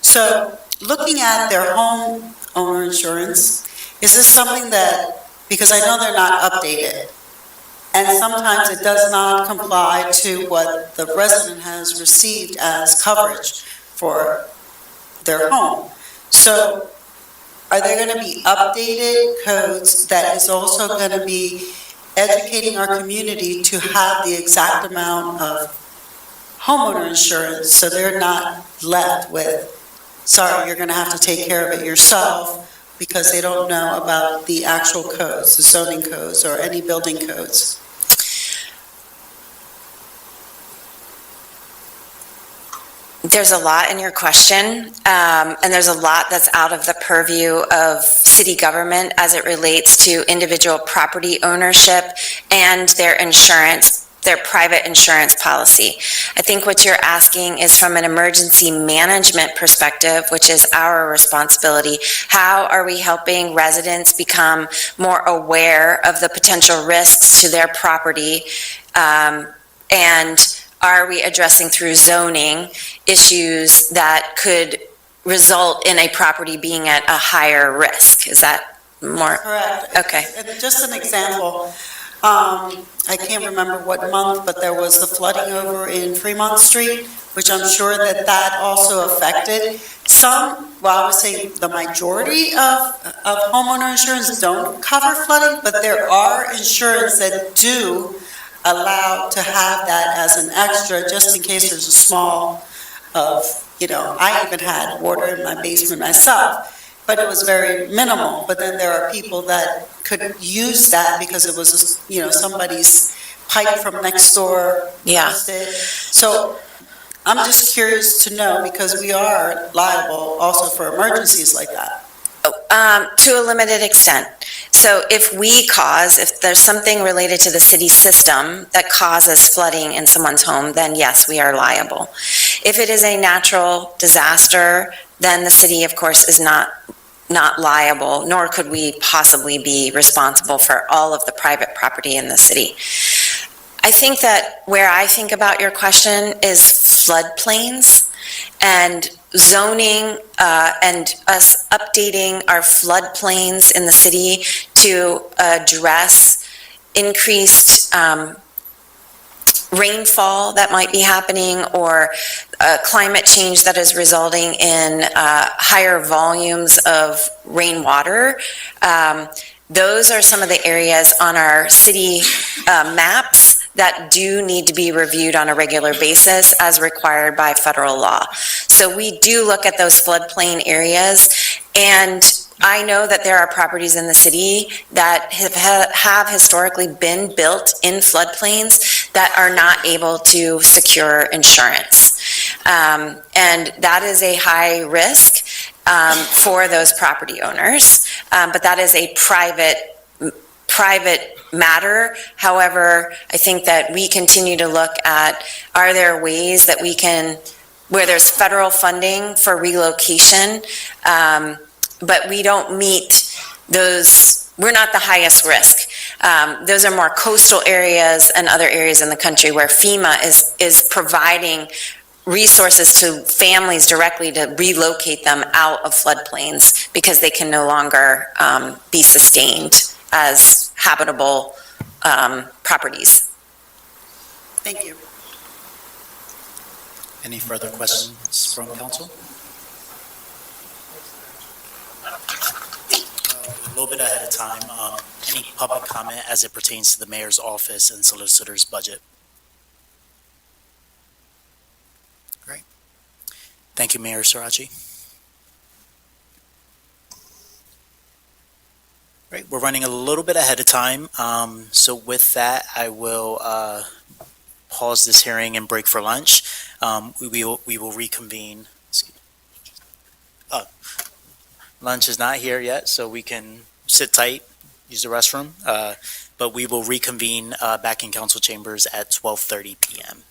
So looking at their home owner insurance, is this something that, because I know they're not updated, and sometimes it does not comply to what the resident has received as coverage for their home. So are there going to be updated codes that is also going to be educating our community to have the exact amount of homeowner insurance so they're not left with, sorry, you're going to have to take care of it yourself, because they don't know about the actual codes, the zoning codes or any building codes? There's a lot in your question, and there's a lot that's out of the purview of city government as it relates to individual property ownership and their insurance their private insurance policy. I think what you're asking is from an emergency management perspective, which is our responsibility. How are we helping residents become more aware of the potential risks to their property? And are we addressing through zoning issues that could result in a property being at a higher risk? Is that more? Correct. Okay. And just an example, I can't remember what month, but there was the flooding over in Fremont Street, which I'm sure that also affected some, well, I would say the majority of homeowner insurance don't cover flooding, but there are insurance that do allow to have that as an extra, just in case there's a small I even had water in my basement myself, but it was very minimal. But then there are people that could use that because it was, somebody's pipe from next door. Yeah. So I'm just curious to know, because we are liable also for emergencies like that. To a limited extent. So if there's something related to the city system that causes flooding in someone's home, then yes, we are liable. If it is a natural disaster, then the city, of course, is not liable, nor could we possibly be responsible for all of the private property in the city. I think that where I think about your question is floodplains and zoning and us updating our floodplains in the city to address increased rainfall that might be happening, or climate change that is resulting in higher volumes of rainwater. Those are some of the areas on our city maps that do need to be reviewed on a regular basis as required by federal law. So we do look at those floodplain areas, and I know that there are properties in the city that have historically been built in floodplains that are not able to secure insurance. And that is a high risk for those property owners, but that is a private matter. However, I think that we continue to look at, are there ways that we can, where there's federal funding for relocation, but we don't meet those, we're not the highest risk. Those are more coastal areas and other areas in the country where FEMA is providing resources to families directly to relocate them out of floodplains because they can no longer be sustained as habitable properties. Thank you. Any further questions from council? A little bit ahead of time, any public comment as it pertains to the mayor's office and solicitor's budget? Great. Thank you, Mayor Sirachi. Great, we're running a little bit ahead of time, so with that, I will pause this hearing and break for lunch. We will reconvene. Lunch is not here yet, so we can sit tight, use the restroom, but we will reconvene back in council chambers at 12:30 p.m.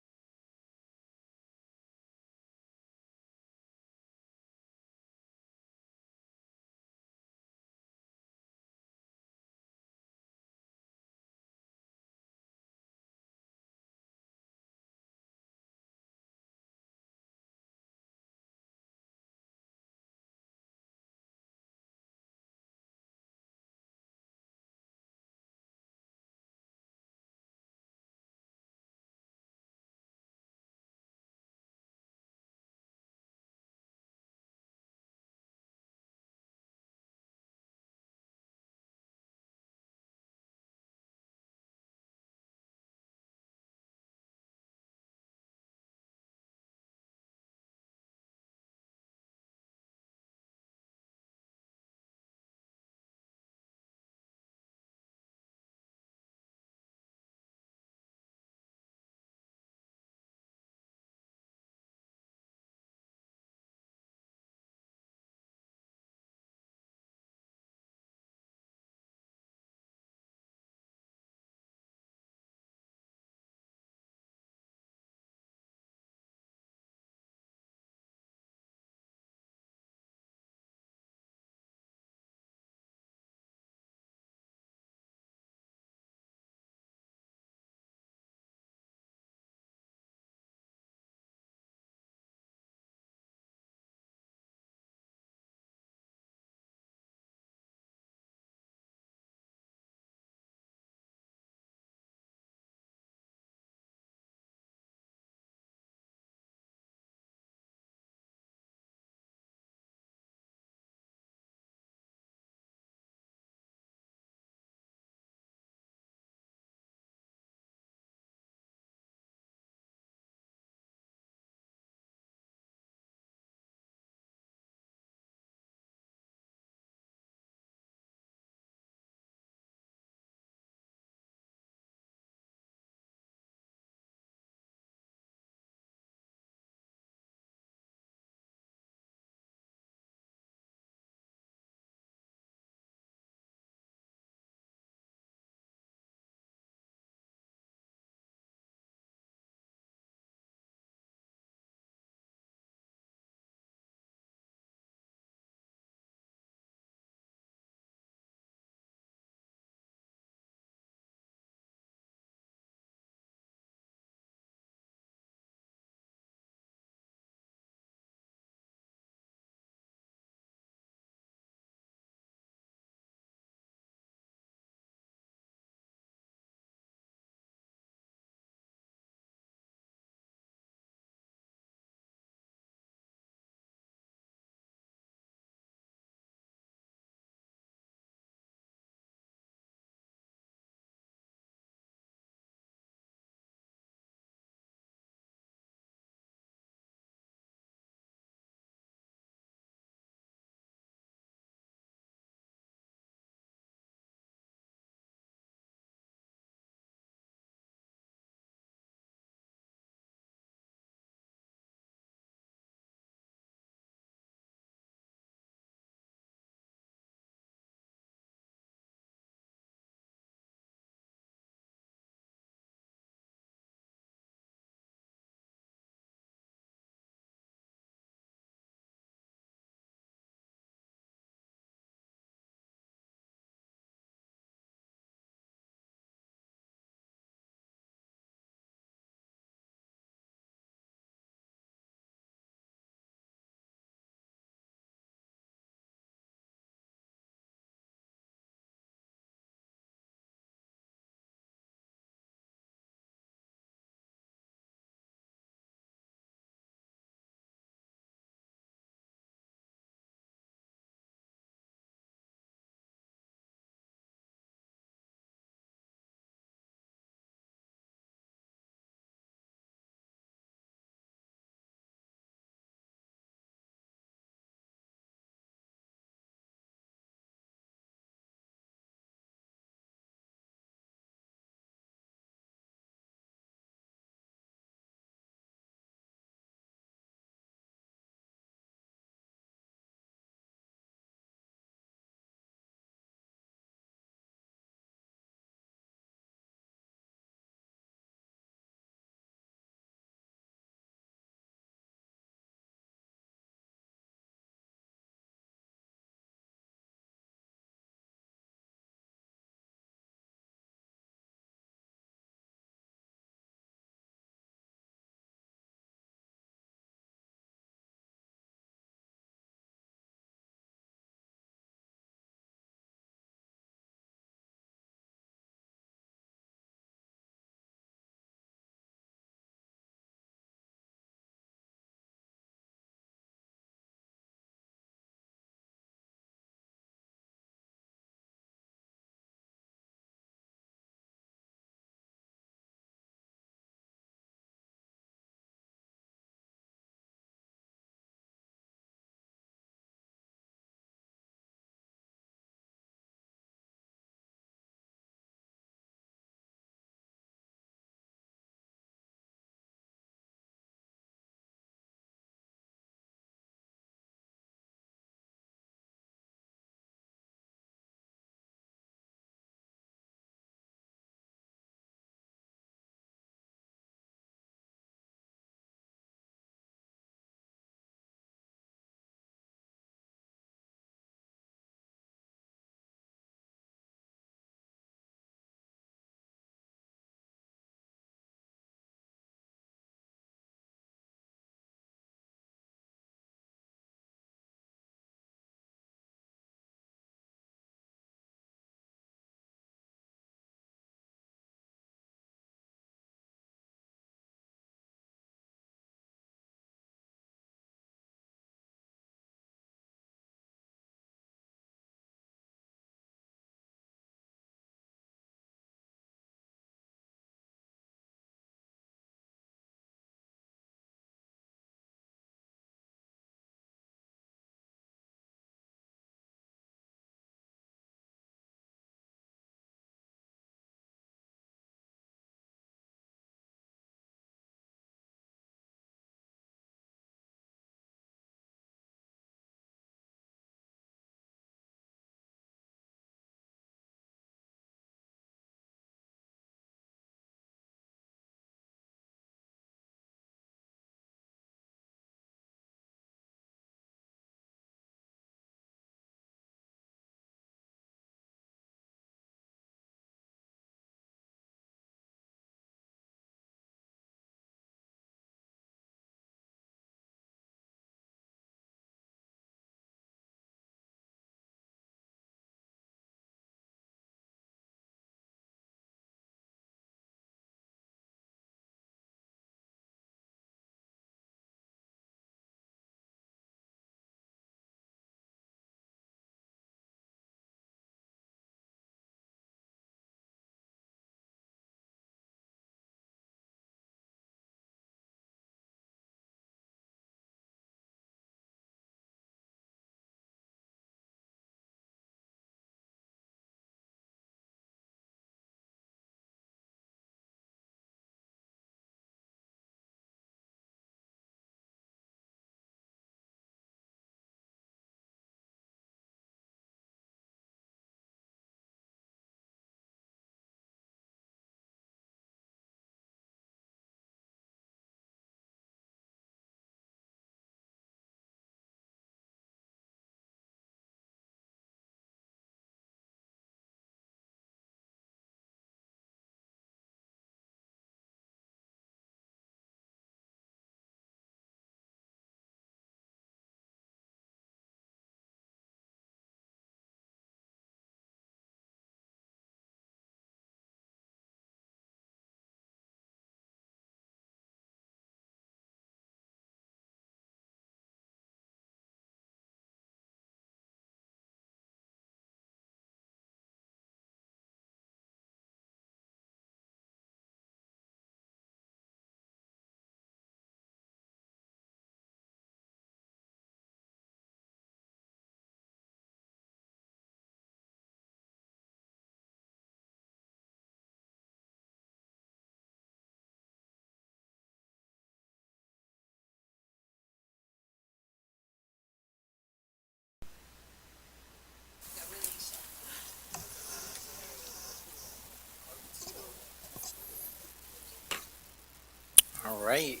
right,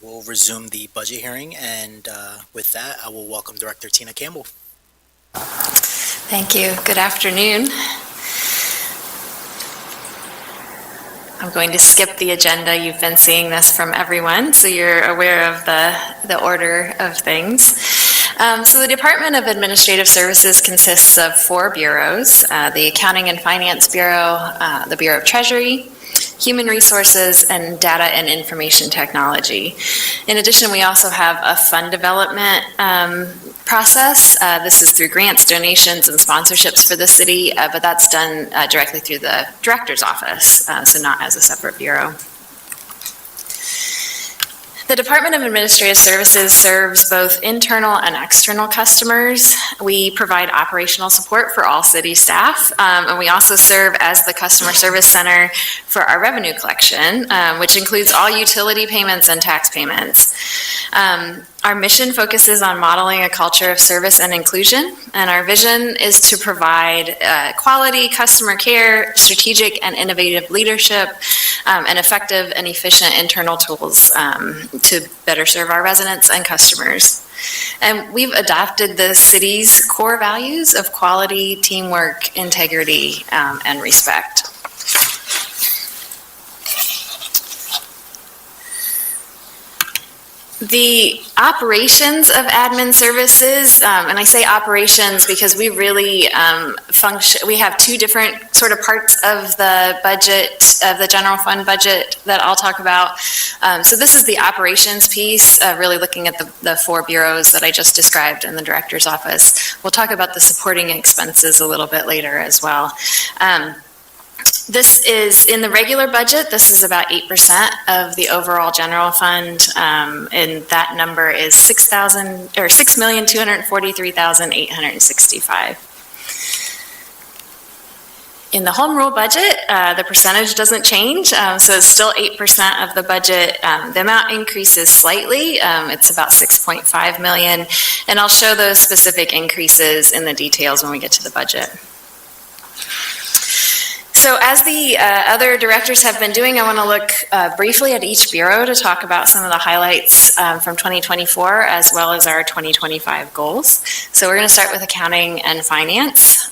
we'll resume the budget hearing, and with that, I will welcome Director Tina Campbell. Thank you. Good afternoon. I'm going to skip the agenda. You've been seeing this from everyone, so you're aware of the order of things. So the Department of Administrative Services consists of 4 bureaus, the Accounting and Finance Bureau, the Bureau of Treasury, Human Resources, and Data and Information Technology. In addition, we also have a fund development process. This is through grants, donations, and sponsorships for the city, but that's done directly through the director's office, so not as a separate bureau. The Department of Administrative Services serves both internal and external customers. We provide operational support for all city staff, and we also serve as the customer service center for our revenue collection, which includes all utility payments and tax payments. Our mission focuses on modeling a culture of service and inclusion, and our vision is to provide quality customer care, strategic and innovative leadership, and effective and efficient internal tools to better serve our residents and customers. And we've adopted the city's core values of quality, teamwork, integrity, and respect. The operations of admin services, and I say operations because we really function, we have 2 different sort of parts of the budget, of the general fund budget that I'll talk about. So this is the operations piece, really looking at the 4 bureaus that I just described in the director's office. We'll talk about the supporting expenses a little bit later as well. This is, in the regular budget, this is about 8% of the overall general fund, and that number is $6,243,865. In the home rule budget, the percentage doesn't change, so it's still 8% of the budget. The amount increases slightly. It's about $6.5 million, and I'll show those specific increases in the details when we get to the budget. So as the other directors have been doing, I want to look briefly at each bureau to talk about some of the highlights from 2024 as well as our 2025 goals. So we're going to start with accounting and finance.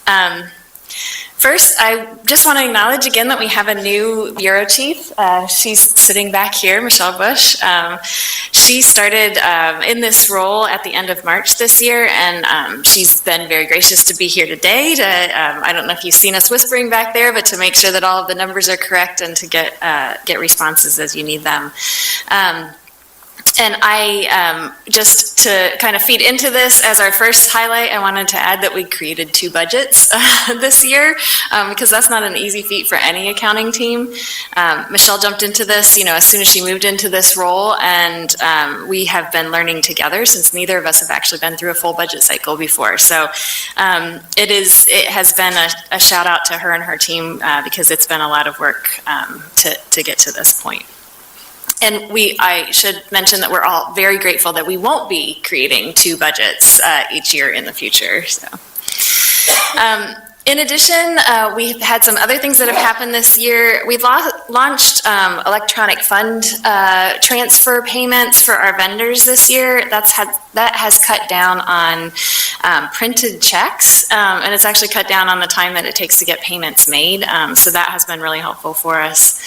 First, I just want to acknowledge again that we have a new bureau chief. She's sitting back here, Michelle Bush. She started in this role at the end of March this year, and she's been very gracious to be here today. I don't know if you've seen us whispering back there, but to make sure that all of the numbers are correct and to get responses as you need them. And I, just to kind of feed into this, as our first highlight, I wanted to add that we created 2 budgets this year, because that's not an easy feat for any accounting team. Michelle jumped into this, as soon as she moved into this role, and we have been learning together since neither of us have actually been through a full budget cycle before. So it has been a shout out to her and her team, because it's been a lot of work to get to this point. And I should mention that we're all very grateful that we won't be creating 2 budgets each year in the future. So, in addition, we've had some other things that have happened this year. We've launched electronic fund transfer payments for our vendors this year. That has cut down on printed checks, and it's actually cut down on the time that it takes to get payments made. So that has been really helpful for us.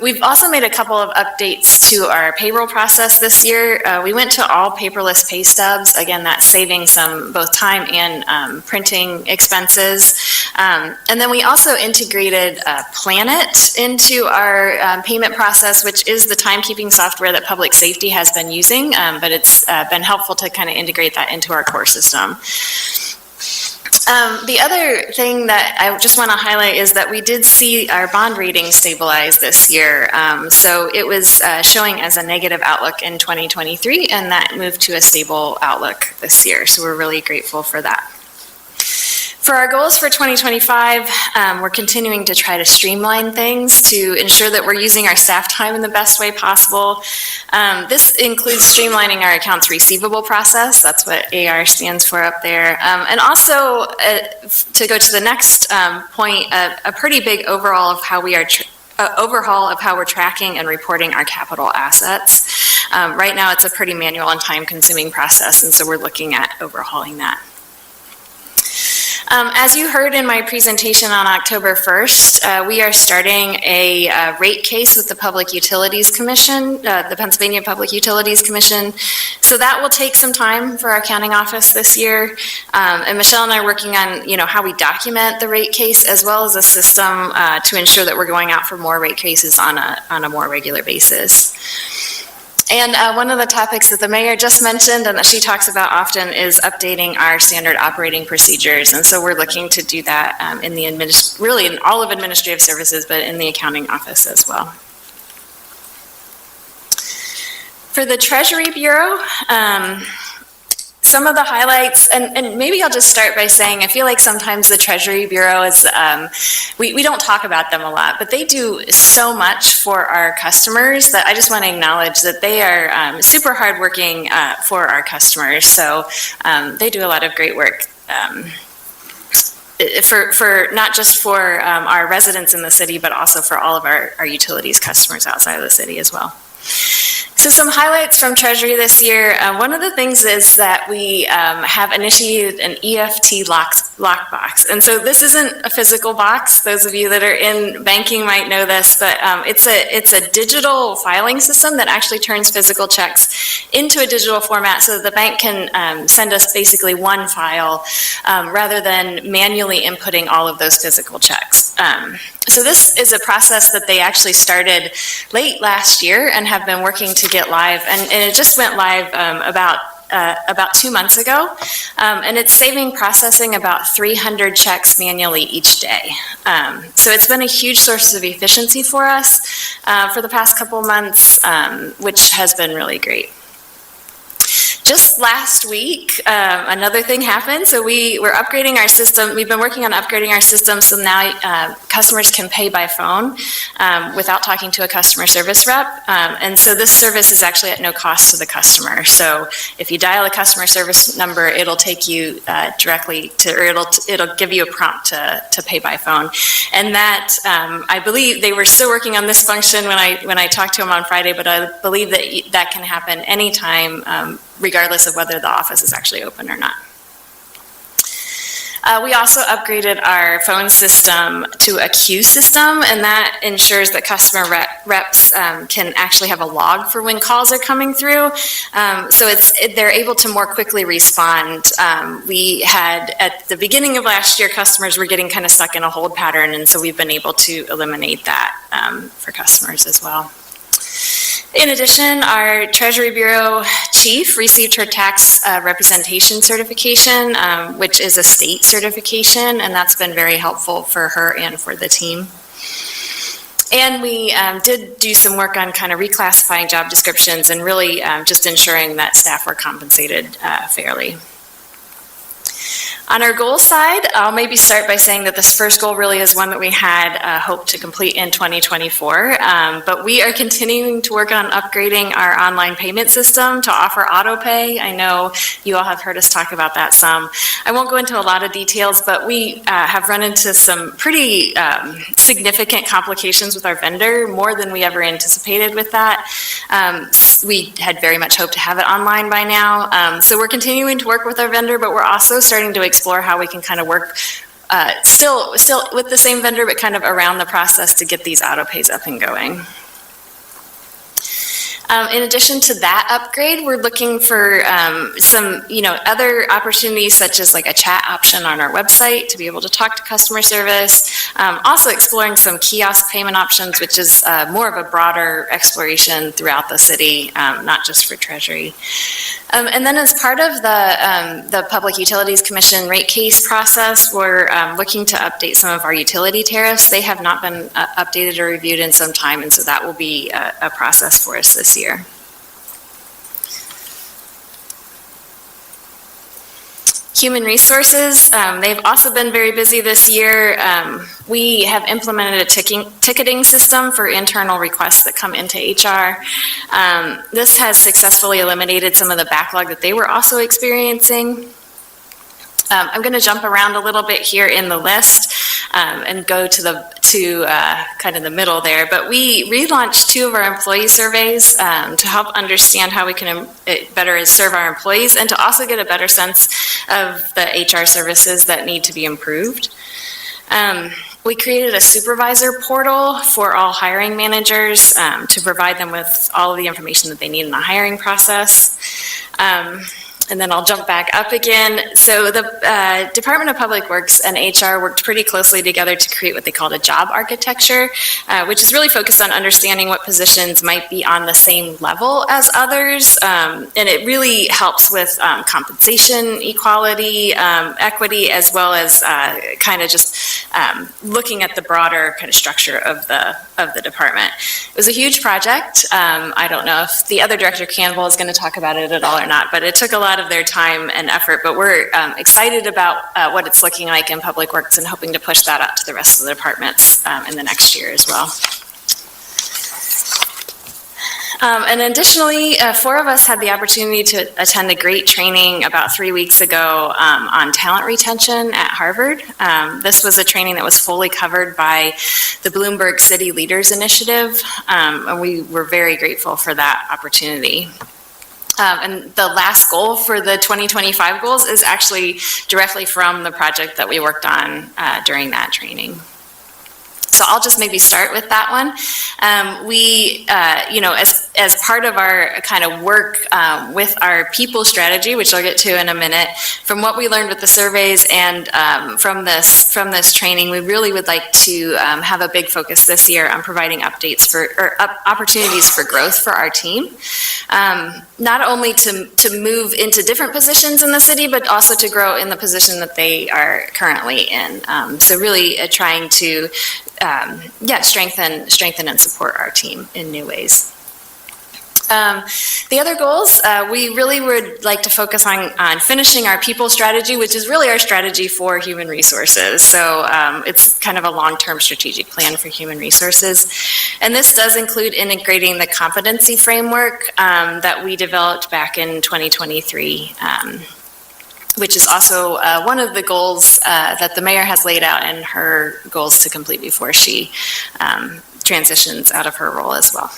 We've also made a couple of updates to our payroll process this year. We went to all paperless pay stubs. Again, that's saving some both time and printing expenses. And then we also integrated Planet into our payment process, which is the timekeeping software that public safety has been using, but it's been helpful to kind of integrate that into our core system. The other thing that I just want to highlight is that we did see our bond rating stabilize this year. So it was showing as a negative outlook in 2023, and that moved to a stable outlook this year. So we're really grateful for that. For our goals for 2025, we're continuing to try to streamline things to ensure that we're using our staff time in the best way possible. This includes streamlining our accounts receivable process. That's what AR stands for up there. And also, to go to the next point, a pretty big overhaul of how we are overhaul of how we're tracking and reporting our capital assets. Right now, it's a pretty manual and time-consuming process, and so we're looking at overhauling that. As you heard in my presentation on October 1st, we are starting a rate case with the Public Utilities Commission, the Pennsylvania Public Utilities Commission. So that will take some time for our accounting office this year. And Michelle and I are working on, how we document the rate case, as well as a system to ensure that we're going out for more rate cases on a more regular basis. And one of the topics that the mayor just mentioned and that she talks about often is updating our standard operating procedures. And so we're looking to do that really in all of administrative services, but in the accounting office as well. For the Treasury Bureau, some of the highlights, and maybe I'll just start by saying I feel like sometimes the Treasury Bureau is, we don't talk about them a lot, but they do so much for our customers that I just want to acknowledge that they are super hardworking for our customers. So they do a lot of great work for not just for our residents in the city, but also for all of our utilities customers outside of the city as well. So some highlights from Treasury this year. One of the things is that we have initiated an EFT lockbox. And so this isn't a physical box. Those of you that are in banking might know this, but it's a digital filing system that actually turns physical checks into a digital format so that the bank can send us basically one file rather than manually inputting all of those physical checks. So this is a process that they actually started late last year and have been working to get live, and it just went live about 2 months ago, and it's saving processing about 300 checks manually each day. So it's been a huge source of efficiency for us for the past couple months, which has been really great. Just last week, another thing happened. So we're upgrading our system. We've been working on upgrading our system so now customers can pay by phone without talking to a customer service rep. And so this service is actually at no cost to the customer. So if you dial a customer service number, it'll take you directly to, or it'll give you a prompt to pay by phone. And that, I believe they were still working on this function when I talked to them on Friday, but I believe that can happen anytime, regardless of whether the office is actually open or not. We also upgraded our phone system to a queue system, and that ensures that customer reps can actually have a log for when calls are coming through. So they're able to more quickly respond. We had, at the beginning of last year, customers were getting kind of stuck in a hold pattern, and so we've been able to eliminate that for customers as well. In addition, our Treasury Bureau chief received her tax representation certification, which is a state certification, and that's been very helpful for her and for the team. And we did do some work on kind of reclassifying job descriptions and really just ensuring that staff were compensated fairly. On our goal side, I'll maybe start by saying that this first goal really is one that we had hoped to complete in 2024, but we are continuing to work on upgrading our online payment system to offer auto pay. I know you all have heard us talk about that some. I won't go into a lot of details, but we have run into some pretty significant complications with our vendor, more than we ever anticipated with that. We had very much hoped to have it online by now. So we're continuing to work with our vendor, but we're also starting to explore how we can kind of work still with the same vendor, but kind of around the process to get these auto pays up and going. In addition to that upgrade, we're looking for some, other opportunities such as like a chat option on our website to be able to talk to customer service. Also exploring some kiosk payment options, which is more of a broader exploration throughout the city, not just for Treasury. And then as part of the Public Utilities Commission rate case process, we're looking to update some of our utility tariffs. They have not been updated or reviewed in some time, and so that will be a process for us this year. Human Resources, they've also been very busy this year. We have implemented a ticketing system for internal requests that come into HR. This has successfully eliminated some of the backlog that they were also experiencing. I'm going to jump around a little bit here in the list. and go to kind of the middle there. But we relaunched 2 of our employee surveys to help understand how we can better serve our employees and to also get a better sense of the HR services that need to be improved. We created a supervisor portal for all hiring managers to provide them with all of the information that they need in the hiring process. And then I'll jump back up again. So the Department of Public Works and HR worked pretty closely together to create what they called a job architecture, which is really focused on understanding what positions might be on the same level as others. And it really helps with compensation, equality, equity, as well as kind of just looking at the broader kind of structure of the department. It was a huge project. I don't know if the other director, Campbell, is going to talk about it at all or not, but it took a lot of their time and effort, but we're excited about what it's looking like in Public Works and hoping to push that out to the rest of the departments in the next year as well. And additionally, 4 of us had the opportunity to attend a great training about 3 weeks ago on talent retention at Harvard. This was a training that was fully covered by the Bloomberg City Leaders Initiative, and we were very grateful for that opportunity. And the last goal for the 2025 goals is actually directly from the project that we worked on during that training. So I'll just maybe start with that one. We, as part of our kind of work with our people strategy, which I'll get to in a minute, from what we learned with the surveys and from this training, we really would like to have a big focus this year on providing updates or opportunities for growth for our team. Not only to move into different positions in the city, but also to grow in the position that they are currently in. So really trying to strengthen and support our team in new ways. The other goals, we really would like to focus on finishing our people strategy, which is really our strategy for human resources. So it's kind of a long-term strategic plan for human resources. And this does include integrating the competency framework that we developed back in 2023. Which is also one of the goals that the mayor has laid out in her goals to complete before she transitions out of her role as well.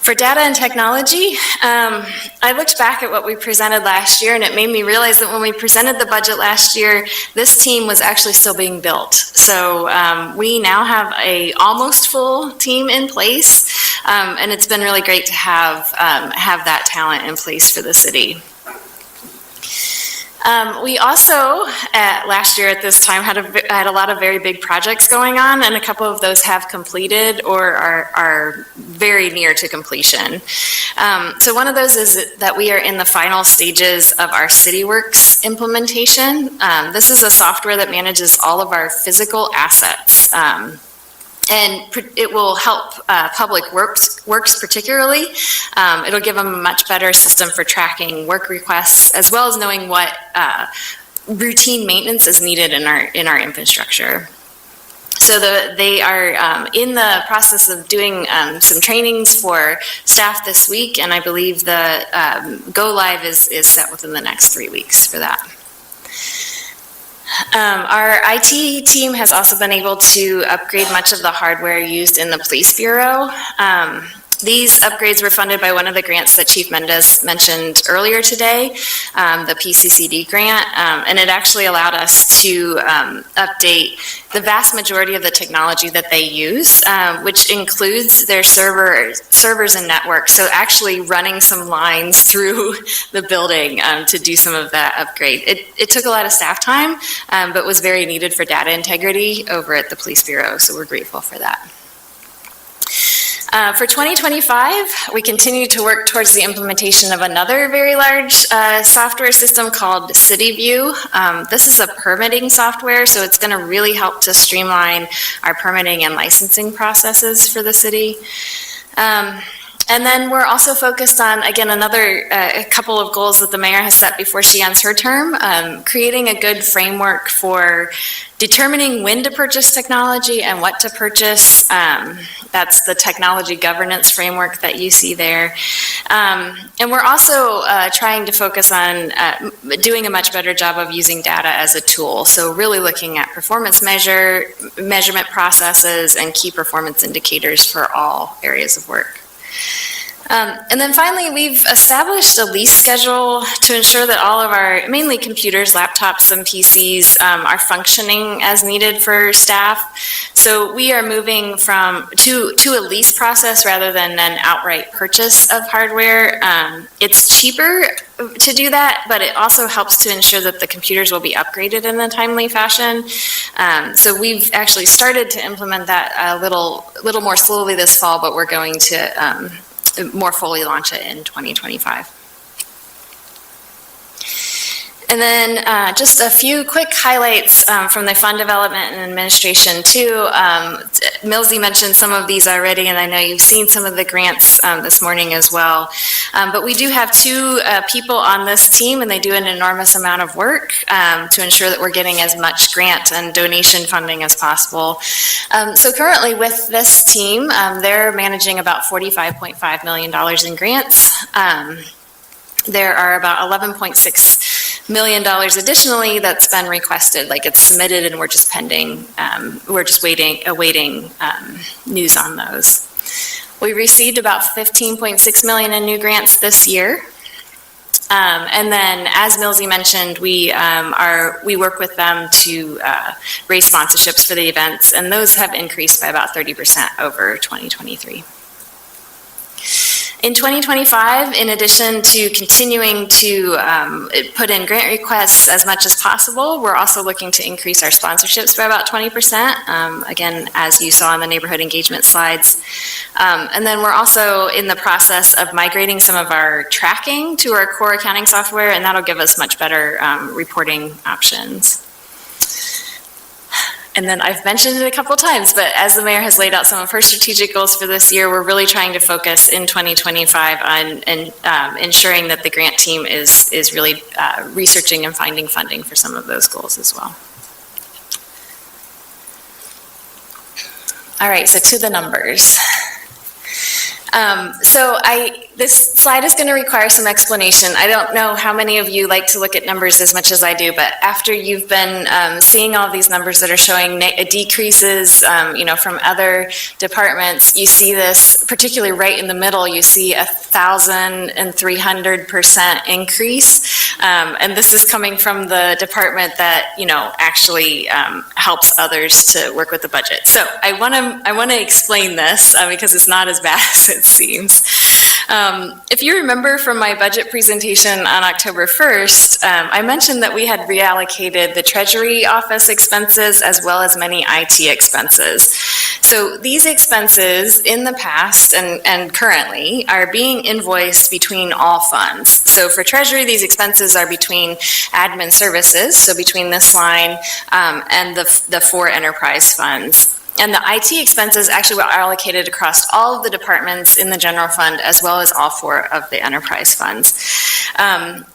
For data and technology, I looked back at what we presented last year, and it made me realize that when we presented the budget last year, this team was actually still being built. So we now have a almost full team in place, and it's been really great to have that talent in place for the city. We also, last year at this time, had a lot of very big projects going on, and a couple of those have completed or are very near to completion. So one of those is that we are in the final stages of our CityWorks implementation. This is a software that manages all of our physical assets. And it will help Public Works particularly. It'll give them a much better system for tracking work requests, as well as knowing what routine maintenance is needed in our infrastructure. So they are in the process of doing some trainings for staff this week, and I believe the go live is set within the next 3 weeks for that. Our IT team has also been able to upgrade much of the hardware used in the police bureau. These upgrades were funded by one of the grants that Chief Mendez mentioned earlier today, the PCCD grant, and it actually allowed us to update the vast majority of the technology that they use, which includes their servers and networks. So actually running some lines through the building to do some of that upgrade. It took a lot of staff time, but was very needed for data integrity over at the Police Bureau, so we're grateful for that. For 2025, we continue to work towards the implementation of another very large software system called CityView. This is a permitting software, so it's going to really help to streamline our permitting and licensing processes for the city. And then we're also focused on, again, a couple of goals that the mayor has set before she ends her term, creating a good framework for determining when to purchase technology and what to purchase. That's the technology governance framework that you see there. And we're also trying to focus on doing a much better job of using data as a tool. So really looking at performance measurement processes and key performance indicators for all areas of work. And then finally, we've established a lease schedule to ensure that all of our, mainly computers, laptops, and PCs are functioning as needed for staff. So we are moving to a lease process rather than an outright purchase of hardware. It's cheaper to do that, but it also helps to ensure that the computers will be upgraded in a timely fashion. So we've actually started to implement that a little more slowly this fall, but we're going to more fully launch it in 2025. And then just a few quick highlights from the fund development and administration too. Millsy mentioned some of these already, and I know you've seen some of the grants this morning as well. But we do have two people on this team, and they do an enormous amount of work to ensure that we're getting as much grant and donation funding as possible. So currently with this team, they're managing about $45.5 million in grants. There are about $11.6 million additionally that's been requested, like it's submitted and we're just pending, we're just awaiting news on those. We received about $15.6 million in new grants this year. And then, as Millsy mentioned, we work with them to raise sponsorships for the events, and those have increased by about 30% over 2023. In 2025, in addition to continuing to put in grant requests as much as possible, we're also looking to increase our sponsorships by about 20%, again, as you saw in the neighborhood engagement slides. And then we're also in the process of migrating some of our tracking to our core accounting software, and that'll give us much better reporting options. And then I've mentioned it a couple times, but as the mayor has laid out some of her strategic goals for this year, we're really trying to focus in 2025 on ensuring that the grant team is really researching and finding funding for some of those goals as well. All right, so to the numbers. This slide is going to require some explanation. I don't know how many of you like to look at numbers as much as I do, but after you've been seeing all these numbers that are showing decreases, from other departments, you see this, particularly right in the middle, you see 1,300% increase, and this is coming from the department that actually helps others to work with the budget. So I want to explain this because it's not as bad as it seems. If you remember from my budget presentation on October 1st, I mentioned that we had reallocated the Treasury office expenses as well as many IT expenses. So these expenses in the past and currently are being invoiced between all funds. So for Treasury, these expenses are between admin services, so between this line and the 4 enterprise funds. And the IT expenses actually were allocated across all of the departments in the general fund as well as all 4 of the enterprise funds.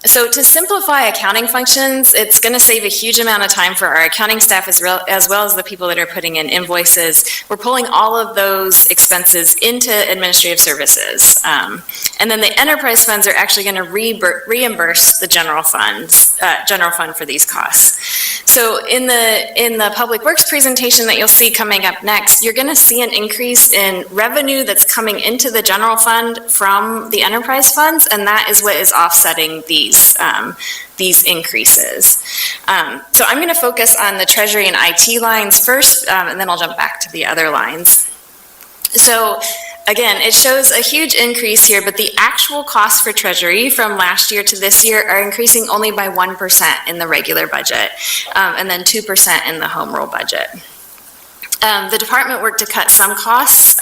So to simplify accounting functions, it's going to save a huge amount of time for our accounting staff as well as the people that are putting in invoices. We're pulling all of those expenses into administrative services. And then the enterprise funds are actually going to reimburse the general fund for these costs. So in the Public Works presentation that you'll see coming up next, you're going to see an increase in revenue that's coming into the general fund from the enterprise funds, and that is what is offsetting these increases. So I'm going to focus on the Treasury and IT lines first, and then I'll jump back to the other lines. So again, it shows a huge increase here, but the actual costs for Treasury from last year to this year are increasing only by 1% in the regular budget, and then 2% in the home rule budget. The department worked to cut some costs,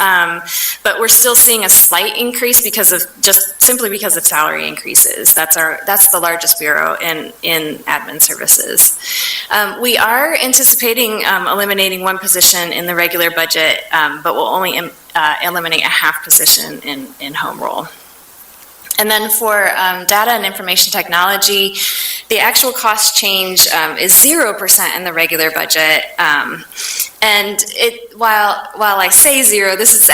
but we're still seeing a slight increase simply because of salary increases. That's the largest bureau in admin services. We are anticipating eliminating one position in the regular budget, but we'll only eliminate a half position in home rule. And then for data and information technology, the actual cost change is 0% in the regular budget. And while I say zero, this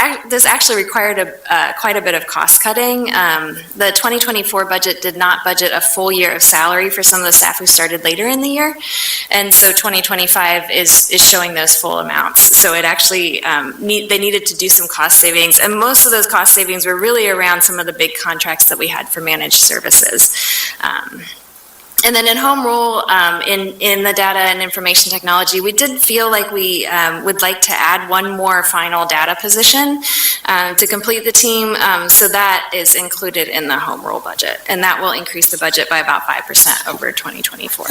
actually required quite a bit of cost cutting. The 2024 budget did not budget a full year of salary for some of the staff who started later in the year. And so 2025 is showing those full amounts. So it actually, they needed to do some cost savings. And most of those cost savings were really around some of the big contracts that we had for managed services. And then in home rule, in the data and information technology, we did feel like we would like to add one more final data position to complete the team. So that is included in the home rule budget, and that will increase the budget by about 5% over 2024.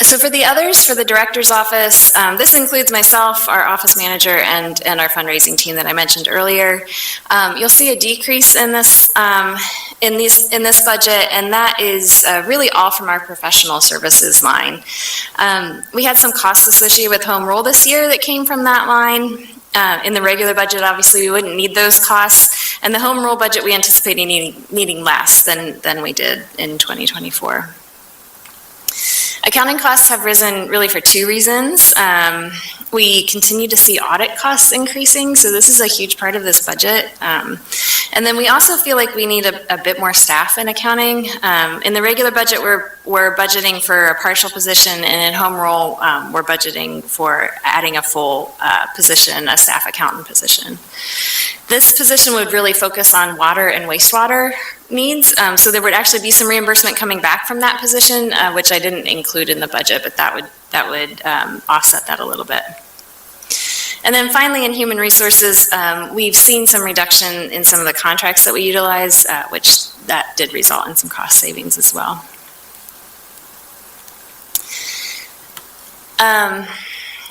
So for the others, for the director's office, this includes myself, our office manager, and our fundraising team that I mentioned earlier. You'll see a decrease in this in this budget, and that is really all from our professional services line. We had some costs associated with home rule this year that came from that line. In the regular budget, obviously, we wouldn't need those costs, and the home rule budget we anticipate needing less than we did in 2024. Accounting costs have risen really for two reasons. We continue to see audit costs increasing, so this is a huge part of this budget. And then we also feel like we need a bit more staff in accounting. In the regular budget, we're budgeting for a partial position, and in home rule, we're budgeting for adding a full position, a staff accountant position. This position would really focus on water and wastewater needs, so there would actually be some reimbursement coming back from that position, which I didn't include in the budget, but that would offset that a little bit. And then finally, in human resources, we've seen some reduction in some of the contracts that we utilize, which that did result in some cost savings as well.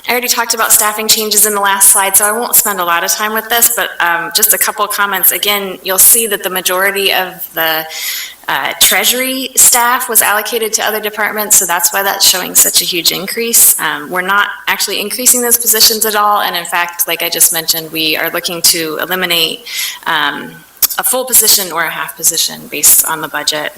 I already talked about staffing changes in the last slide, so I won't spend a lot of time with this, but just a couple of comments. Again, you'll see that the majority of the Treasury staff was allocated to other departments, so that's why that's showing such a huge increase. We're not actually increasing those positions at all, and in fact, like I just mentioned, we are looking to eliminate a full position or a half position based on the budget.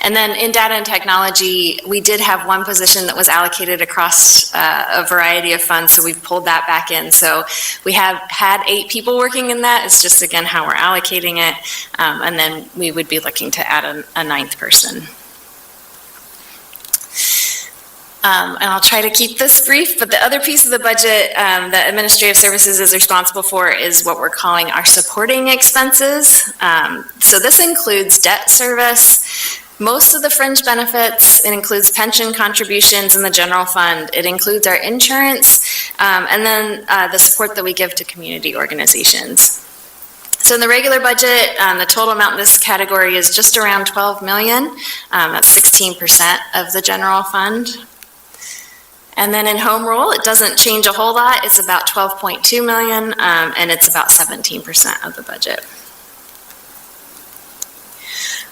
And then in data and technology, we did have one position that was allocated across a variety of funds, so we've pulled that back in. So we have had 8 people working in that. It's just, again, how we're allocating it. And then we would be looking to add a 9th person. And I'll try to keep this brief, but the other piece of the budget that Administrative Services is responsible for is what we're calling our supporting expenses. So this includes debt service, most of the fringe benefits, it includes pension contributions in the general fund, it includes our insurance, and then the support that we give to community organizations. So in the regular budget, the total amount in this category is just around $12 million. That's 16% of the general fund. And then in home rule, it doesn't change a whole lot. It's about $12.2 million, and it's about 17% of the budget.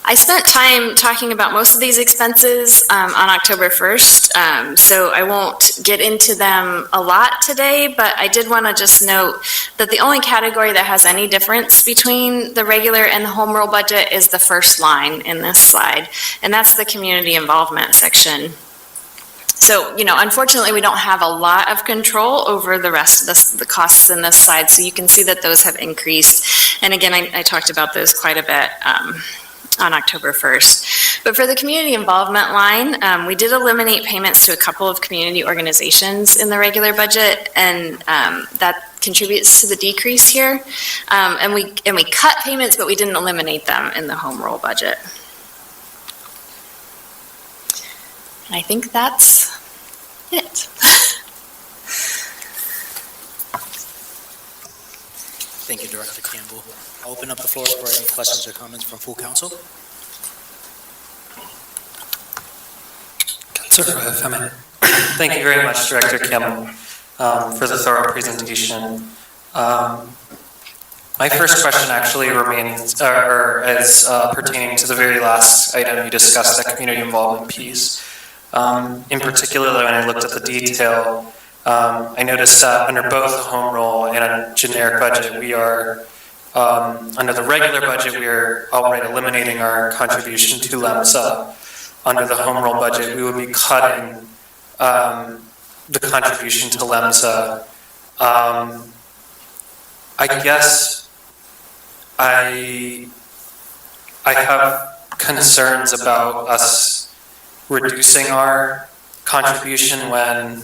I spent time talking about most of these expenses on October 1st, so I won't get into them a lot today, but I did want to just note that the only category that has any difference between the regular and the home rule budget is the first line in this slide, and that's the community involvement section. So, unfortunately, we don't have a lot of control over the rest of the costs in this slide, so you can see that those have increased. And again, I talked about those quite a bit on October 1st. But for the community involvement line, we did eliminate payments to a couple of community organizations in the regular budget, and that contributes to the decrease here. And we cut payments, but we didn't eliminate them in the home rule budget. And I think that's it. Thank you, Director Campbell. I'll open up the floor for any questions or comments from full council. Councilor, if I may. Thank you very much, Director Kim, for the thorough presentation. My first question actually remains, or is pertaining to the very last item you discussed, that community involvement piece. In particular, when I looked at the detail, I noticed that under both the home rule and a generic budget, we are, under the regular budget, we are outright eliminating our contribution to LEMSA. Under the home rule budget, we would be cutting the contribution to LEMSA. I guess I have concerns about us reducing our contribution when,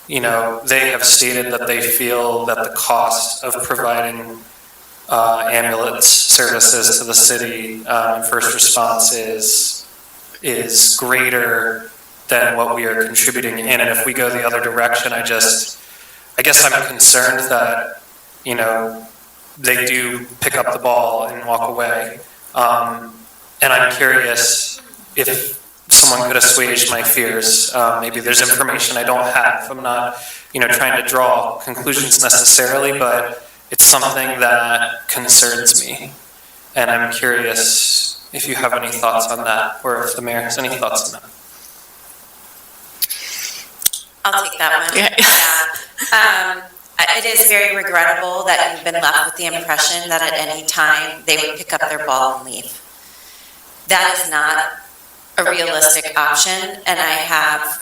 you know, they have stated that they feel that the cost of providing ambulance services to the city and first response is greater than what we are contributing in. And if we go the other direction, I guess I'm concerned that, you know, they do pick up the ball and walk away. And I'm curious if someone could assuage my fears. Maybe there's information I don't have. I'm not, you know, trying to draw conclusions necessarily, but it's something that concerns me. And I'm curious if you have any thoughts on that, or if the mayor has any thoughts on that. I'll take that one. Yeah. It is very regrettable that you've been left with the impression that at any time they would pick up their ball and leave. That is not a realistic option, and I have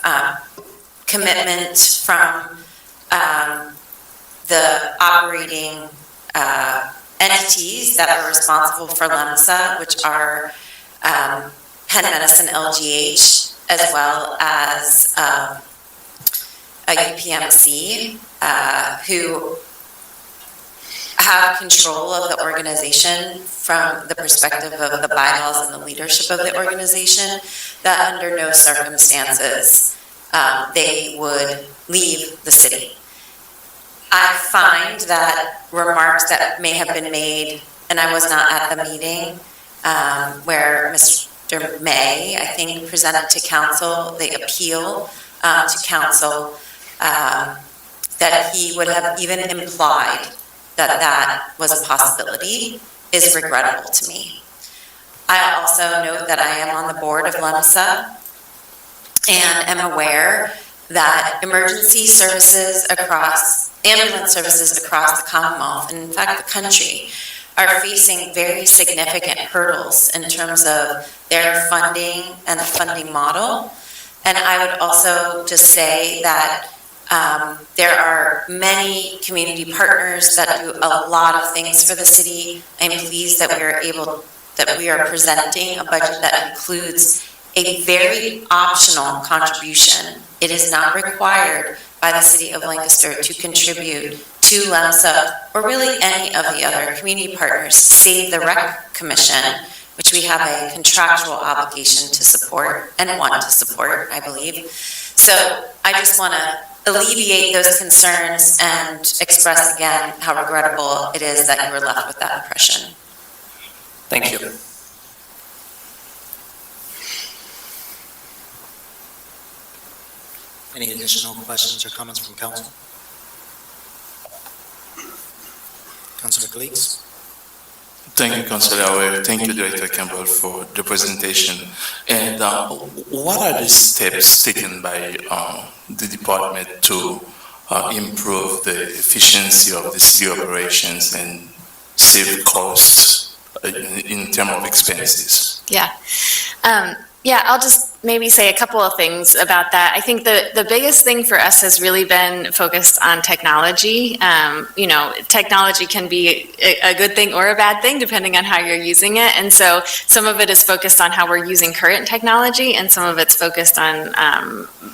commitment from the operating entities that are responsible for LEMSA, which are Penn Medicine LGH, as well as a UPMC, who have control of the organization from the perspective of the bylaws and the leadership of the organization, that under no circumstances they would leave the city. I find that remarks that may have been made, and I was not at the meeting, where Mr. May, I think, presented to council the appeal to council, that he would have even implied that that was a possibility, is regrettable to me. I also note that I am on the board of LEMSA and am aware that emergency services ambulance services across the Commonwealth, and in fact the country, are facing very significant hurdles in terms of their funding and the funding model. And I would also just say that there are many community partners that do a lot of things for the city. I'm pleased that we are presenting a budget that includes a very optional contribution. It is not required by the city of Lancaster to contribute to LEMSA or really any of the other community partners, save the Rec Commission, which we have a contractual obligation to support and want to support, I believe. So I just want to alleviate those concerns and express again how regrettable it is that you were left with that impression. Thank you. Any additional questions or comments from council? Councilor Gleeks? Thank you, Councilor Awe. Thank you, Director Campbell, for the presentation. And what are the steps taken by the department to improve the efficiency of the city operations and save costs in terms of expenses? Yeah, I'll just maybe say a couple of things about that. I think the biggest thing for us has really been focused on technology. You know, technology can be a good thing or a bad thing depending on how you're using it. And so some of it is focused on how we're using current technology, and some of it's focused on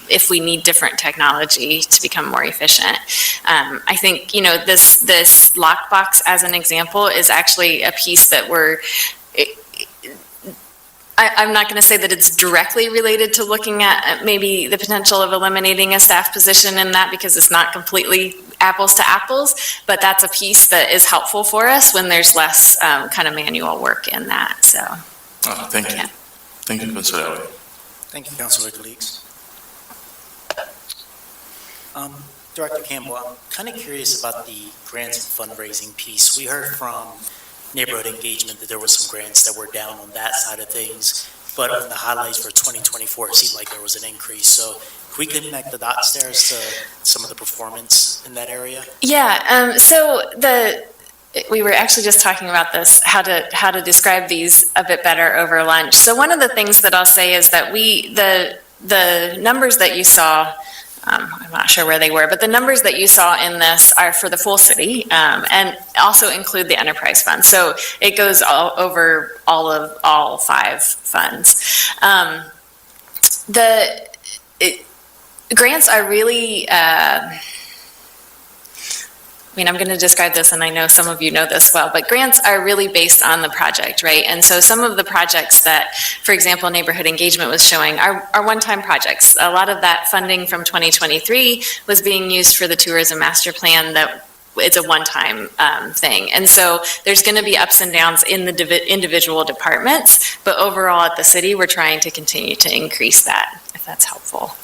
if we need different technology to become more efficient. I think, you know, this lockbox as an example is actually a piece that I'm not going to say that it's directly related to looking at maybe the potential of eliminating a staff position in that, because it's not completely apples to apples, but that's a piece that is helpful for us when there's less kind of manual work in that, so. Thank you. Yeah. Thank you, Councilor Awe. Thank you, Councilor Gleeks. Director Campbell, I'm kind of curious about the grants and fundraising piece. We heard from neighborhood engagement that there were some grants that were down on that side of things, but on the highlights for 2024, it seemed like there was an increase. So can we connect the dots there as to some of the performance in that area? Yeah, we were actually just talking about this, how to describe these a bit better over lunch. So one of the things that I'll say is that the numbers that you saw, I'm not sure where they were, but the numbers that you saw in this are for the full city, and also include the enterprise fund. So it goes over all 5 funds. Grants are really, I'm going to describe this, and I know some of you know this well, but grants are really based on the project, right? And so some of the projects that, for example, neighborhood engagement was showing are one-time projects. A lot of that funding from 2023 was being used for the tourism master plan that it's a one-time thing. And so there's going to be ups and downs in the individual departments, but overall at the city, we're trying to continue to increase that, if that's helpful.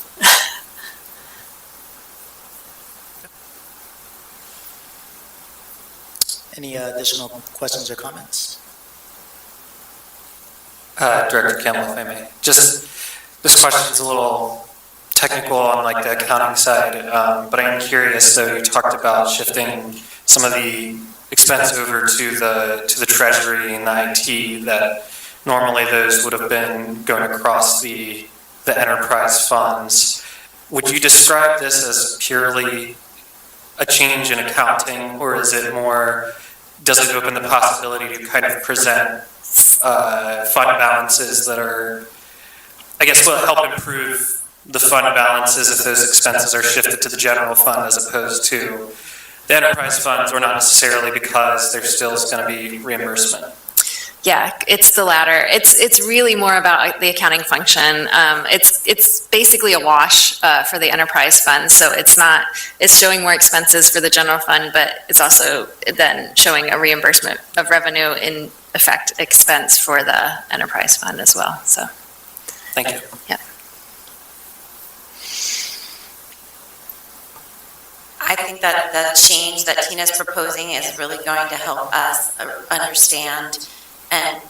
Any additional questions or comments? Director Campbell, if I may. Just, this question's a little technical on like the accounting side, but I'm curious, though, you talked about shifting some of the expense over to the treasury and the IT, that normally those would have been going across the enterprise funds. Would you describe this as purely a change in accounting, or is it more, does it open the possibility to kind of present fund balances that are, I guess, will help improve the fund balances if those expenses are shifted to the general fund as opposed to the enterprise funds, or not necessarily because there still is going to be reimbursement? Yeah, it's the latter. It's really more about the accounting function. It's basically a wash for the enterprise fund. So it's showing more expenses for the general fund, but it's also then showing a reimbursement of revenue in effect expense for the enterprise fund as well. So, thank you. Yeah. I think that the change that Tina's proposing is really going to help us understand and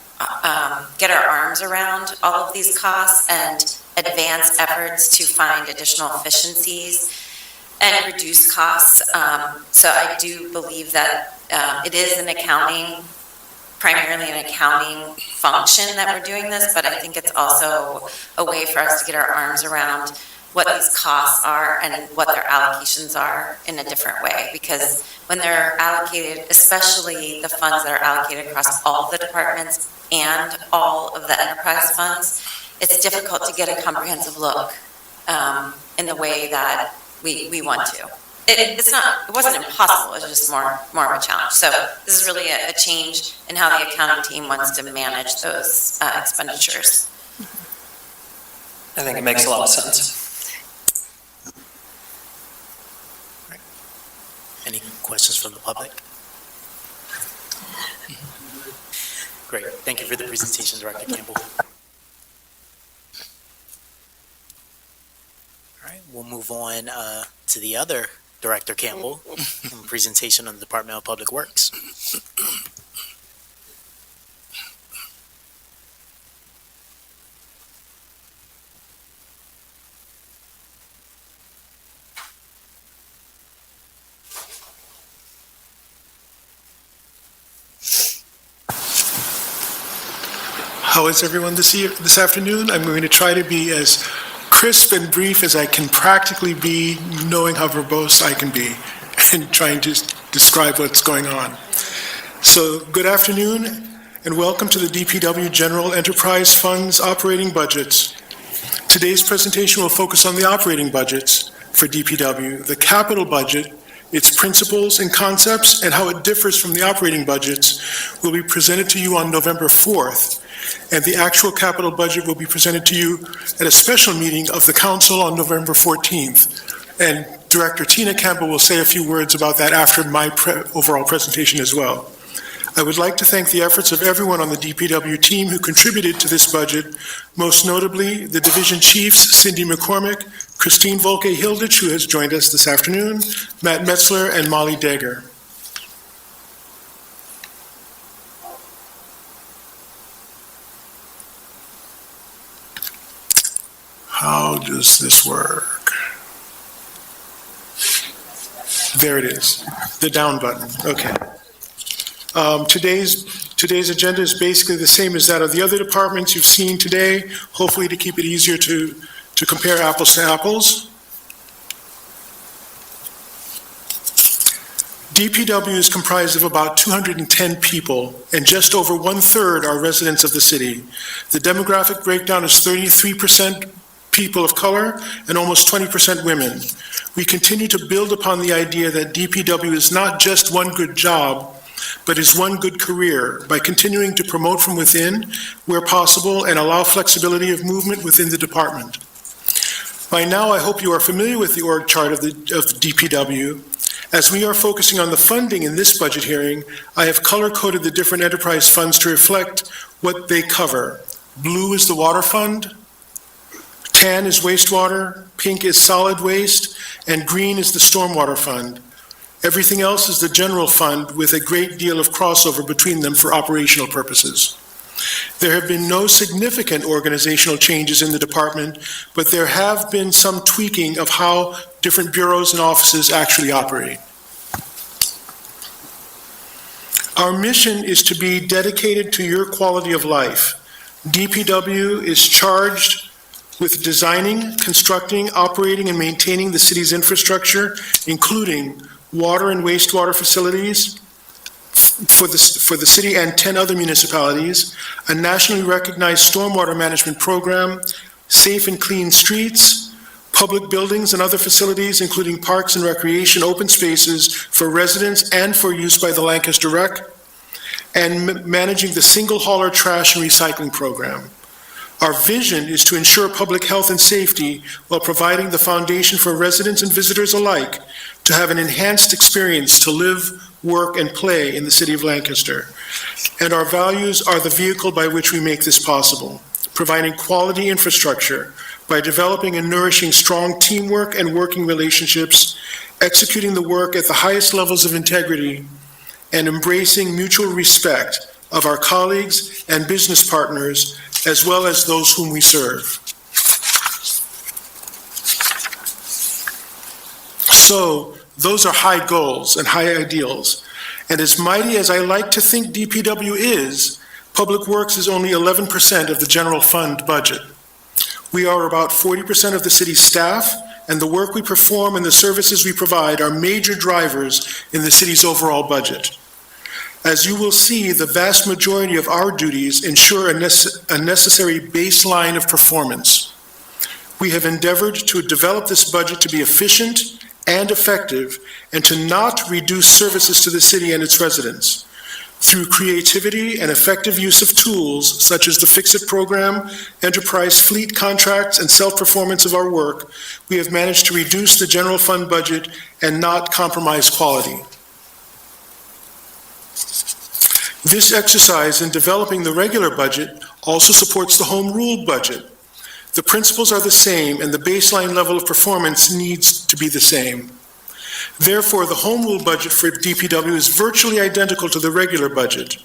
get our arms around all of these costs and advance efforts to find additional efficiencies and reduce costs. So I do believe that it is primarily an accounting function that we're doing this, but I think it's also a way for us to get our arms around what these costs are and what their allocations are in a different way. Because when they're allocated, especially the funds that are allocated across all of the departments and all of the enterprise funds, it's difficult to get a comprehensive look in the way that we want to. It wasn't impossible, it was just more of a challenge. So this is really a change in how the accounting team wants to manage those expenditures. I think it makes a lot of sense. Any questions from the public? Great. Thank you for the presentation, Director Campbell. All right, we'll move on to the other Director Campbell, presentation on the Department of Public Works. How is everyone this afternoon? I'm going to try to be as crisp and brief as I can practically be, knowing how verbose I can be, and trying to describe what's going on. So, good afternoon, and welcome to the DPW General Enterprise Fund's operating budgets. Today's presentation will focus on the operating budgets for DPW, the capital budget, its principles and concepts, and how it differs from the operating budgets will be presented to you on November 4th. And the actual capital budget will be presented to you at a special meeting of the council on November 14th. And Director Tina Campbell will say a few words about that after my overall presentation as well. I would like to thank the efforts of everyone on the DPW team who contributed to this budget, most notably the Division Chiefs Cindy McCormick, Christine Volke-Hilditch, who has joined us this afternoon, Matt Metzler, and Molly Dagger. How does this work? There it is, the down button, okay. Today's agenda is basically the same as that of the other departments you've seen today, hopefully to keep it easier to compare apples to apples. DPW is comprised of about 210 people, and just over one-third are residents of the city. The demographic breakdown is 33% people of color and almost 20% women. We continue to build upon the idea that DPW is not just one good job, but is one good career by continuing to promote from within where possible and allow flexibility of movement within the department. By now, I hope you are familiar with the org chart of the DPW. As we are focusing on the funding in this budget hearing, I have color-coded the different enterprise funds to reflect what they cover. Blue is the water fund, tan is wastewater, pink is solid waste, and green is the stormwater fund. Everything else is the general fund with a great deal of crossover between them for operational purposes. There have been no significant organizational changes in the department, but there have been some tweaking of how different bureaus and offices actually operate. Our mission is to be dedicated to your quality of life. DPW is charged with designing, constructing, operating, and maintaining the city's infrastructure, including water and wastewater facilities for the city and 10 other municipalities, a nationally recognized stormwater management program, safe and clean streets, public buildings and other facilities, including parks and recreation, open spaces for residents and for use by the Lancaster Rec, and managing the single hauler trash and recycling program. Our vision is to ensure public health and safety while providing the foundation for residents and visitors alike to have an enhanced experience to live, work, and play in the city of Lancaster. And our values are the vehicle by which we make this possible, providing quality infrastructure by developing and nourishing strong teamwork and working relationships, executing the work at the highest levels of integrity, and embracing mutual respect of our colleagues and business partners, as well as those whom we serve. So, those are high goals and high ideals. And as mighty as I like to think DPW is, Public Works is only 11% of the general fund budget. We are about 40% of the city's staff, and the work we perform and the services we provide are major drivers in the city's overall budget. As you will see, the vast majority of our duties ensure a necessary baseline of performance. We have endeavored to develop this budget to be efficient and effective, and to not reduce services to the city and its residents. Through creativity and effective use of tools such as the Fix-It program, enterprise fleet contracts, and self-performance of our work, we have managed to reduce the general fund budget and not compromise quality. This exercise in developing the regular budget also supports the home rule budget. The principles are the same, and the baseline level of performance needs to be the same. Therefore, the home rule budget for DPW is virtually identical to the regular budget.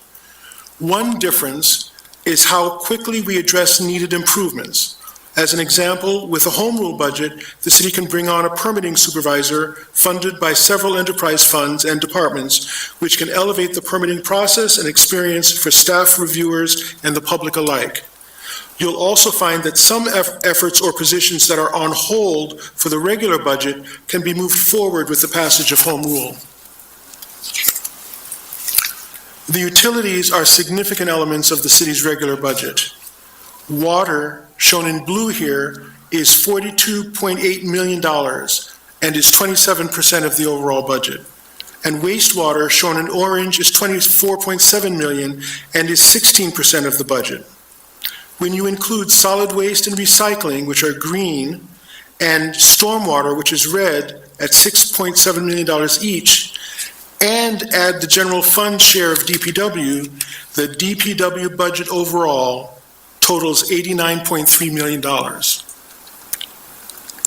One difference is how quickly we address needed improvements. As an example, with a home rule budget, the city can bring on a permitting supervisor funded by several enterprise funds and departments, which can elevate the permitting process and experience for staff, reviewers, and the public alike. You'll also find that some efforts or positions that are on hold for the regular budget can be moved forward with the passage of home rule. The utilities are significant elements of the city's regular budget. Water, shown in blue here, is $42.8 million and is 27% of the overall budget. And wastewater, shown in orange, is $24.7 million and is 16% of the budget. When you include solid waste and recycling, which are green, and stormwater, which is red, at $6.7 million each, and add the general fund share of DPW, the DPW budget overall totals $89.3 million.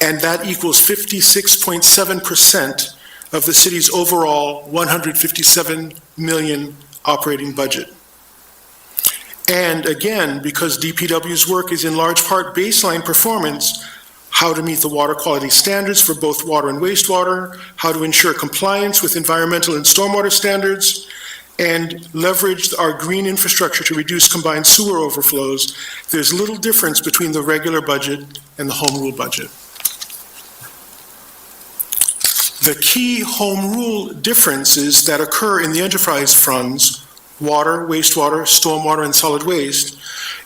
And that equals 56.7% of the city's overall $157 million operating budget. And again, because DPW's work is in large part baseline performance, how to meet the water quality standards for both water and wastewater, how to ensure compliance with environmental and stormwater standards, and leverage our green infrastructure to reduce combined sewer overflows, there's little difference between the regular budget and the home rule budget. The key home rule differences that occur in the enterprise funds, water, wastewater, stormwater, and solid waste,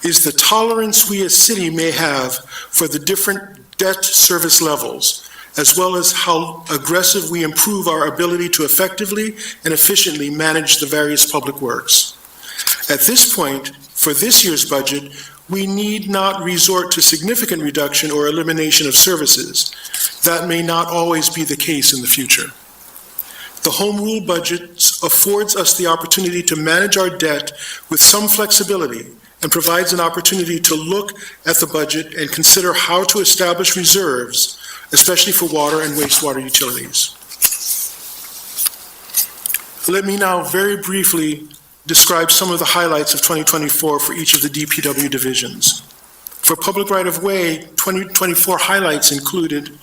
is the tolerance we as city may have for the different debt service levels, as well as how aggressive we improve our ability to effectively and efficiently manage the various public works. At this point, for this year's budget, we need not resort to significant reduction or elimination of services. That may not always be the case in the future. The home rule budget affords us the opportunity to manage our debt with some flexibility and provides an opportunity to look at the budget and consider how to establish reserves, especially for water and wastewater utilities. Let me now very briefly describe some of the highlights of 2024 for each of the DPW divisions. For public right-of-way, 2024 highlights included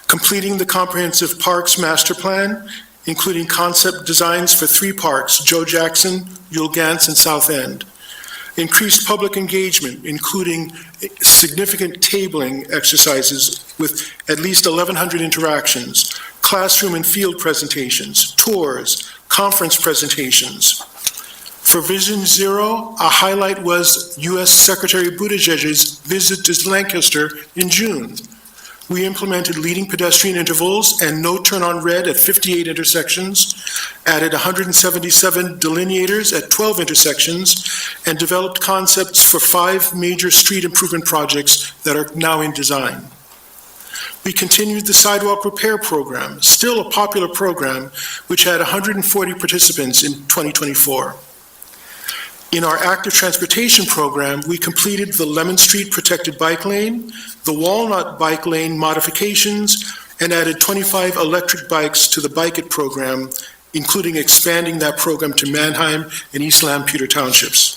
completing the comprehensive parks master plan, including concept designs for 3 parks, Joe Jackson, Yule Gantz, and South End. Increased public engagement, including significant tabling exercises with at least 1,100 interactions, classroom and field presentations, tours, conference presentations. For Vision Zero, a highlight was U.S. Secretary Buttigieg's visit to Lancaster in June. We implemented leading pedestrian intervals and no turn on red at 58 intersections, added 177 delineators at 12 intersections, and developed concepts for 5 major street improvement projects that are now in design. We continued the sidewalk repair program, still a popular program, which had 140 participants in 2024. In our active transportation program, we completed the Lemon Street protected bike lane, the Walnut bike lane modifications, and added 25 electric bikes to the Bike It program, including expanding that program to Manheim and East Lampeter townships.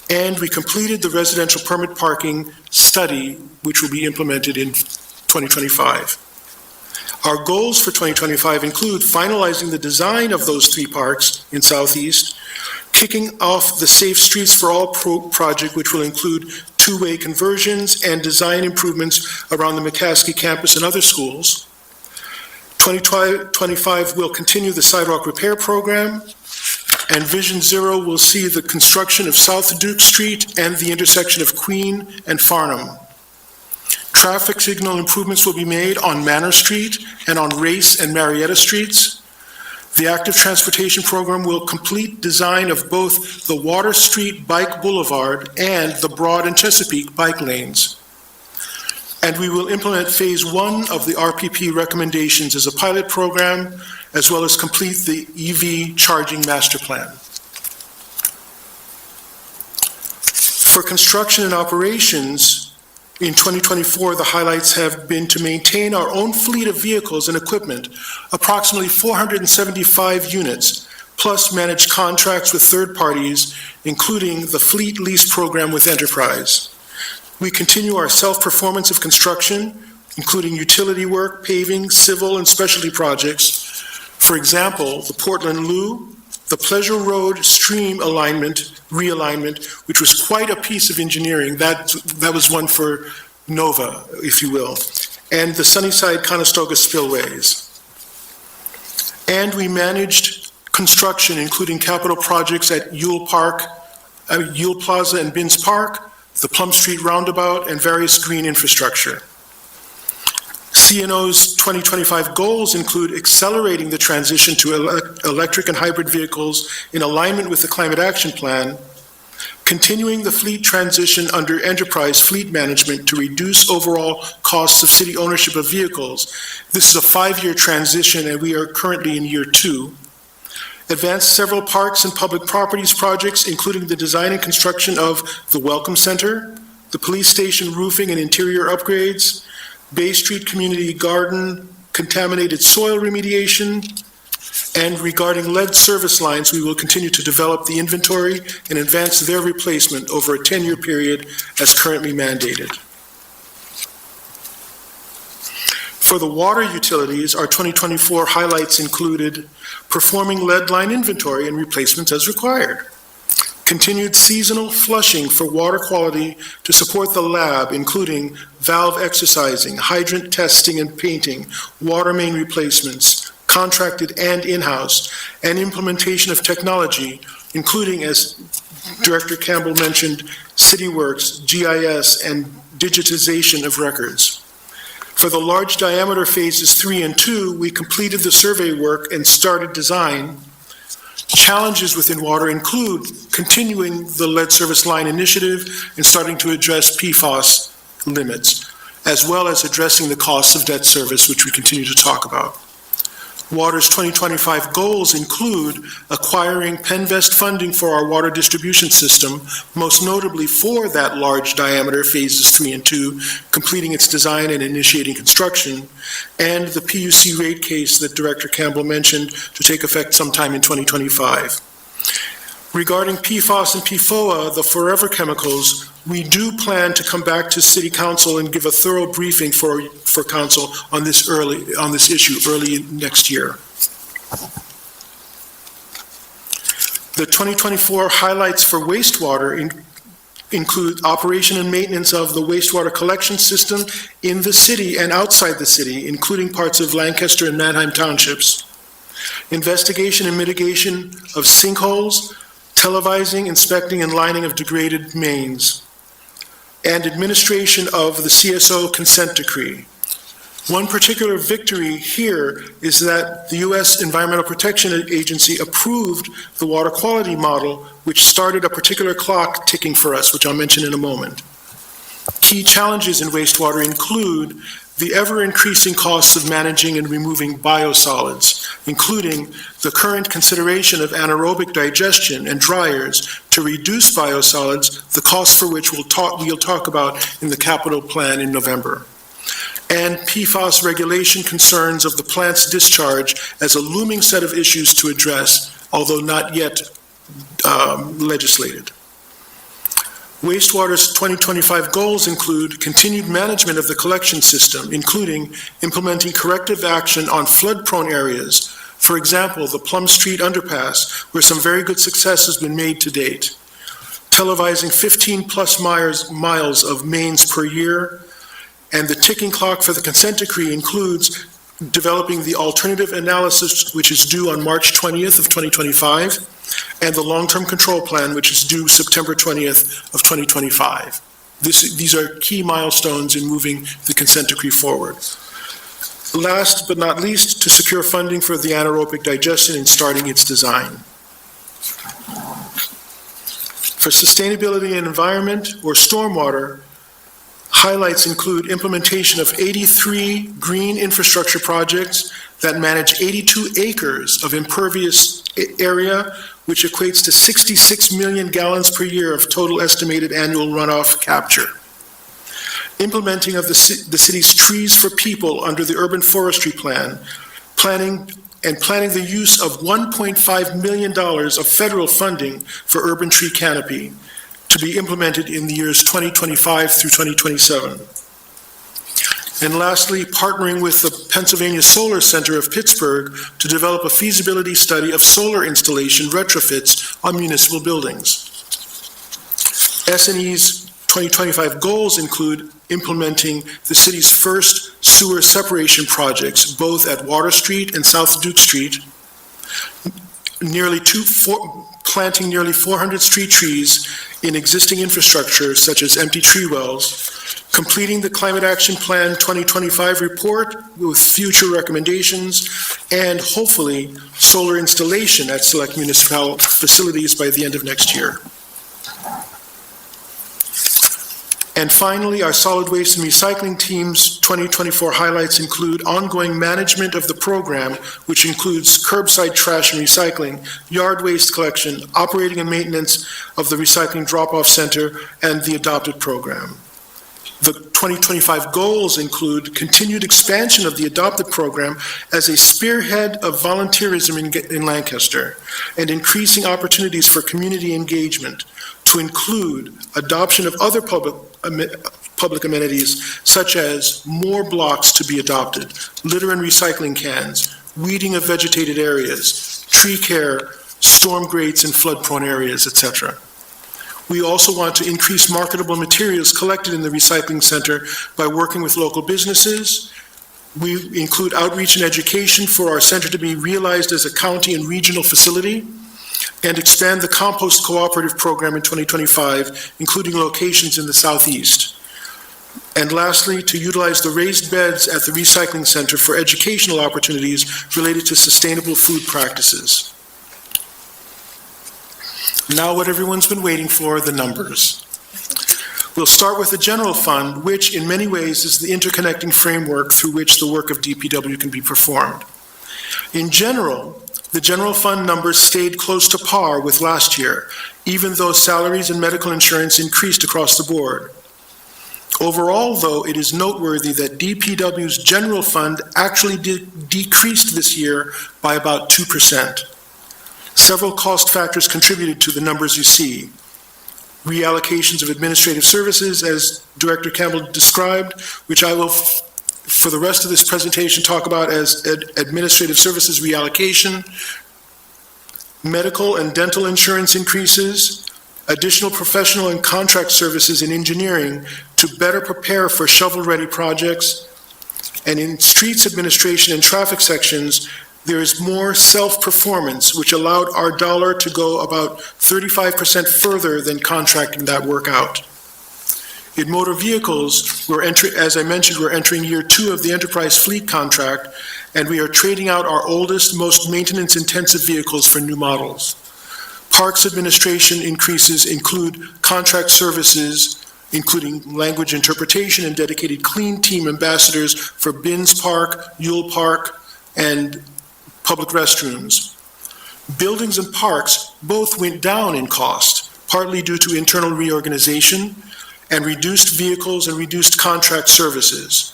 And we completed the residential permit parking study, which will be implemented in 2025. Our goals for 2025 include finalizing the design of those 3 parks in Southeast, kicking off the Safe Streets for All project, which will include 2-way conversions and design improvements around the McCaskey campus and other schools. 2025 will continue the sidewalk repair program, and Vision Zero will see the construction of South Duke Street and the intersection of Queen and Farnham. Traffic signal improvements will be made on Manor Street and on Race and Marietta Streets. The active transportation program will complete design of both the Water Street Bike Boulevard and the Broad and Chesapeake bike lanes. And we will implement Phase 1 of the RPP recommendations as a pilot program, as well as complete the EV charging master plan. For construction and operations, in 2024, the highlights have been to maintain our own fleet of vehicles and equipment, approximately 475 units, plus manage contracts with third parties, including the fleet lease program with Enterprise. We continue our self-performance of construction, including utility work, paving, civil, and specialty projects. For example, the Portland Loo, the Pleasure Road stream realignment, which was quite a piece of engineering. That was one for Nova, if you will, and the Sunnyside-Conestoga spillways. And we managed construction, including capital projects at Ewell Plaza and Binns Park, the Plum Street Roundabout, and various green infrastructure. CNO's 2025 goals include accelerating the transition to electric and hybrid vehicles in alignment with the Climate Action Plan, continuing the fleet transition under Enterprise Fleet Management to reduce overall costs of city ownership of vehicles. This is a 5-year transition, and we are currently in year 2. advanced several parks and public properties projects, including the design and construction of the Welcome Center, the police station roofing and interior upgrades, Bay Street Community Garden, contaminated soil remediation, and regarding lead service lines, we will continue to develop the inventory and advance their replacement over a 10-year period as currently mandated. For the water utilities, our 2024 highlights included performing lead line inventory and replacements as required, continued seasonal flushing for water quality to support the lab, including valve exercising, hydrant testing and painting, water main replacements, contracted and in-house, and implementation of technology, including, as Director Campbell mentioned, CityWorks, GIS, and digitization of records. For the large diameter phases 3 and 2, we completed the survey work and started design. Challenges within water include continuing the lead service line initiative and starting to address PFAS limits, as well as addressing the costs of debt service, which we continue to talk about. Water's 2025 goals include acquiring Penvest funding for our water distribution system, most notably for that large diameter phases 3 and 2, completing its design and initiating construction, and the PUC rate case that Director Campbell mentioned to take effect sometime in 2025. Regarding PFAS and PFOA, the forever chemicals, we do plan to come back to City Council and give a thorough briefing for Council on this issue early next year. The 2024 highlights for wastewater include operation and maintenance of the wastewater collection system in the city and outside the city, including parts of Lancaster and Manheim townships, investigation and mitigation of sinkholes, televising, inspecting, and lining of degraded mains, and administration of the CSO consent decree. One particular victory here is that the U.S. Environmental Protection Agency approved the water quality model, which started a particular clock ticking for us, which I'll mention in a moment. Key challenges in wastewater include the ever-increasing costs of managing and removing biosolids, including the current consideration of anaerobic digestion and dryers to reduce biosolids, the cost for which we'll talk about in the capital plan in November, and PFAS regulation concerns of the plant's discharge as a looming set of issues to address, although not yet legislated. Wastewater's 2025 goals include continued management of the collection system, including implementing corrective action on flood-prone areas. For example, the Plum Street underpass, where some very good success has been made to date. Televising 15-plus miles of mains per year, and the ticking clock for the consent decree includes developing the alternative analysis, which is due on March 20th of 2025, and the long-term control plan, which is due September 20th of 2025. These are key milestones in moving the consent decree forward. Last but not least, to secure funding for the anaerobic digestion and starting its design. For sustainability and environment, or stormwater, highlights include implementation of 83 green infrastructure projects that manage 82 acres of impervious area, which equates to 66 million gallons per year of total estimated annual runoff capture. Implementing of the city's Trees for People under the Urban Forestry Plan, planning the use of $1.5 million of federal funding for urban tree canopy to be implemented in the years 2025 through 2027. And lastly, partnering with the Pennsylvania Solar Center of Pittsburgh to develop a feasibility study of solar installation retrofits on municipal buildings. S&E's 2025 goals include implementing the city's first sewer separation projects, both at Water Street and South Duke Street, planting nearly 400 street trees in existing infrastructure such as empty tree wells, completing the Climate Action Plan 2025 report with future recommendations, and hopefully solar installation at select municipal facilities by the end of next year. And finally, our solid waste and recycling team's 2024 highlights include ongoing management of the program, which includes curbside trash and recycling, yard waste collection, operating and maintenance of the recycling drop-off center, and the adopted program. The 2025 goals include continued expansion of the adopted program as a spearhead of volunteerism in Lancaster, and increasing opportunities for community engagement to include adoption of other public amenities, such as more blocks to be adopted, litter and recycling cans, weeding of vegetated areas, tree care, storm grates in flood-prone areas, etc. We also want to increase marketable materials collected in the recycling center by working with local businesses. We include outreach and education for our center to be realized as a county and regional facility, and expand the compost cooperative program in 2025, including locations in the southeast. And lastly, to utilize the raised beds at the recycling center for educational opportunities related to sustainable food practices. Now what everyone's been waiting for, the numbers. We'll start with the general fund, which in many ways is the interconnecting framework through which the work of DPW can be performed. In general, the general fund numbers stayed close to par with last year, even though salaries and medical insurance increased across the board. Overall, though, it is noteworthy that DPW's general fund actually decreased this year by about 2%. Several cost factors contributed to the numbers you see. Reallocations of administrative services, as Director Campbell described, which I will, for the rest of this presentation, talk about as administrative services reallocation, medical and dental insurance increases, additional professional and contract services in engineering to better prepare for shovel-ready projects, and in streets administration and traffic sections, there is more self-performance, which allowed our dollar to go about 35% further than contracting that work out. In motor vehicles, as I mentioned, we're entering year 2 of the enterprise fleet contract, and we are trading out our oldest, most maintenance-intensive vehicles for new models. Parks administration increases include contract services, including language interpretation and dedicated clean team ambassadors for Binns Park, Yule Park, and public restrooms. Buildings and parks both went down in cost, partly due to internal reorganization and reduced vehicles and reduced contract services,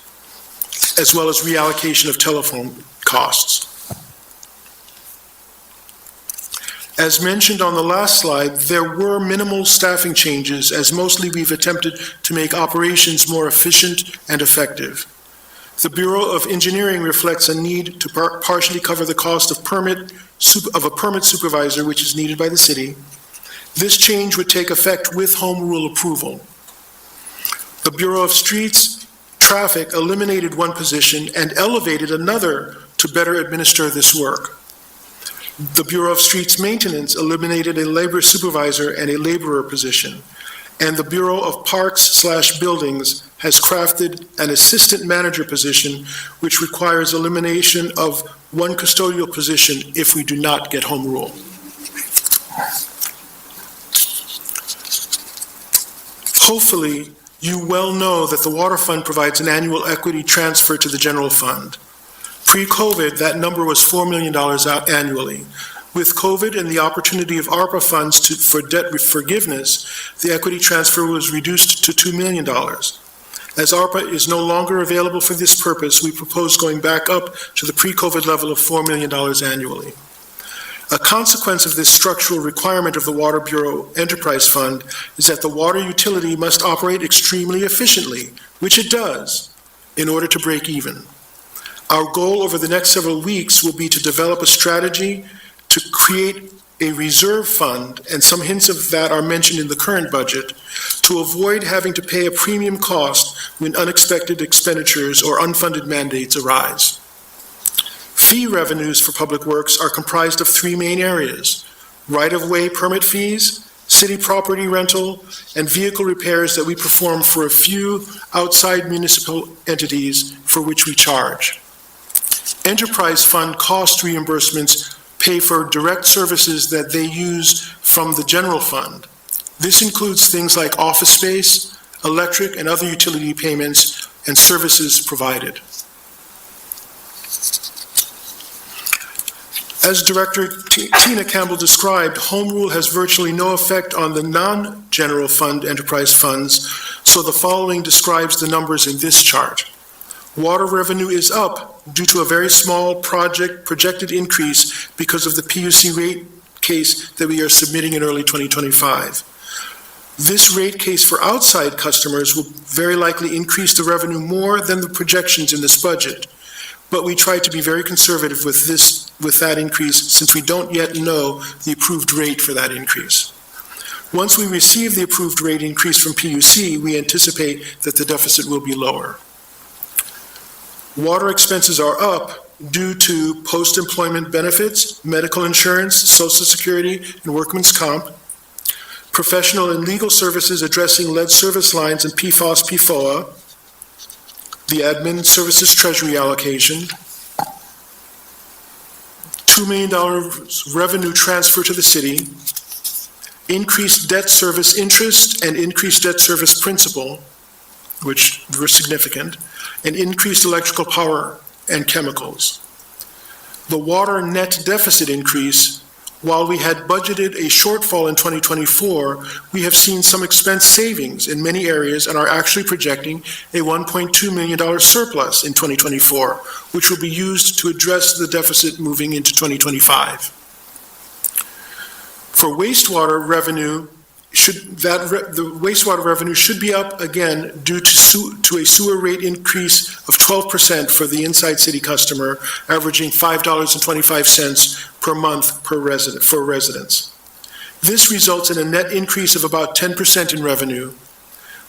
as well as reallocation of telephone costs. As mentioned on the last slide, there were minimal staffing changes, as mostly we've attempted to make operations more efficient and effective. The Bureau of Engineering reflects a need to partially cover the cost of a permit supervisor, which is needed by the city. This change would take effect with home rule approval. The Bureau of Streets Traffic eliminated one position and elevated another to better administer this work. The Bureau of Streets Maintenance eliminated a labor supervisor and a laborer position, and the Bureau of Parks/Buildings has crafted an assistant manager position, which requires elimination of one custodial position if we do not get home rule. Hopefully, you well know that the Water Fund provides an annual equity transfer to the general fund. Pre-COVID, that number was $4 million out annually. With COVID and the opportunity of ARPA funds for debt forgiveness, the equity transfer was reduced to $2 million. As ARPA is no longer available for this purpose, we propose going back up to the pre-COVID level of $4 million annually. A consequence of this structural requirement of the Water Bureau Enterprise Fund is that the water utility must operate extremely efficiently, which it does, in order to break even. Our goal over the next several weeks will be to develop a strategy to create a reserve fund, and some hints of that are mentioned in the current budget, to avoid having to pay a premium cost when unexpected expenditures or unfunded mandates arise. Fee revenues for public works are comprised of 3 main areas: right-of-way permit fees, city property rental, and vehicle repairs that we perform for a few outside municipal entities for which we charge. Enterprise fund cost reimbursements pay for direct services that they use from the general fund. This includes things like office space, electric, and other utility payments and services provided. As Director Tina Campbell described, Home Rule has virtually no effect on the non-general fund enterprise funds, so the following describes the numbers in this chart. Water revenue is up due to a very small projected increase because of the PUC rate case that we are submitting in early 2025. This rate case for outside customers will very likely increase the revenue more than the projections in this budget, but we try to be very conservative with that increase since we don't yet know the approved rate for that increase. Once we receive the approved rate increase from PUC, we anticipate that the deficit will be lower. Water expenses are up due to post-employment benefits, medical insurance, Social Security, and workman's comp, professional and legal services addressing lead service lines and PFOS, PFOA, the admin services treasury allocation, $2 million revenue transfer to the city, increased debt service interest and increased debt service principal, which were significant, and increased electrical power and chemicals. The water net deficit increase, while we had budgeted a shortfall in 2024, we have seen some expense savings in many areas and are actually projecting a $1.2 million surplus in 2024, which will be used to address the deficit moving into 2025. For wastewater revenue, the wastewater revenue should be up again due to a sewer rate increase of 12% for the inside city customer, averaging $5.25 per month for residents. This results in a net increase of about 10% in revenue.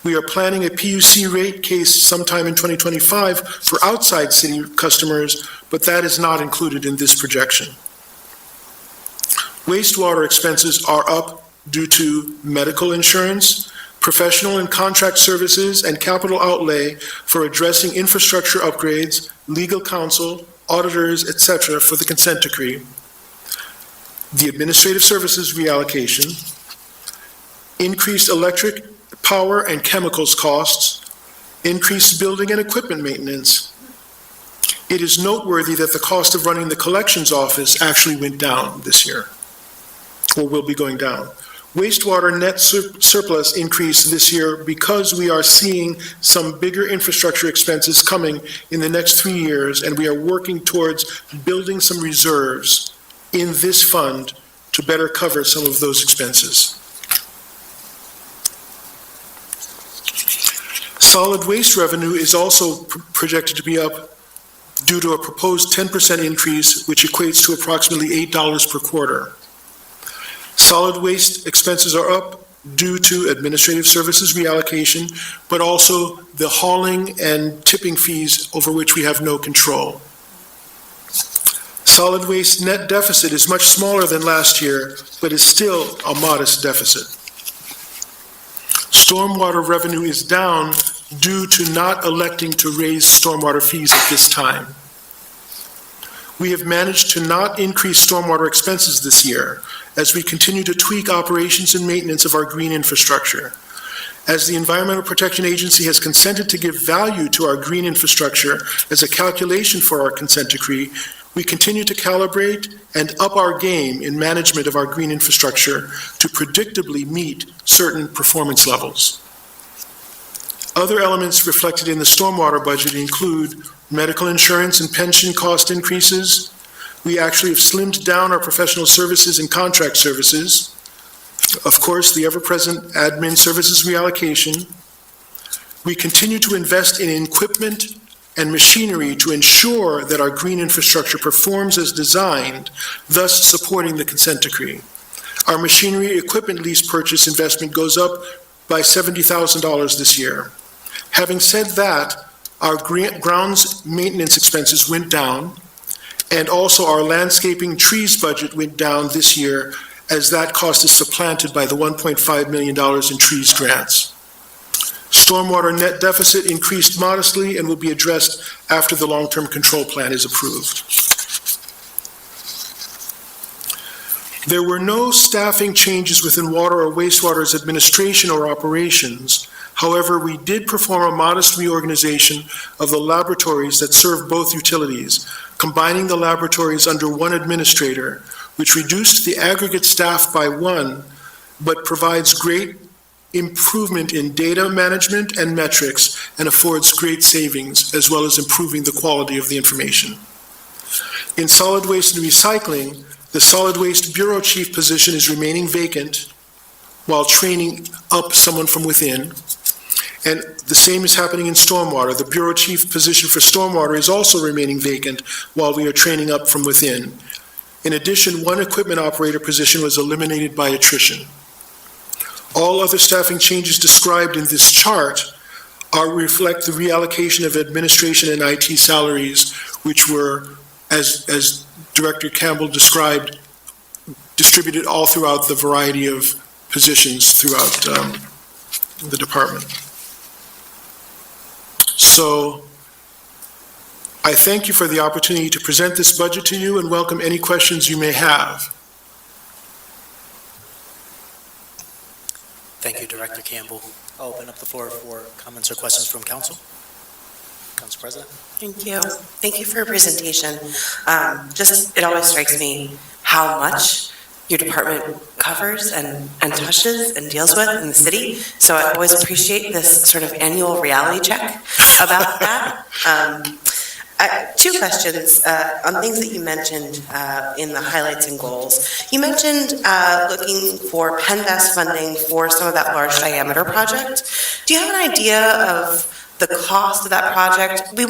We are planning a PUC rate case sometime in 2025 for outside city customers, but that is not included in this projection. Wastewater expenses are up due to medical insurance, professional and contract services, and capital outlay for addressing infrastructure upgrades, legal counsel, auditors, etc. for the consent decree, the administrative services reallocation, increased electric, power, and chemicals costs, increased building and equipment maintenance. It is noteworthy that the cost of running the collections office actually went down this year, or will be going down. Wastewater net surplus increase this year because we are seeing some bigger infrastructure expenses coming in the next 3 years, and we are working towards building some reserves in this fund to better cover some of those expenses. Solid waste revenue is also projected to be up due to a proposed 10% increase, which equates to approximately $8 per quarter. Solid waste expenses are up due to administrative services reallocation, but also the hauling and tipping fees over which we have no control. Solid waste net deficit is much smaller than last year, but is still a modest deficit. Stormwater revenue is down due to not electing to raise stormwater fees at this time. We have managed to not increase stormwater expenses this year as we continue to tweak operations and maintenance of our green infrastructure. As the Environmental Protection Agency has consented to give value to our green infrastructure as a calculation for our consent decree, we continue to calibrate and up our game in management of our green infrastructure to predictably meet certain performance levels. Other elements reflected in the stormwater budget include medical insurance and pension cost increases. We actually have slimmed down our professional services and contract services. Of course, the ever-present admin services reallocation. We continue to invest in equipment and machinery to ensure that our green infrastructure performs as designed, thus supporting the consent decree. Our machinery equipment lease purchase investment goes up by $70,000 this year. Having said that, our grounds maintenance expenses went down, and also our landscaping trees budget went down this year as that cost is supplanted by the $1.5 million in trees grants. Stormwater net deficit increased modestly and will be addressed after the long-term control plan is approved. There were no staffing changes within water or wastewater's administration or operations. However, we did perform a modest reorganization of the laboratories that serve both utilities, combining the laboratories under one administrator, which reduced the aggregate staff by one, but provides great improvement in data management and metrics and affords great savings, as well as improving the quality of the information. In solid waste and recycling, the Solid Waste Bureau Chief position is remaining vacant while training up someone from within. And the same is happening in stormwater. The Bureau Chief position for stormwater is also remaining vacant while we are training up from within. In addition, one equipment operator position was eliminated by attrition. All other staffing changes described in this chart reflect the reallocation of administration and IT salaries, which were, as Director Campbell described, distributed all throughout the variety of positions throughout the department. So I thank you for the opportunity to present this budget to you and welcome any questions you may have. Thank you, Director Campbell. I'll open up the floor for comments or questions from council. Council President? Thank you. Thank you for your presentation. It always strikes me how much your department covers and touches and deals with in the city. So I always appreciate this sort of annual reality check about that. Two questions on things that you mentioned in the highlights and goals. You mentioned looking for PennVest funding for some of that large diameter project. Do you have an idea of the cost of that project? We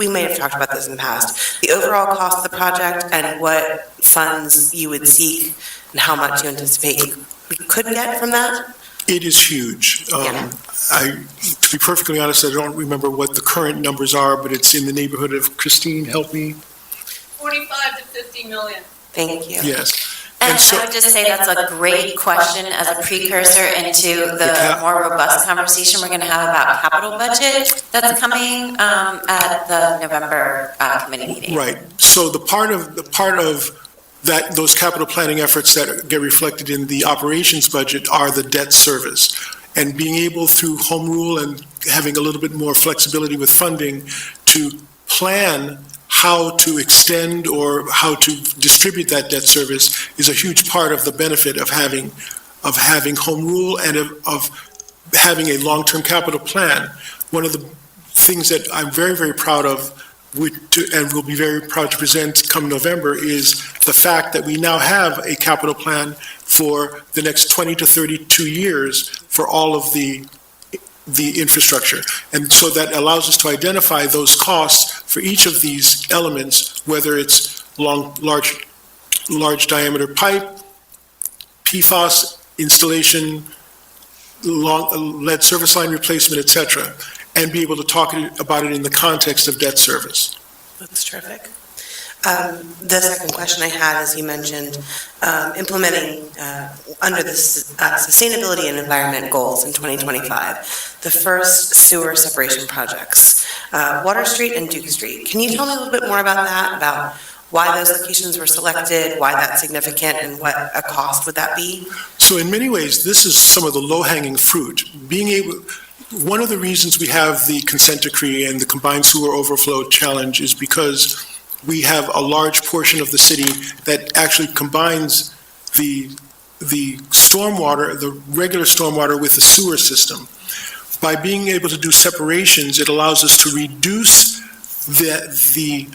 may have talked about this in the past. The overall cost of the project and what funds you would seek and how much you anticipate we could get from that? It is huge. To be perfectly honest, I don't remember what the current numbers are, but it's in the neighborhood of, Christine, help me. 45 to 50 million. Thank you. Yes. And so- I would just say that's a great question as a precursor into the more robust conversation we're going to have about capital budget that's coming at the November committee meeting. Right. So the part of that, those capital planning efforts that get reflected in the operations budget are the debt service. And being able through home rule and having a little bit more flexibility with funding to plan how to extend or how to distribute that debt service is a huge part of the benefit of having home rule and of having a long-term capital plan. One of the things that I'm very, very proud of and will be very proud to present come November is the fact that we now have a capital plan for the next 20 to 32 years for all of the infrastructure. And so that allows us to identify those costs for each of these elements, whether it's large diameter pipe, PFAS installation, lead service line replacement, et cetera, and be able to talk about it in the context of debt service. That's terrific. The second question I had is you mentioned implementing under the sustainability and environment goals in 2025, the first sewer separation projects, Water Street and Duke Street. Can you tell me a little bit more about that, about why those locations were selected, why that's significant, and what a cost would that be? So in many ways, this is some of the low-hanging fruit. One of the reasons we have the consent decree and the combined sewer overflow challenge is because we have a large portion of the city that actually combines the stormwater, the regular stormwater with the sewer system. By being able to do separations, it allows us to reduce the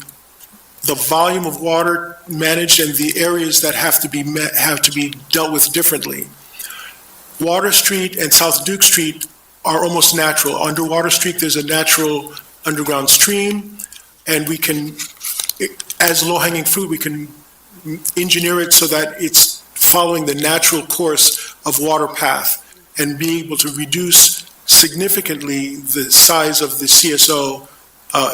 volume of water managed and the areas that have to be dealt with differently. Water Street and South Duke Street are almost natural. Under Water Street, there's a natural underground stream, and we can, as low-hanging fruit, we can engineer it so that it's following the natural course of water path and be able to reduce significantly the size of the CSO,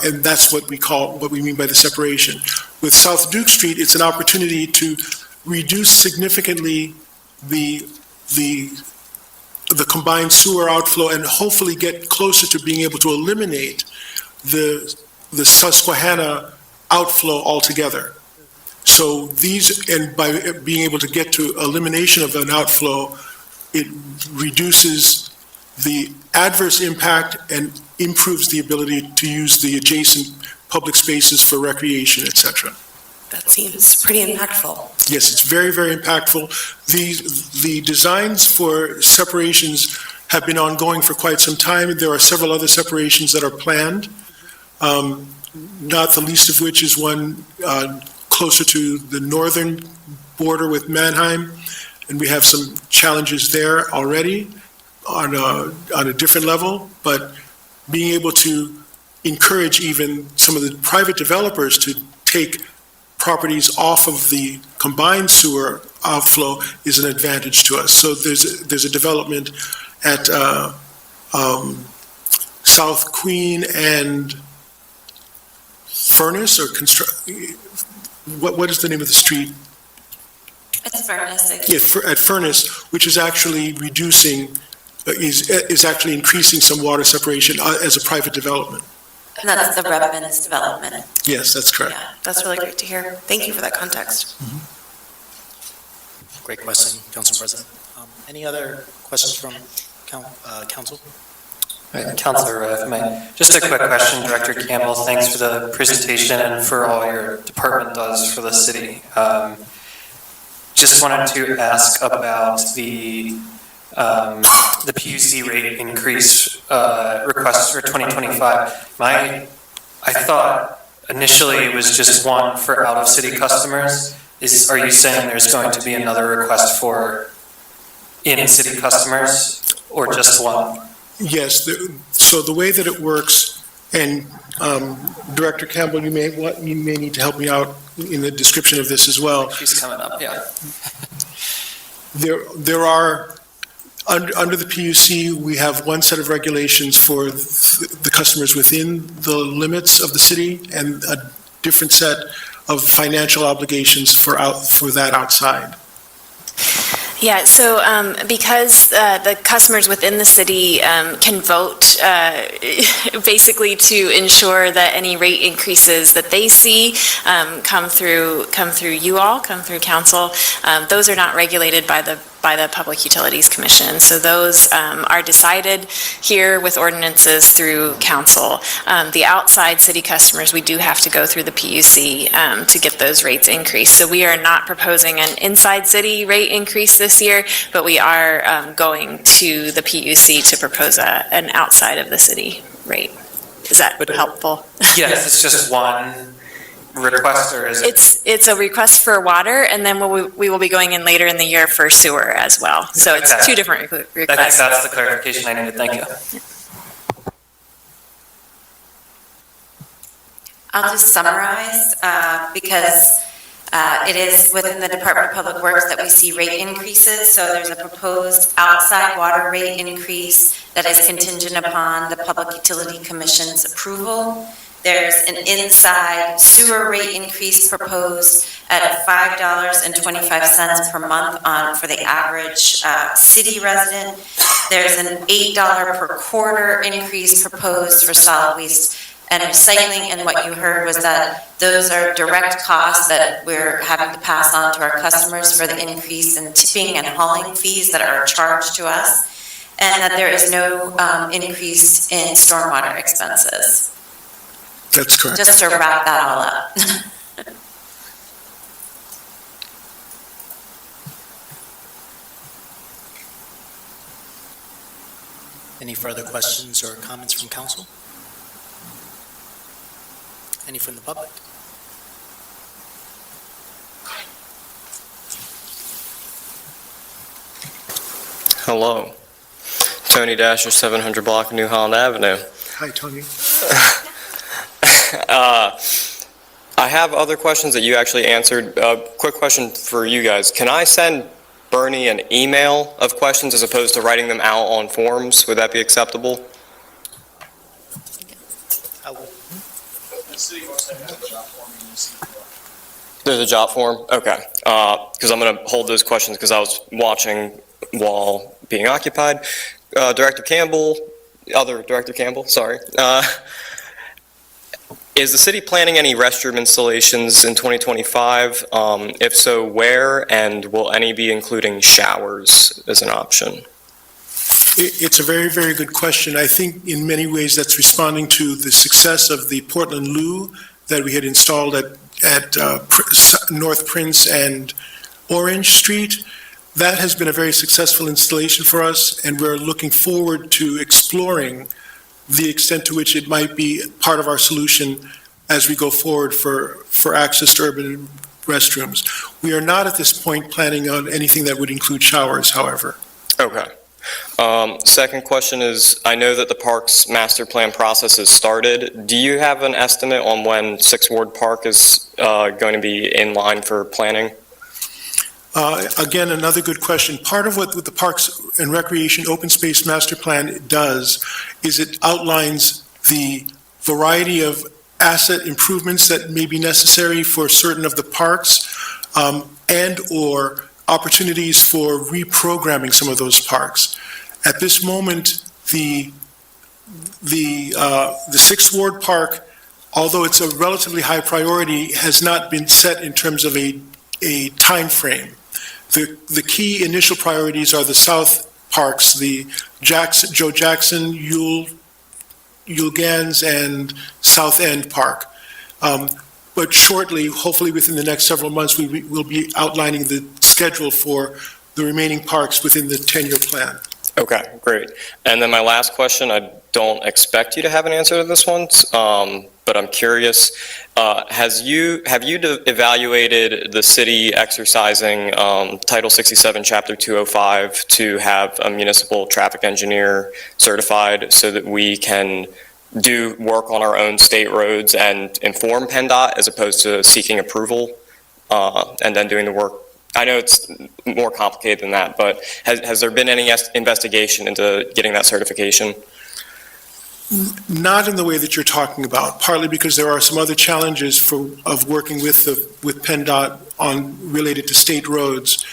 and that's what we mean by the separation. With South Duke Street, it's an opportunity to reduce significantly the combined sewer outflow and hopefully get closer to being able to eliminate the Susquehanna outflow altogether. So and by being able to get to elimination of an outflow, it reduces the adverse impact and improves the ability to use the adjacent public spaces for recreation, et cetera. That seems pretty impactful. Yes, it's very, very impactful. The designs for separations have been ongoing for quite some time. There are several other separations that are planned, not the least of which is one closer to the northern border with Mannheim, and we have some challenges there already on a different level, but being able to encourage even some of the private developers to take properties off of the combined sewer outflow is an advantage to us. So there's a development at South Queen and Furnace, or what is the name of the street? It's Furnace. Yeah, at Furnace, which is actually reducing, is actually increasing some water separation as a private development. And that's the Redmond's development. Yes, that's correct. Yeah, that's really great to hear. Thank you for that context. Great question, Council President. Any other questions from council? Councilor, if I may, just a quick question, Director Campbell, thanks for the presentation and for all your department does for the city. Just wanted to ask about the PUC rate increase request for 2025. I thought initially it was just one for out-of-city customers. Are you saying there's going to be another request for in-city customers, or just one? Yes, so the way that it works, and Director Campbell, you may need to help me out in the description of this as well. She's coming up, yeah. There are, under the PUC, we have one set of regulations for the customers within the limits of the city, and a different set of financial obligations for that outside. Yeah, so because the customers within the city can vote basically to ensure that any rate increases that they see come through you all, come through council, those are not regulated by the Public Utilities Commission. So those are decided here with ordinances through council. The outside city customers, we do have to go through the PUC to get those rates increased. So we are not proposing an inside city rate increase this year, but we are going to the PUC to propose an outside of the city rate. Is that helpful? Yes, it's just one request, or is it? It's a request for water, and then we will be going in later in the year for sewer as well. So it's two different requests. I think that's the clarification I needed. Thank you. I'll just summarize, because it is within the Department of Public Works that we see rate increases. So there's a proposed outside water rate increase that is contingent upon the Public Utility Commission's approval. There's an inside sewer rate increase proposed at $5.25 per month for the average city resident. There's an $8 per quarter increase proposed for solid waste and recycling, and what you heard was that those are direct costs that we're having to pass on to our customers for the increase in tipping and hauling fees that are charged to us, and that there is no increase in stormwater expenses. That's correct. Just to wrap that all up. Any further questions or comments from council? Any from the public? Hello. Tony Dasher, 700 block of New Holland Avenue. Hi, Tony. I have other questions that you actually answered. Quick question for you guys. Can I send Bernie an email of questions as opposed to writing them out on forms? Would that be acceptable? There's a job form? Okay. Because I'm going to hold those questions because I was watching while being occupied. Director Campbell, other Director Campbell, sorry. Is the city planning any restroom installations in 2025? If so, where? And will any be including showers as an option? It's a very, very good question. I think in many ways that's responding to the success of the Portland Loo that we had installed at North Prince and Orange Street. That has been a very successful installation for us, and we're looking forward to exploring the extent to which it might be part of our solution as we go forward for access to urban restrooms. We are not at this point planning on anything that would include showers, however. Okay. Second question is, I know that the park's master plan process has started. Do you have an estimate on when Sixth Ward Park is going to be in line for planning? Again, another good question. Part of what the Parks and Recreation Open Space Master Plan does is it outlines the variety of asset improvements that may be necessary for certain of the parks, and/or opportunities for reprogramming some of those parks. At this moment, the Sixth Ward Park, although it's a relatively high priority, has not been set in terms of a time frame. The key initial priorities are the south parks, the Joe Jackson, Yule Gans, and South End Park. But shortly, hopefully within the next several months, we will be outlining the schedule for the remaining parks within the 10-year plan. Okay, great. And then my last question, I don't expect you to have an answer to this one, but I'm curious. Have you evaluated the city exercising Title 67, Chapter 205 to have a municipal traffic engineer certified so that we can do work on our own state roads and inform PennDOT as opposed to seeking approval and then doing the work? I know it's more complicated than that, but has there been any investigation into getting that certification? Not in the way that you're talking about, partly because there are some other challenges of working with PennDOT related to state roads.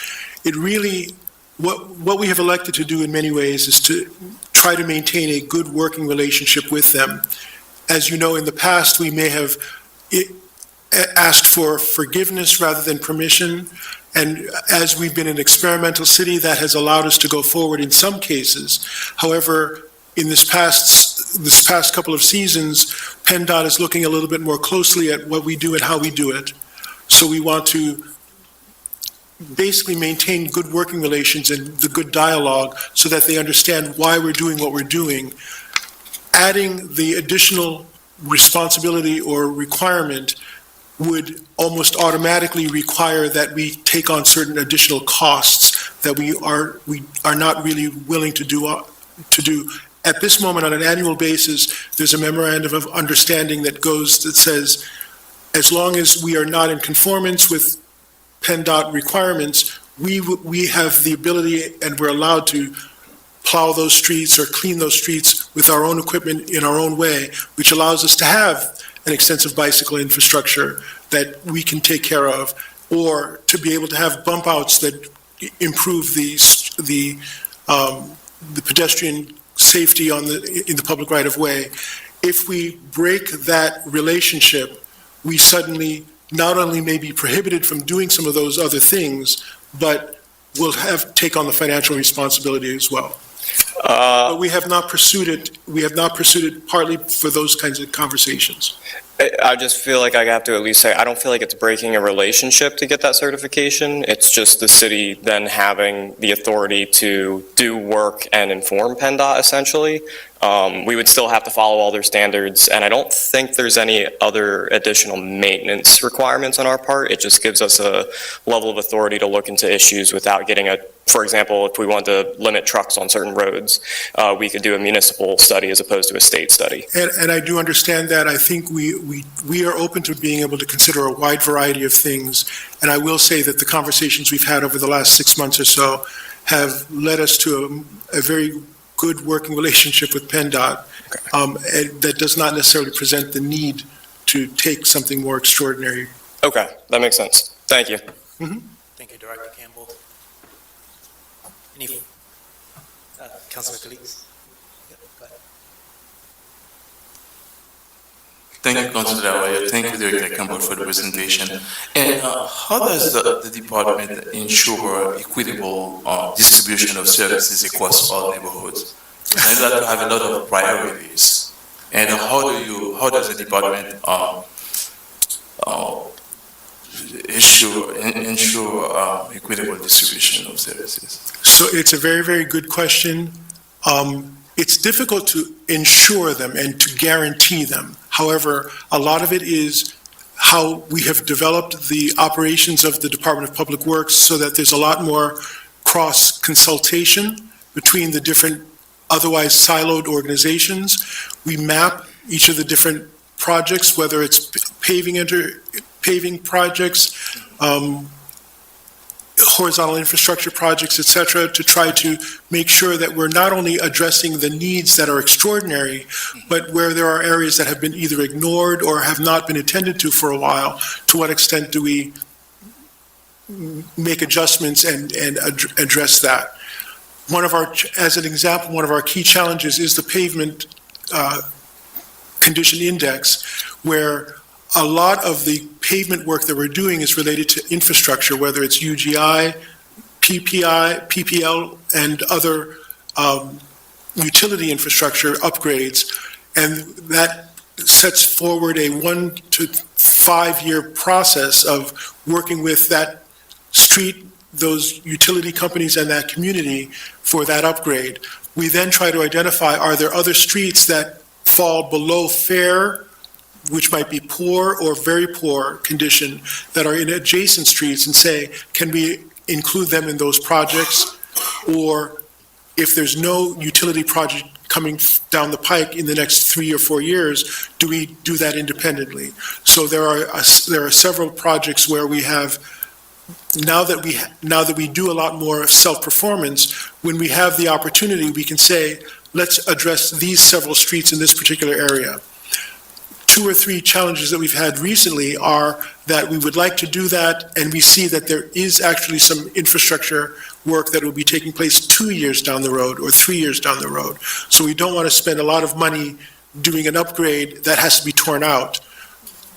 It really, what we have elected to do in many ways is to try to maintain a good working relationship with them. As you know, in the past, we may have asked for forgiveness rather than permission. And as we've been an experimental city, that has allowed us to go forward in some cases. However, in this past couple of seasons, PennDOT is looking a little bit more closely at what we do and how we do it. So we want to basically maintain good working relations and the good dialogue so that they understand why we're doing what we're doing. Adding the additional responsibility or requirement would almost automatically require that we take on certain additional costs that we are not really willing to do. At this moment, on an annual basis, there's a memorandum of understanding that says, as long as we are not in conformance with PennDOT requirements, we have the ability and we're allowed to plow those streets or clean those streets with our own equipment in our own way, which allows us to have an extensive bicycle infrastructure that we can take care of, or to be able to have bump outs that improve the pedestrian safety in the public right of way. If we break that relationship, we suddenly not only may be prohibited from doing some of those other things, but will take on the financial responsibility as well. But we have not pursued it. We have not pursued it partly for those kinds of conversations. I just feel like I have to at least say, I don't feel like it's breaking a relationship to get that certification. It's just the city then having the authority to do work and inform PennDOT, essentially. We would still have to follow all their standards, and I don't think there's any other additional maintenance requirements on our part. It just gives us a level of authority to look into issues without getting for example, if we want to limit trucks on certain roads, we could do a municipal study as opposed to a state study. And I do understand that. I think we are open to being able to consider a wide variety of things. And I will say that the conversations we've had over the last 6 months or so have led us to a very good working relationship with PennDOT. And that does not necessarily present the need to take something more extraordinary. Okay, that makes sense. Thank you. Mm-hmm. Thank you, Director Campbell. Any, Councilman Khalid? Thank you, Councilor Arroyo. Thank you, Director Campbell, for the presentation. And how does the department ensure equitable distribution of services across all neighborhoods? I know that you have a lot of priorities. And how does the department ensure equitable distribution of services? So it's a very, very good question. It's difficult to ensure them and to guarantee them. However, a lot of it is how we have developed the operations of the Department of Public Works so that there's a lot more cross-consultation between the different otherwise siloed organizations. We map each of the different projects, whether it's paving projects, horizontal infrastructure projects, et cetera, to try to make sure that we're not only addressing the needs that are extraordinary, but where there are areas that have been either ignored or have not been attended to for a while, to what extent do we make adjustments and address that? As an example, one of our key challenges is the pavement condition index, where a lot of the pavement work that we're doing is related to infrastructure, whether it's UGI, PPL, and other utility infrastructure upgrades. And that sets forward a 1 to 5 year process of working with that street, those utility companies and that community for that upgrade. We then try to identify, are there other streets that fall below fair, which might be poor or very poor condition, that are in adjacent streets, and say, can we include them in those projects? Or if there's no utility project coming down the pike in the next 3 or 4 years, do we do that independently? So there are several projects where we have, now that we do a lot more self-performance, when we have the opportunity, we can say, let's address these several streets in this particular area. 2 or 3 challenges that we've had recently are that we would like to do that, and we see that there is actually some infrastructure work that will be taking place 2 years down the road or 3 years down the road. So we don't want to spend a lot of money doing an upgrade that has to be torn out.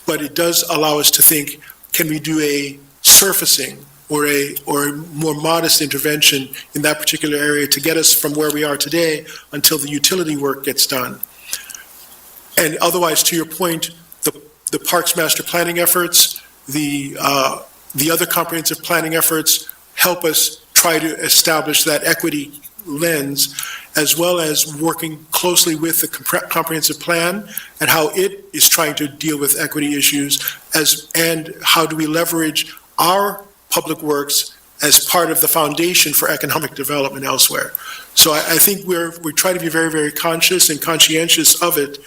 But it does allow us to think, can we do a surfacing or a more modest intervention in that particular area to get us from where we are today until the utility work gets done? And otherwise, to your point, the Parks Master Planning efforts, the other comprehensive planning efforts help us try to establish that equity lens, as well as working closely with the comprehensive plan and how it is trying to deal with equity issues, and how do we leverage our public works as part of the foundation for economic development elsewhere. So I think we try to be very, very conscious and conscientious of it.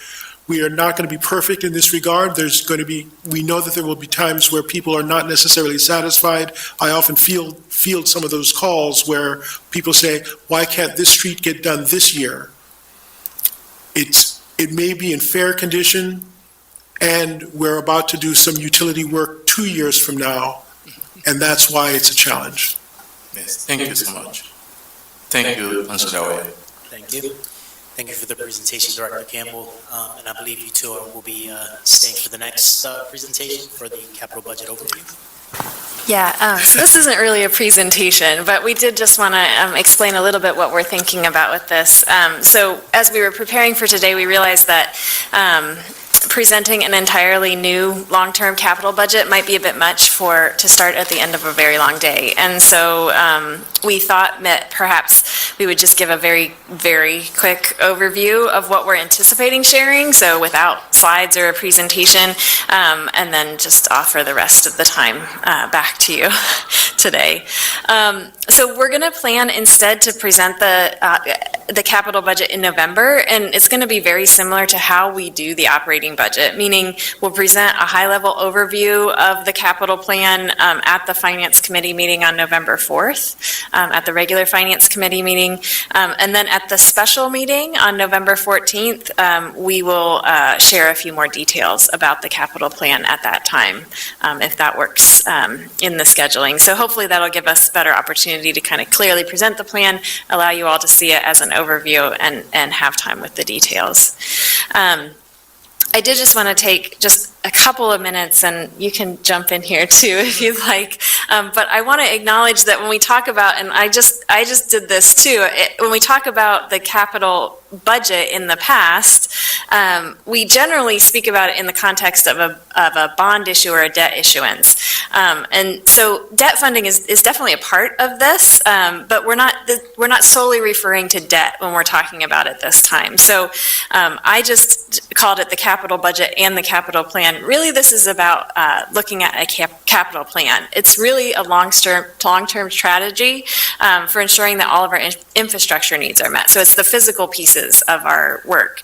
We are not going to be perfect in this regard. We know that there will be times where people are not necessarily satisfied. I often field some of those calls where people say, why can't this street get done this year? It may be in fair condition, and we're about to do some utility work 2 years from now, and that's why it's a challenge. Yes, thank you so much. Thank you, Councilor Arroyo. Thank you. Thank you for the presentation, Director Campbell. And I believe you two will be staying for the next presentation for the capital budget overview. Yeah, so this isn't really a presentation, but we did just want to explain a little bit what we're thinking about with this. So as we were preparing for today, we realized that presenting an entirely new long-term capital budget might be a bit much to start at the end of a very long day. And so we thought that perhaps we would just give a very, very quick overview of what we're anticipating sharing, so without slides or a presentation, and then just offer the rest of the time back to you today. So we're going to plan instead to present the capital budget in November, and it's going to be very similar to how we do the operating budget, meaning we'll present a high-level overview of the capital plan at the Finance Committee meeting on November 4th, at the regular Finance Committee meeting, and then at the special meeting on November 14th, we will share a few more details about the capital plan at that time, if that works in the scheduling. So hopefully that'll give us better opportunity to kind of clearly present the plan, allow you all to see it as an overview, and have time with the details. I did just want to take just a couple of minutes, and you can jump in here too if you'd like. But I want to acknowledge that when we talk about, and I just did this too, when we talk about the capital budget in the past, we generally speak about it in the context of a bond issue or a debt issuance. And so debt funding is definitely a part of this, but we're not solely referring to debt when we're talking about it this time. So I just called it the capital budget and the capital plan. Really, this is about looking at a capital plan. It's really a long-term strategy for ensuring that all of our infrastructure needs are met. So it's the physical pieces of our work.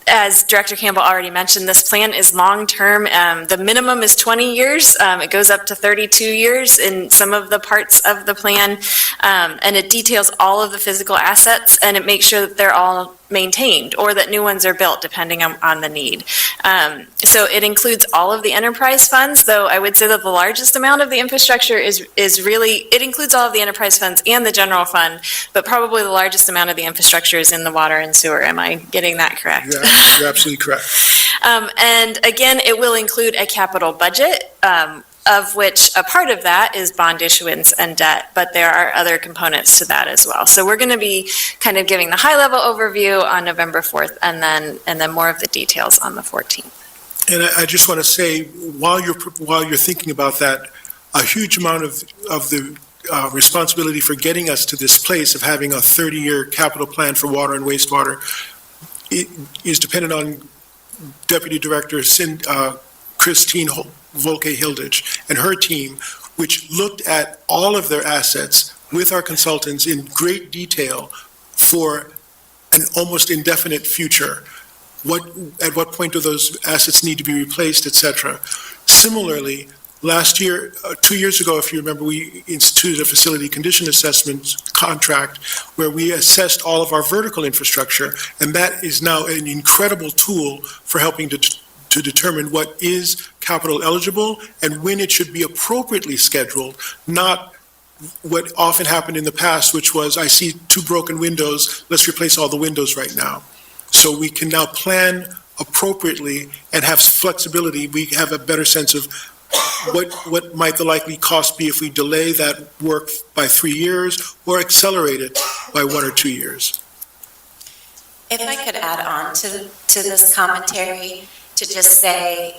As Director Campbell already mentioned, this plan is long-term. The minimum is 20 years. It goes up to 32 years in some of the parts of the plan. And it details all of the physical assets, and it makes sure that they're all maintained or that new ones are built depending on the need. So it includes all of the enterprise funds, though I would say that the largest amount of the infrastructure is really, it includes all of the enterprise funds and the general fund, but probably the largest amount of the infrastructure is in the water and sewer. Am I getting that correct? Yeah, you're absolutely correct. And again, it will include a capital budget, of which a part of that is bond issuance and debt, but there are other components to that as well. So we're going to be kind of giving the high-level overview on November 4th, and then more of the details on the 14th. And I just want to say, while you're thinking about that, a huge amount of the responsibility for getting us to this place of having a 30-year capital plan for water and wastewater is dependent on Deputy Director Christine Volke-Hilditch and her team, which looked at all of their assets with our consultants in great detail for an almost indefinite future. At what point do those assets need to be replaced, et cetera. Similarly, last year, 2 years ago, if you remember, we instituted a facility condition assessment contract where we assessed all of our vertical infrastructure, and that is now an incredible tool for helping to determine what is capital eligible and when it should be appropriately scheduled, not what often happened in the past, which was, I see 2 broken windows, let's replace all the windows right now. So we can now plan appropriately and have flexibility. We have a better sense of what might the likely cost be if we delay that work by 3 years or accelerate it by 1 or 2 years. If I could add on to this commentary, to just say,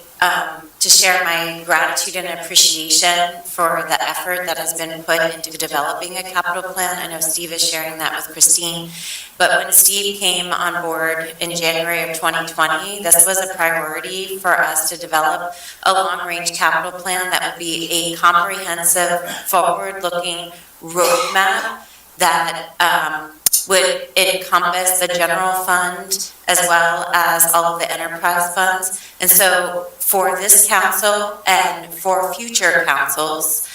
to share my gratitude and appreciation for the effort that has been put into developing a capital plan. I know Steve is sharing that with Christine. But when Steve came on board in January of 2020, this was a priority for us to develop a long-range capital plan that would be a comprehensive, forward-looking roadmap that would encompass the general fund as well as all of the enterprise funds. And so for this council and for future councils,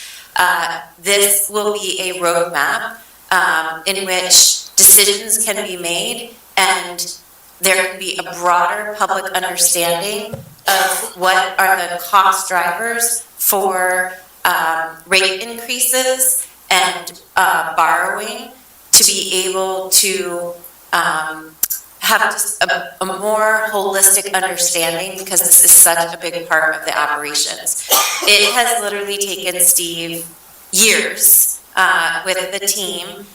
this will be a roadmap in which decisions can be made and there can be a broader public understanding of what are the cost drivers for rate increases and borrowing, to be able to have just a more holistic understanding, because this is such a big part of the operations. It has literally taken Steve years with the team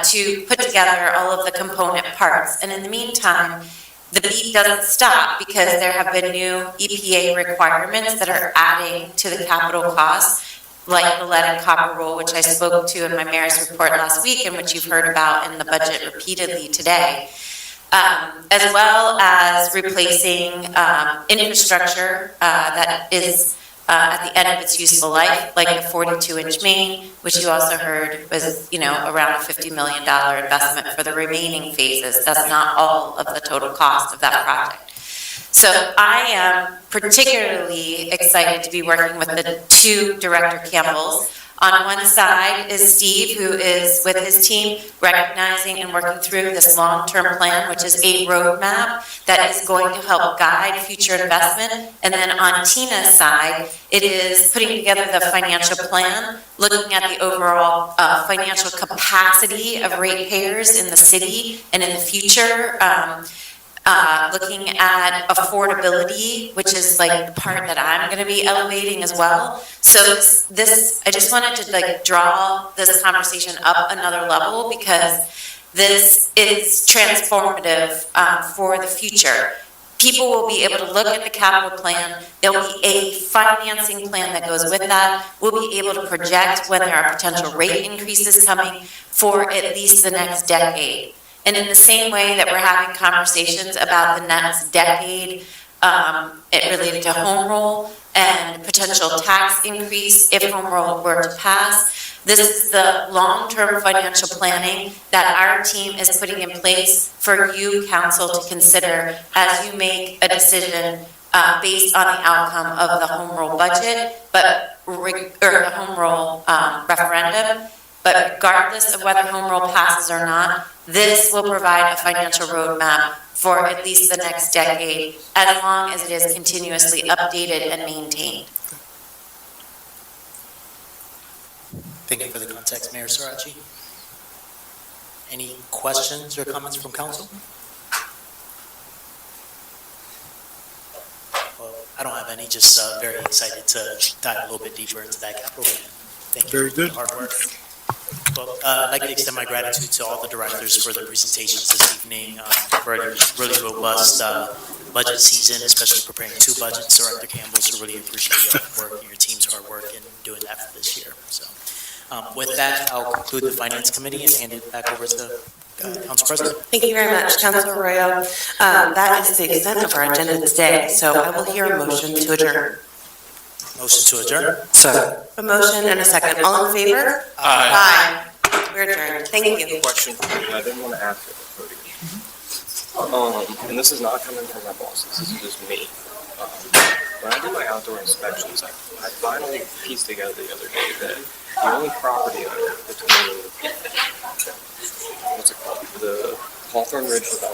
to put together all of the component parts. And in the meantime, the beat doesn't stop, because there have been new EPA requirements that are adding to the capital costs, like the lead and copper rule, which I spoke to in my mayor's report last week, and which you've heard about in the budget repeatedly today, as well as replacing infrastructure that is at the end of its useful life, like the 42-inch main, which you also heard was, around a $50 million investment for the remaining phases. That's not all of the total cost of that project. So I am particularly excited to be working with the 2 Director Campbells. On one side is Steve, who is with his team recognizing and working through this long-term plan, which is a roadmap that is going to help guide future investment. And then on Tina's side, it is putting together the financial plan, looking at the overall financial capacity of ratepayers in the city and in the future, looking at affordability, which is like the part that I'm going to be elevating as well. So this, I just wanted to like draw this conversation up another level because this is transformative for the future. People will be able to look at the capital plan. There'll be a financing plan that goes with that. We'll be able to project when there are potential rate increases coming for at least the next decade. And in the same way that we're having conversations about the next decade, it related to home rule and potential tax increase if home rule were to pass, this is the long-term financial planning that our team is putting in place for you, council, to consider as you make a decision based on the outcome of the home rule budget, or the home rule referendum. But regardless of whether home rule passes or not, this will provide a financial roadmap for at least the next decade, as long as it is continuously updated and maintained. Thank you for the context, Mayor Sarachi. Any questions or comments from council? Well, I don't have any, just very excited to dive a little bit deeper into that capital plan. Thank you for the hard work. Well, I'd like to extend my gratitude to all the directors for their presentations this evening, for a really robust budget season, especially preparing two budgets. Director Campbell, so really appreciate your hard work and your team's hard work in doing that for this year. So with that, I'll conclude the Finance Committee and hand it back over to Council President. Thank you very much, Councilor Arroyo. That is the extent of our agenda today, so I will hear a motion to adjourn. Motion to adjourn. Second. A motion and a second. All in favor? Aye. We're adjourned. Thank you. Question for you, I didn't want to ask it at the podium. And this is not coming from my bosses, this is just me. When I do my outdoor inspections, I finally pieced together the other day that the only property owner between, what's it called, the Hawthorne Ridge Development